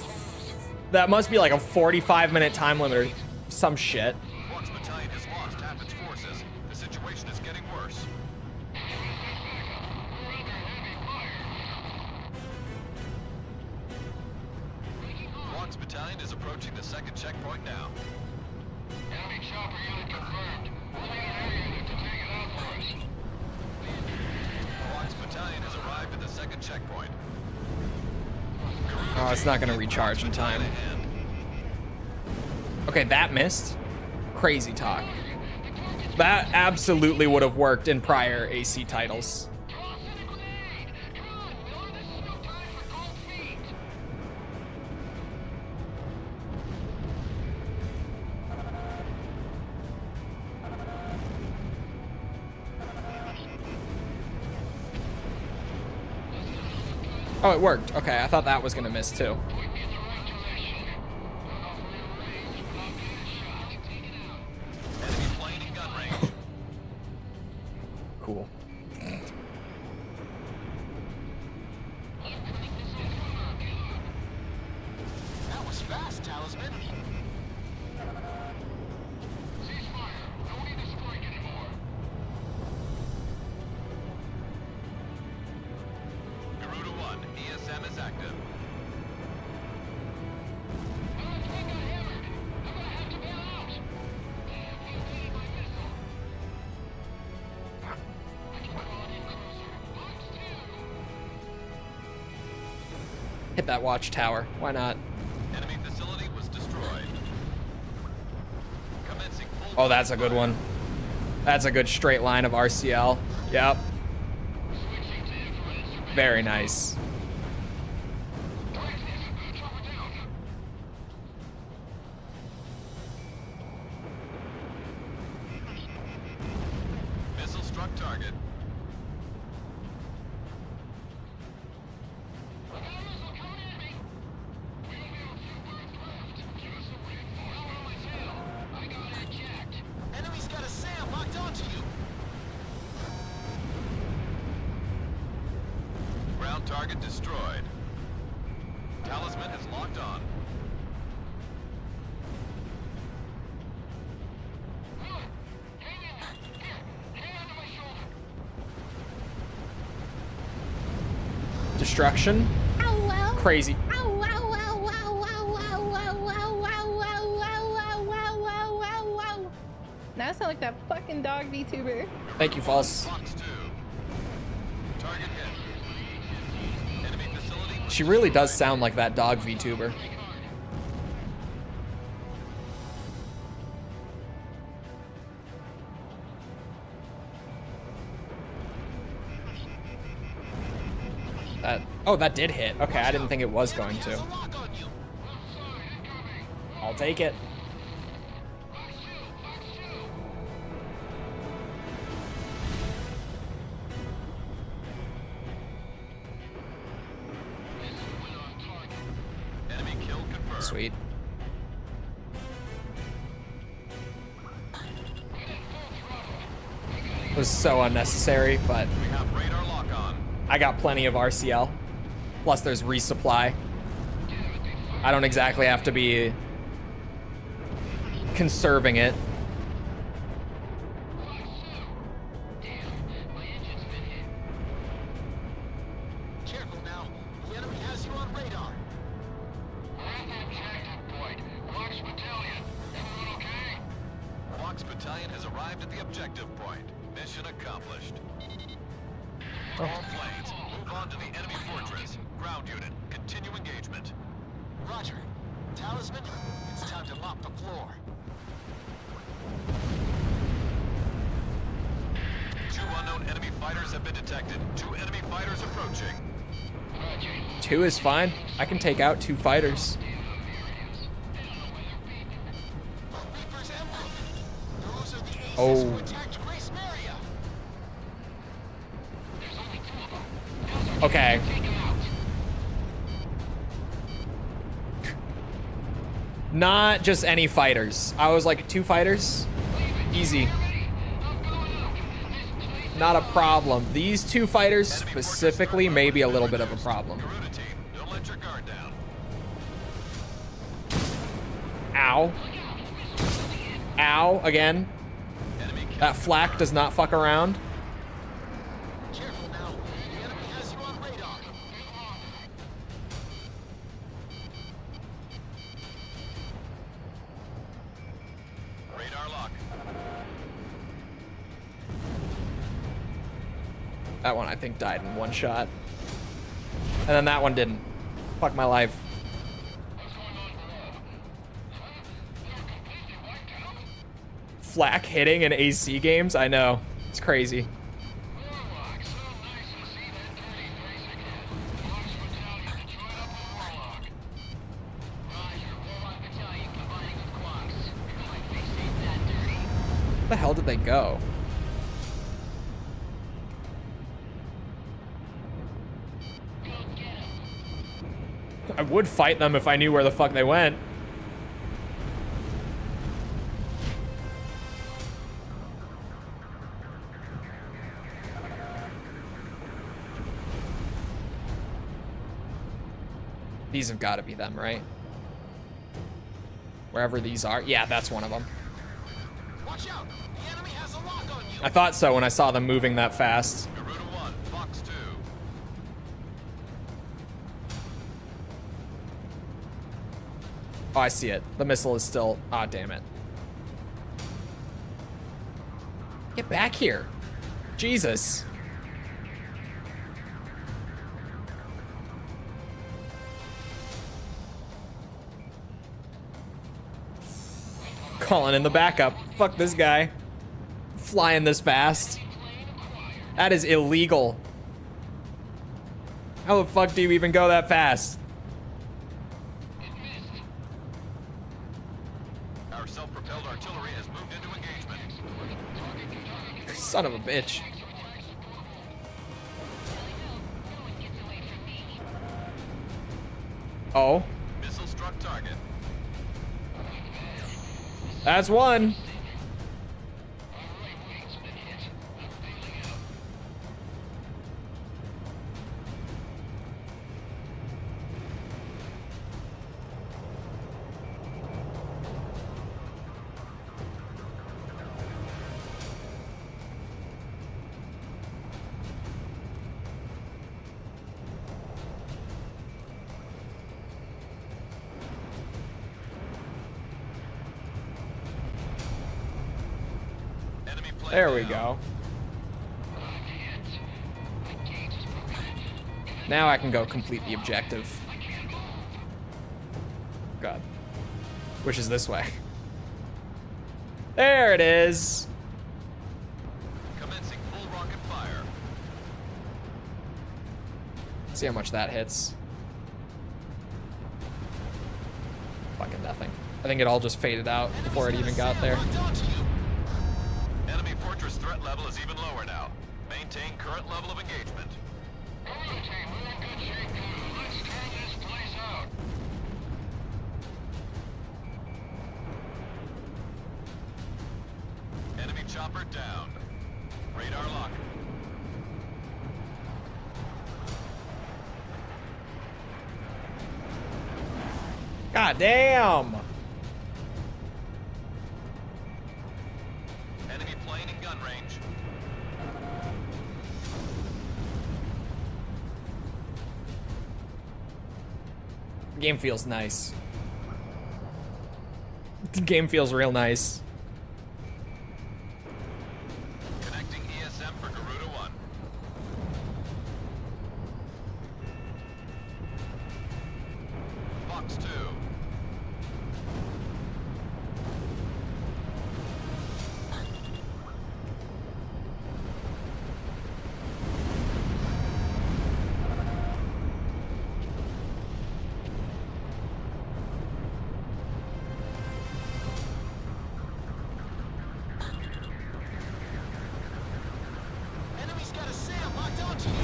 that must be like a 45-minute time limit or some shit. Once battalion has lost half its forces, the situation is getting worse. Once battalion is approaching the second checkpoint now. Enemy chopper unit confirmed. We'll need an air unit to take it out for us. Once battalion has arrived at the second checkpoint. Oh, it's not gonna recharge in time. Okay, that missed. Crazy talk. That absolutely would have worked in prior AC titles. Oh, it worked. Okay, I thought that was gonna miss too. Cool. Garuda 1, ESM is active. Hit that watchtower. Why not? Enemy facility was destroyed. Commencing full Oh, that's a good one. That's a good straight line of RCL. Yep. Very nice. missile struck target. Enemy's got a SAM locked onto you. Ground target destroyed. Talisman is locked on. Destruction. Crazy. Now I sound like that fucking dog VTuber. Thank you, False. Fox 2. Target hit. Enemy facility was She really does sound like that dog VTuber. Oh, that did hit. Okay, I didn't think it was going to. I'll take it. enemy kill confirmed. Sweet. It was so unnecessary, but We have radar lock on. I got plenty of RCL. Plus there's resupply. I don't exactly have to be conserving it. Careful now. The enemy has you on radar. Fox Battalion has arrived at the objective point. Mission accomplished. All planes, move on to the enemy fortress. Ground unit, continue engagement. Roger. Talisman, it's time to mop the floor. Two unknown enemy fighters have been detected. Two enemy fighters approaching. 2 is fine. I can take out 2 fighters. Reaper's Emblem. Those are the aces Oh. who attacked Grace Maria. Okay. Not just any fighters. I was like 2 fighters? Easy. Not a problem. These 2 fighters specifically may be a little bit of a problem. Garuda team, don't let your guard down. Ow. Ow, again. Enemy kill. That flak does not fuck around. Careful now. The enemy has you on radar. Radar lock. That one I think died in 1 shot. And then that one didn't. Fuck my life. Flak hitting in AC games? I know. It's crazy. Where the hell did they go? I would fight them if I knew where the fuck they went. These have got to be them, right? Wherever these are. Yeah, that's one of them. Watch out! The enemy has a lock on you! I thought so when I saw them moving that fast. Garuda 1, Fox 2. Oh, I see it. The missile is still... Ah, damn it. Get back here. Jesus. Calling in the backup. Fuck this guy. Flying this fast. That is illegal. How the fuck do you even go that fast? Our self-propelled artillery has moved into engagement. Son of a bitch. Oh. Missile struck target. That's one. There we go. Now I can go complete the objective. God. Which is this way. There it is. Commencing full rocket fire. See how much that hits. Fucking nothing. I think it all just faded out before it even got there. Enemy fortress threat level is even lower now. Maintain current level of engagement. Enemy chopper down. Radar lock. God damn! Enemy plane in gun range. The game feels nice. The game feels real nice. Connecting ESM for Garuda 1. Fox 2. Enemy's got a SAM locked onto you!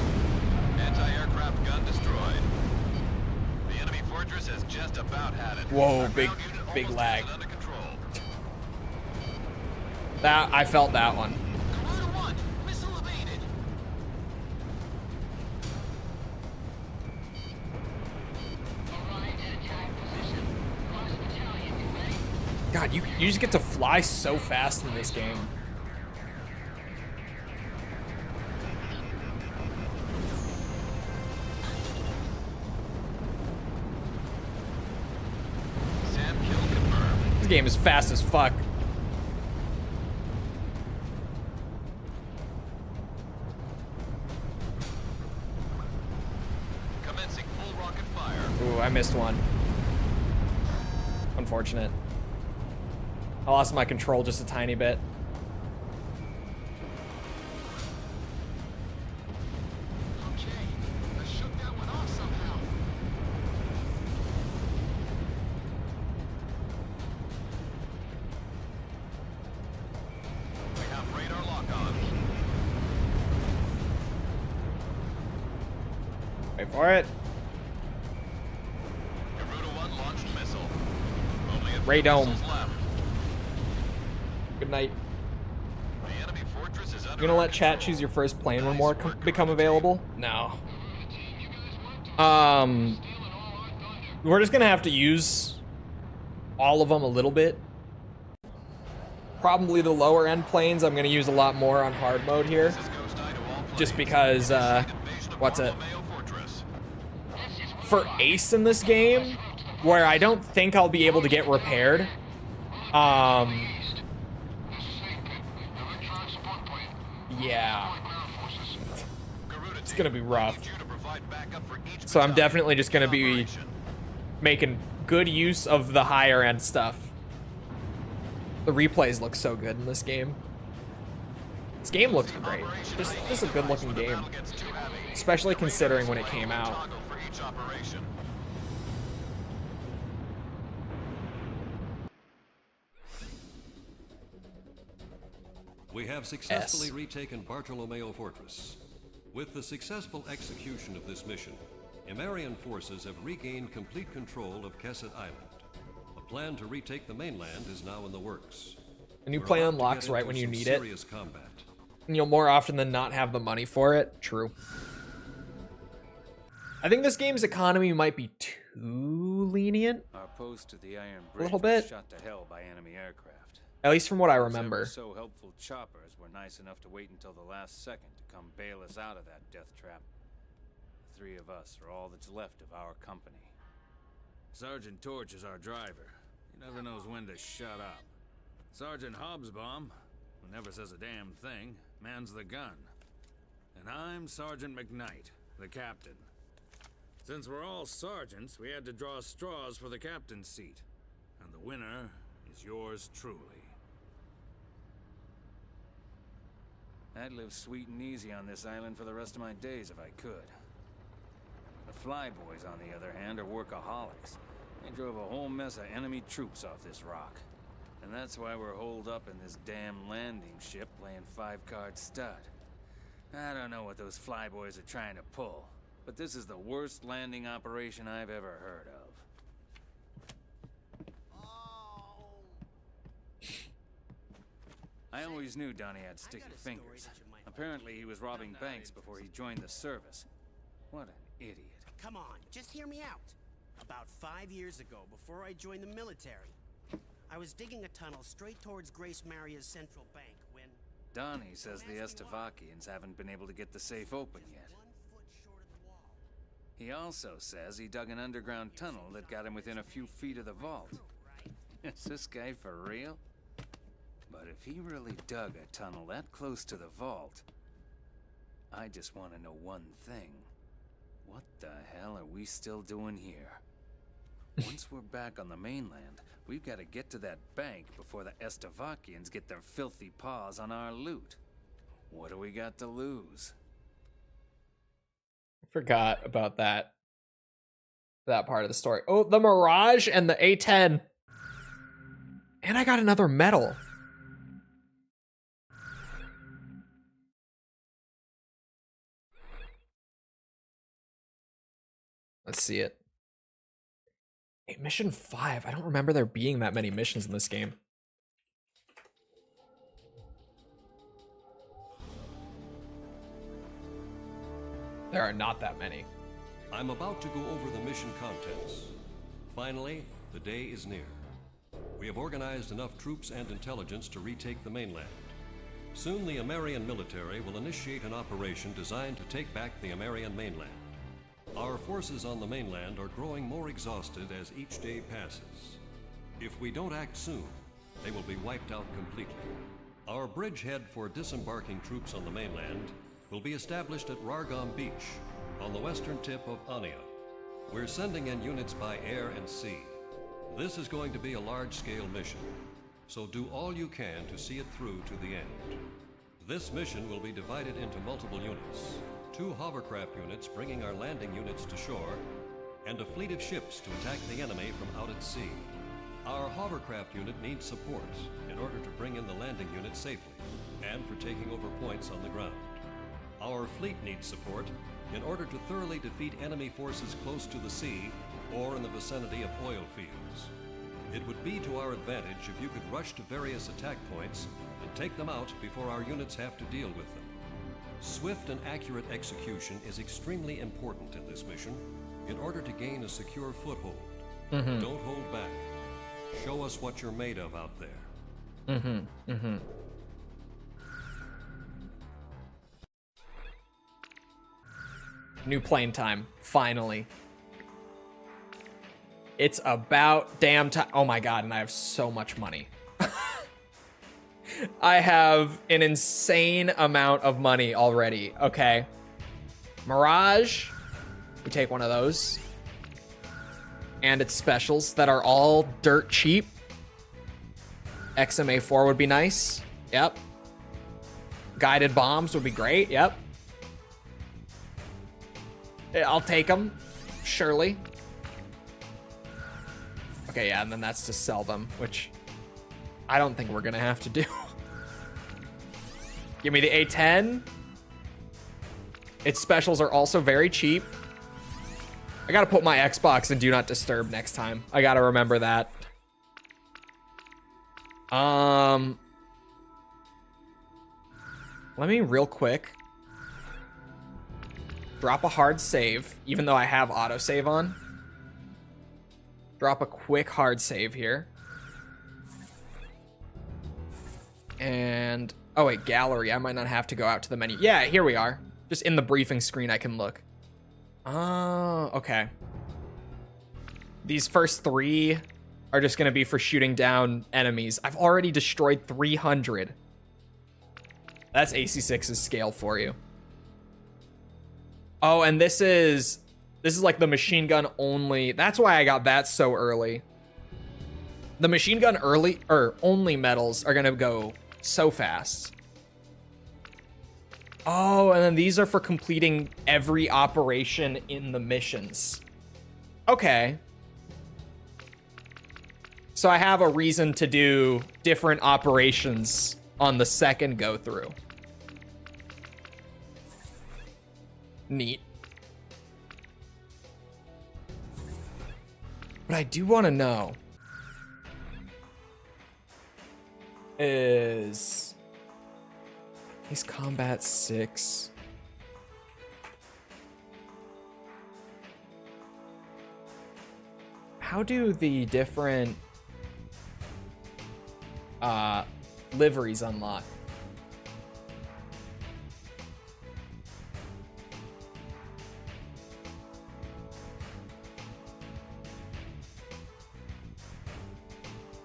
Anti-aircraft gun destroyed. The enemy fortress has just about had it. Whoa, Our big ground unit almost lag. has it under control. That I felt that one. Garuda 1, missile evaded! God, you just get to fly so fast in this game. SAM kill confirmed. This game is fast as fuck. Commencing full rocket fire. Ooh, I missed one. Unfortunate. I lost my control just a tiny bit. Okay, I shook that one off somehow. We have radar lock on. Wait for it. Garuda 1 launched missile. Only a few Radome. missiles left. Good night. The enemy fortress is under You gonna let our chat control. choose your first plane when Nice more work, become Garuda available? No. We're just gonna have to use all of them a little bit. Probably the lower end planes I'm going to use a lot more on hard mode here. Just because, what's it? For Ace in this game, where I don't think I'll be able to get repaired, yeah. It's going to be rough. So I'm definitely just going to be making good use of the higher end stuff. The replays look so good in this game. This game looks great. Just a good looking game. Especially considering when it came out. We have successfully retaken Bartolomeo Fortress. With the successful execution of this mission, Imarian forces have regained complete control of Kesset Island. A plan to retake the mainland is now in the works. A new play unlocks right when you need it. And you'll more often than not have the money for it. True. I think this game's economy might be too lenient. Our post to the Iron Bridge a little bit. Was shot to hell by enemy aircraft. At least from what I remember. So helpful choppers were nice enough to wait until the last second to come bail us out of that death trap. The three of us are all that's left of our company. Sergeant Torch is our driver. He never knows when to shut up. Sergeant Hobsbawm, who never says a damn thing, mans the gun. And I'm Sergeant McKnight, the captain. Since we're all sergeants, we had to draw straws for the captain's seat. And the winner is yours truly. I'd live sweet and easy on this island for the rest of my days if I could. The Flyboys, on the other hand, are workaholics. They drove a whole mess of enemy troops off this rock. And that's why we're holed up in this damn landing ship playing 5-card stud. I don't know what those Flyboys are trying to pull, but this is the worst landing operation I've ever heard of. I always knew Donnie had sticky fingers. Apparently he was robbing banks before he joined the service. What an idiot. Come on, just hear me out. About 5 years ago, before I joined the military, I was digging a tunnel straight towards Grace Maria's central bank when... Donnie says the Estevakians haven't been able to get the safe open yet. He also says he dug an underground tunnel that got him within a few feet of the vault. Is this guy for real? But if he really dug a tunnel that close to the vault, I just want to know one thing. What the hell are we still doing here? Once we're back on the mainland, we've got to get to that bank before the Estevakians get their filthy paws on our loot. What do we got to lose? Forgot about that part of the story. Oh, the Mirage and the A-10. And I got another medal. Let's see it. Hey, mission 5. I don't remember there being that many missions in this game. There are not that many. I'm about to go over the mission contents. Finally, the day is near. We have organized enough troops and intelligence to retake the mainland. Soon the Amarian military will initiate an operation designed to take back the Amarian mainland. Our forces on the mainland are growing more exhausted as each day passes. If we don't act soon, they will be wiped out completely. Our bridgehead for disembarking troops on the mainland will be established at Rargam Beach, on the western tip of Ania. We're sending in units by air and sea. This is going to be a large-scale mission, so do all you can to see it through to the end. This mission will be divided into multiple units. 2 hovercraft units bringing our landing units to shore, and a fleet of ships to attack the enemy from out at sea. Our hovercraft unit needs support in order to bring in the landing unit safely, and for taking over points on the ground. Our fleet needs support in order to thoroughly defeat enemy forces close to the sea or in the vicinity of oil fields. It would be to our advantage if you could rush to various attack points and take them out before our units have to deal with them. Swift and accurate execution is extremely important in this mission in order to gain a secure foothold. Don't hold back. Show us what you're made of out there. New plane time, finally. It's about damn time. Oh my god, and I have so much money. I have an insane amount of money already. Okay. Mirage. We take one of those. And its specials that are all dirt cheap. XMA4 would be nice. Yep. Guided bombs would be great. Yep. I'll take them. Surely. Okay, yeah, and then that's to sell them, which I don't think we're gonna have to do. Give me the A10. Its specials are also very cheap. I gotta put my Xbox in Do Not Disturb next time. I gotta remember that. Let me real quick drop a hard save, even though I have autosave on. Drop a quick hard save here. And, oh wait, gallery. I might not have to go out to the menu. Yeah, here we are. Just in the briefing screen I can look. Oh, okay. These first 3 are just gonna be for shooting down enemies. I've already destroyed 300. That's AC6's scale for you. Oh, and this is like the machine gun only. That's why I got that so early. The machine gun early or only medals are gonna go so fast. Oh, and then these are for completing every operation in the missions. Okay. So I have a reason to do different operations on the second go through. Neat. But I do want to know is Ace Combat 6. How do the different liveries unlock?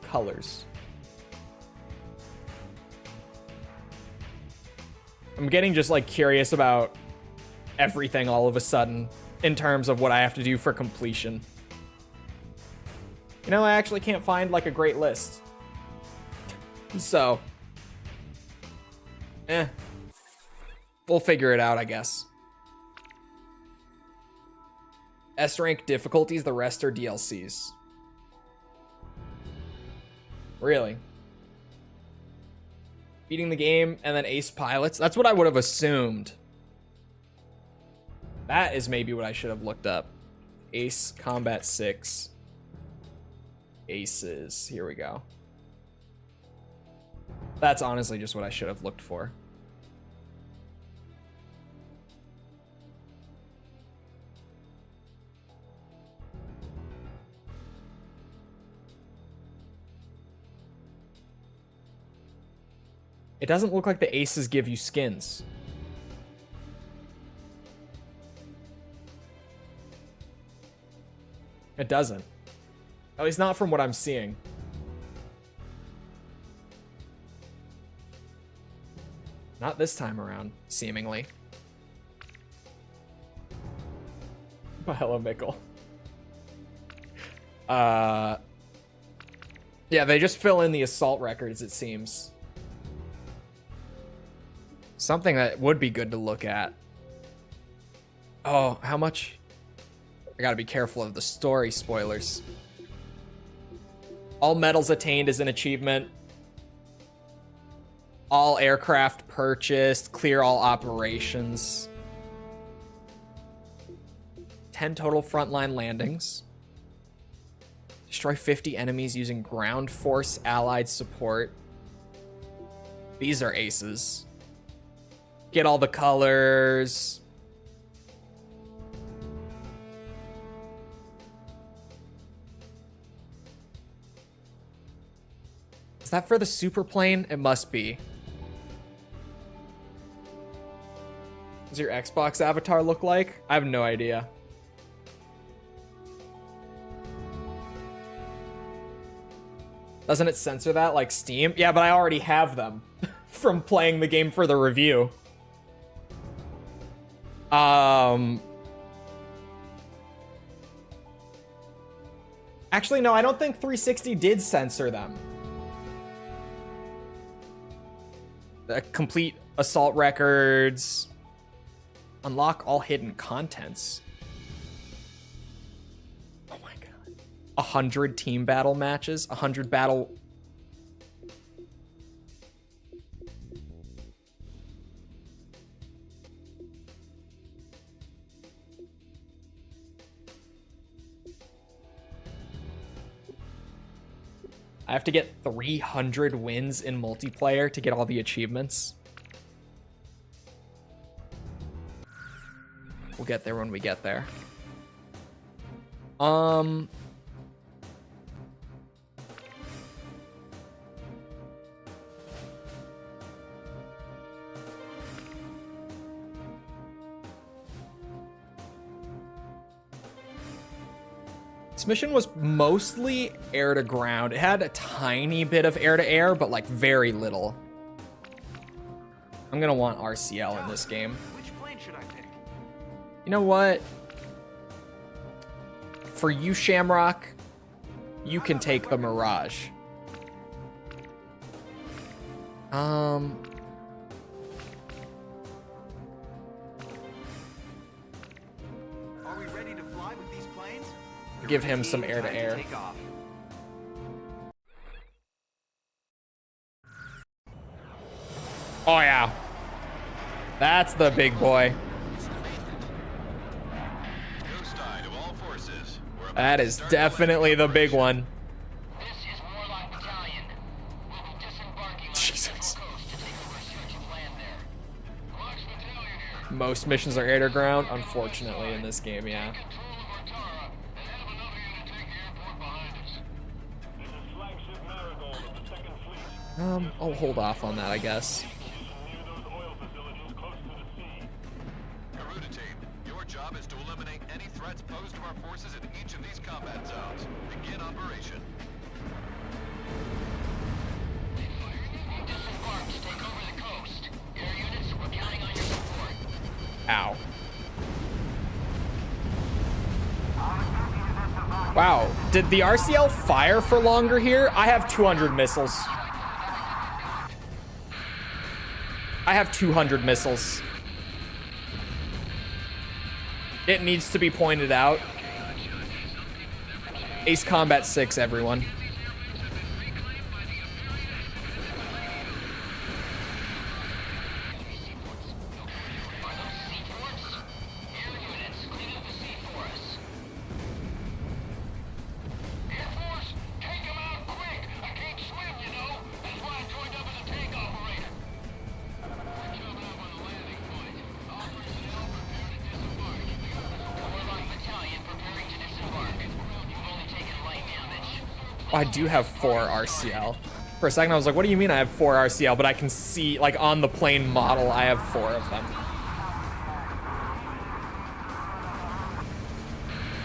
Colors. I'm getting just like curious about everything all of a sudden in terms of what I have to do for completion. You know, I actually can't find like a great list. So, we'll figure it out, I guess. S rank difficulties, the rest are DLCs. Really? Beating the game and then ace pilots? That's what I would have assumed. That is maybe what I should have looked up. Ace Combat 6. Aces. Here we go. That's honestly just what I should have looked for. It doesn't look like the aces give you skins. It doesn't. At least not from what I'm seeing. Not this time around, seemingly. Oh, hello, Mickle. Yeah, they just fill in the assault records, it seems. Something that would be good to look at. Oh, how much? I gotta be careful of the story spoilers. All medals attained is an achievement. All aircraft purchased. Clear all operations. 10 total frontline landings. Destroy 50 enemies using ground force allied support. These are aces. Get all the colors. Is that for the super plane? It must be. Does your Xbox avatar look like? I have no idea. Doesn't it censor that like Steam? Yeah, but I already have them from playing the game for the review. Actually, no, I don't think 360 did censor them. The complete assault records. Unlock all hidden contents. Oh my god. 100 team battle matches. 100 battle... I have to get 300 wins in multiplayer to get all the achievements. We'll get there when we get there. This mission was mostly air to ground. It had a tiny bit of air to air, but like very little. I'm gonna want RCL in this game. Which plane should I pick? You know what? For you, Shamrock, you can take the Mirage. Are we ready to fly with these planes? Give him some air to air. Oh yeah. That's the big boy. That is definitely the big one. Jesus. Most missions are air to ground, unfortunately, in this game, yeah. I'll hold off on that, I guess. Your job is to eliminate any threats posed to our forces in each of these combat zones. Begin operation. Disembark to take over the coast. Air units, we're counting on your support. Ow. Wow, did the RCL fire for longer here? I have 200 missiles. I have 200 missiles. It needs to be pointed out. Ace Combat 6, everyone. I do have 4 RCL. For a second I was like, what do you mean I have 4 RCL? But I can see, like, on the plane model, I have 4 of them.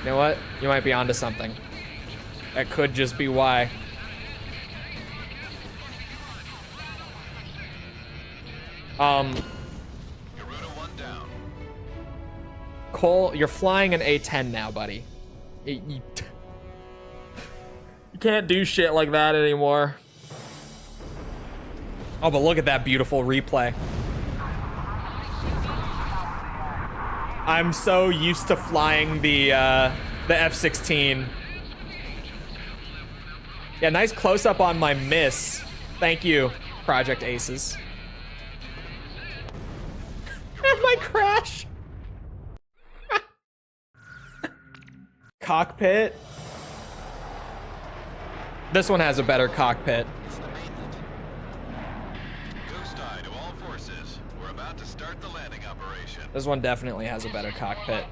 You know what? You might be onto something. That could just be why. Cole, you're flying an A-10 now, buddy. You can't do shit like that anymore. Oh, but look at that beautiful replay. I'm so used to flying the F-16. Yeah, nice close-up on my miss. Thank you, Project Aces. And my crash. Cockpit. This one has a better cockpit. This one definitely has a better cockpit.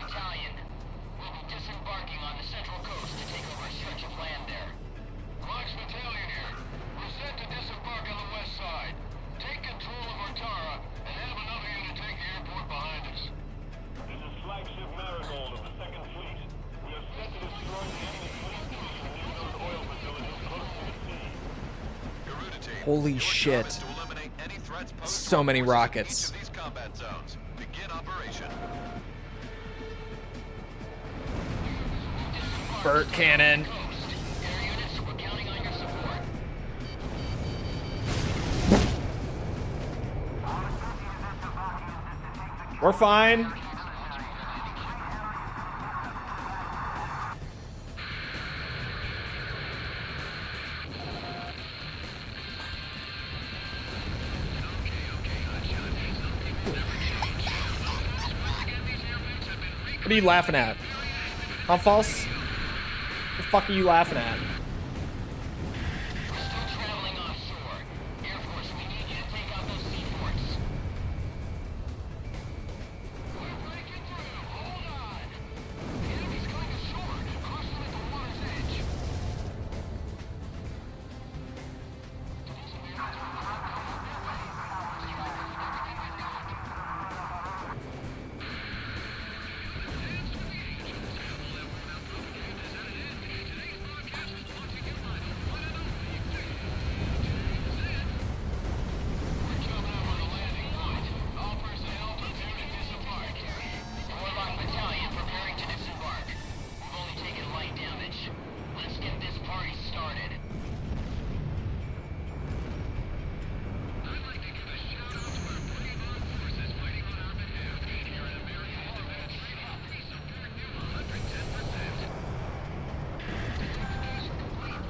Holy shit. So many rockets. Burt cannon. We're fine. What are you laughing at? Huh, false? What the fuck are you laughing at?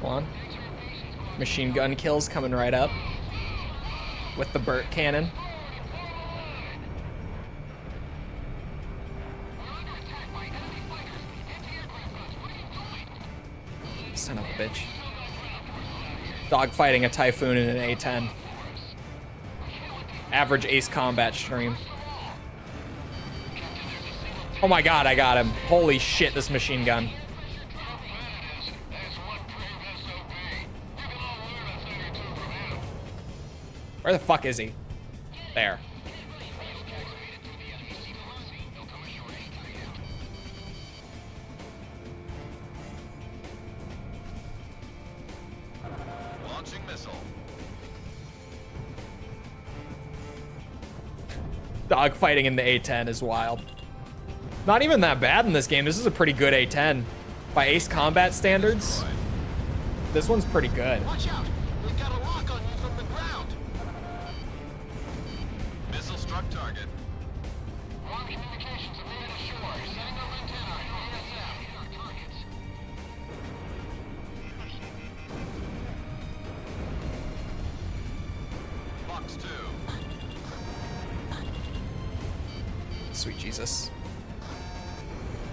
Come on. Machine gun kills coming right up. With the Burt cannon. Son of a bitch. Dogfighting a Typhoon in an A-10. Average Ace Combat stream. Oh my god, I got him. Holy shit, this machine gun. Where the fuck is he? There. Launching missile. Dogfighting in the A-10 is wild. Not even that bad in this game. This is a pretty good A-10. By Ace Combat standards, this one's pretty good. Watch out! We've got a lock on you from the ground. Missile struck target. Wrong communications are made ashore. Setting up antenna. USM. Our targets. Box 2. Sweet Jesus.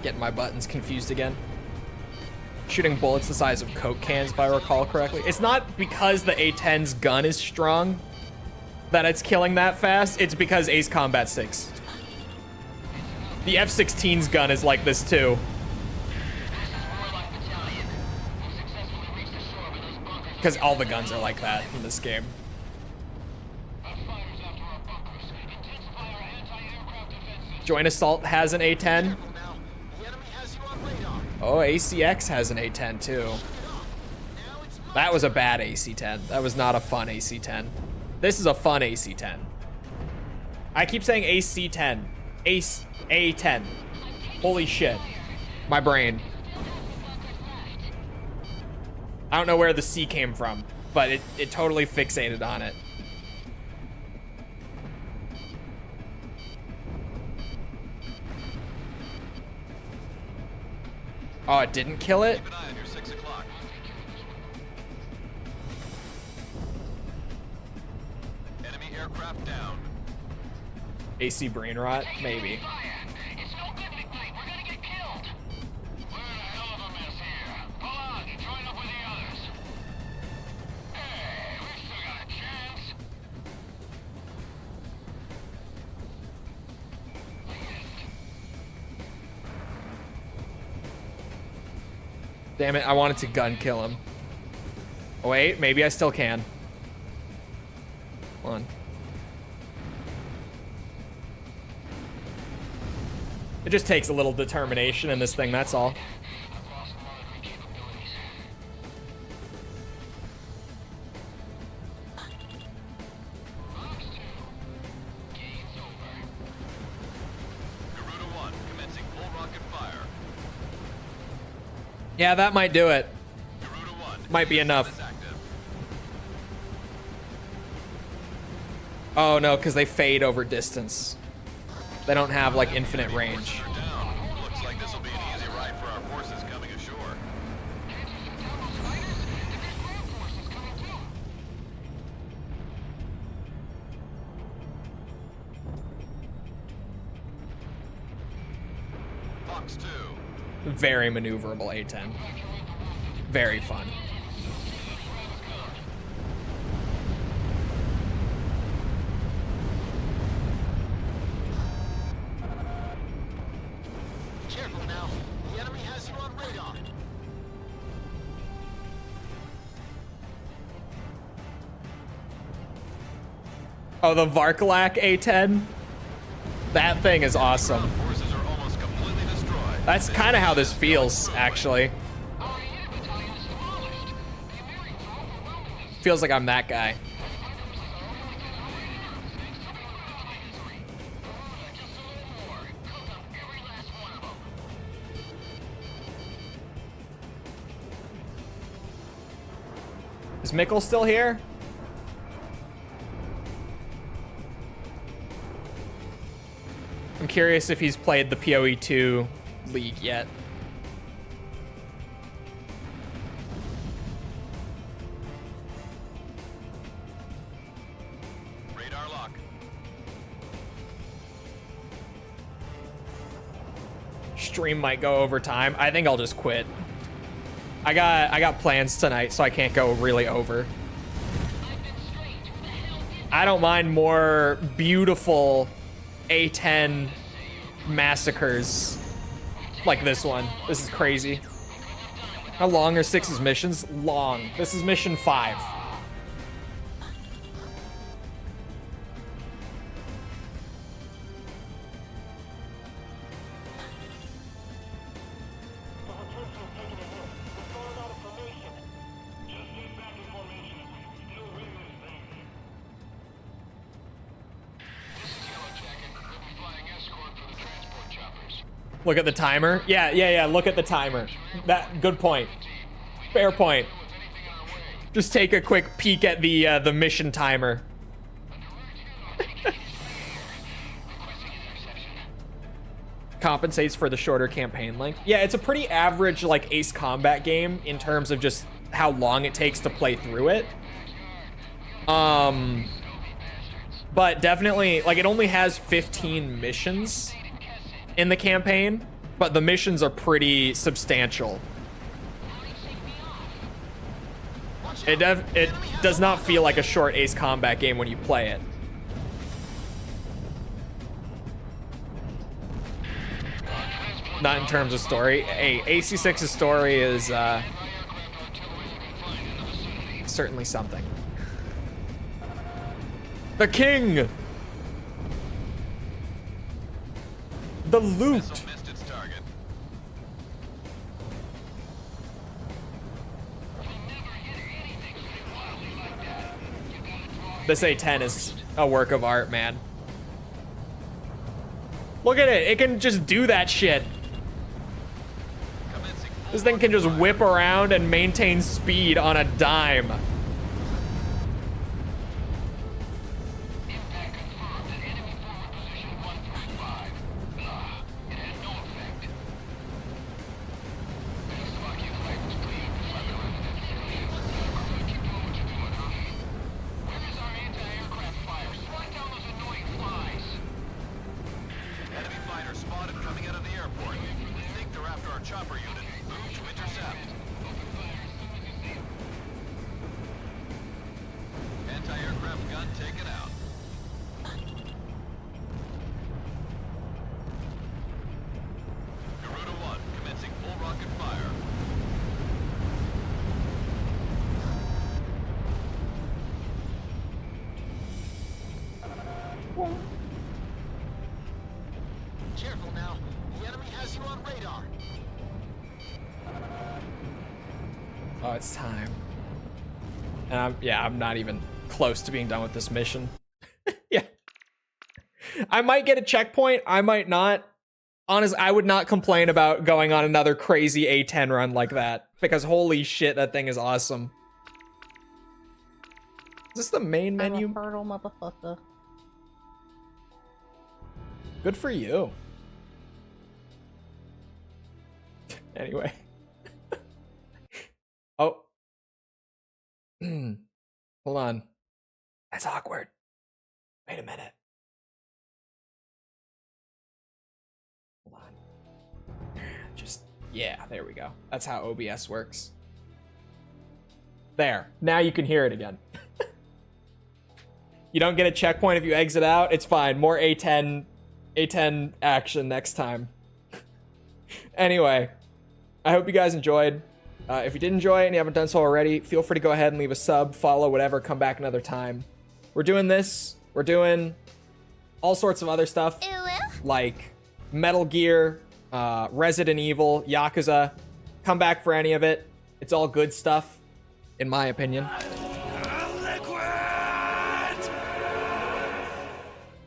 Getting my buttons confused again. Shooting bullets the size of Coke cans, if I recall correctly. It's not because the A-10's gun is strong that it's killing that fast. It's because Ace Combat 6. The F-16's gun is like this too. Because all the guns are like that in this game. Joint Assault has an A-10. Oh, ACX has an A-10 too. That was a bad AC-10. That was not a fun AC-10. This is a fun AC-10. I keep saying AC-10. Ace A-10. Holy shit. My brain. I don't know where the C came from, but it totally fixated on it. Oh, it didn't kill it? Keep an eye on your 6 o'clock. Enemy aircraft down. AC brain rot? Maybe. It's no good, McKnight. We're gonna get killed. We're in a hell of a mess here. Pull out and join up with the others. Hey, we still got a chance. Damn it, I wanted to gun kill him. Oh, wait, maybe I still can. Come on. It just takes a little determination in this thing, that's all. Yeah, that might do it. Might be enough. Oh no, because they fade over distance. They don't have like infinite range. Looks like this will be an easy ride for our forces coming ashore. Box 2. Very maneuverable A10. Very fun. Careful now. The enemy has you on radar. Oh, the Varkalak A10? That thing is awesome. Forces are almost completely destroyed. That's kind of how this feels, actually. Feels like I'm that guy. Is Mikkel still here? I'm curious if he's played the PoE2 League yet. Radar lock. Stream might go over time. I think I'll just quit. I got plans tonight, so I can't go really over. I don't mind more beautiful A10 massacres like this one. This is crazy. How long are 6's missions? Long. This is mission 5. Look at the timer. Yeah. Look at the timer. That good point. Fair point. Just take a quick peek at the mission timer. Compensates for the shorter campaign length. Yeah, it's a pretty average like Ace Combat game in terms of just how long it takes to play through it. But definitely like it only has 15 missions in the campaign, but the missions are pretty substantial. It does not feel like a short Ace Combat game when you play it. Not in terms of story. Hey, AC6's story is certainly something. The king! The loot! This A10 is a work of art, man. Look at it. It can just do that shit. This thing can just whip around and maintain speed on a dime. Careful now. The enemy has you on radar. Oh, it's time. And I'm not even close to being done with this mission. Yeah. I might get a checkpoint. I might not. Honestly, I would not complain about going on another crazy A10 run like that, because holy shit, that thing is awesome. Is this the main menu? I'm a fertile motherfucker. Good for you. Anyway. Oh. Hold on. That's awkward. Wait a minute. Hold on. Just, yeah, there we go. That's how OBS works. There. Now you can hear it again. You don't get a checkpoint if you exit out. It's fine. More A10 action next time. Anyway, I hope you guys enjoyed. If you did enjoy it and you haven't done so already, feel free to go ahead and leave a sub, follow, whatever, come back another time. We're doing this. We're doing all sorts of other stuff, like Metal Gear, Resident Evil, Yakuza. Come back for any of it. It's all good stuff, in my opinion.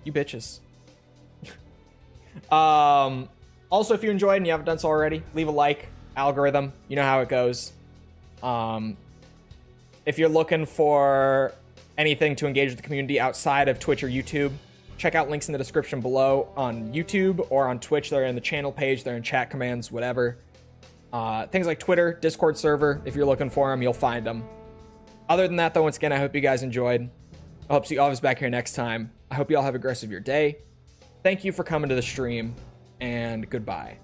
You bitches. Also, if you enjoyed and you haven't done so already, leave a like. Algorithm, you know how it goes. If you're looking for anything to engage with the community outside of Twitch or YouTube, check out links in the description below on YouTube or on Twitch. They're in the channel page, they're in chat commands, whatever. Things like Twitter, Discord server, if you're looking for them, you'll find them. Other than that, though, once again, I hope you guys enjoyed. I hope to see all of us back here next time. I hope you all have a great rest of your day. Thank you for coming to the stream, and goodbye.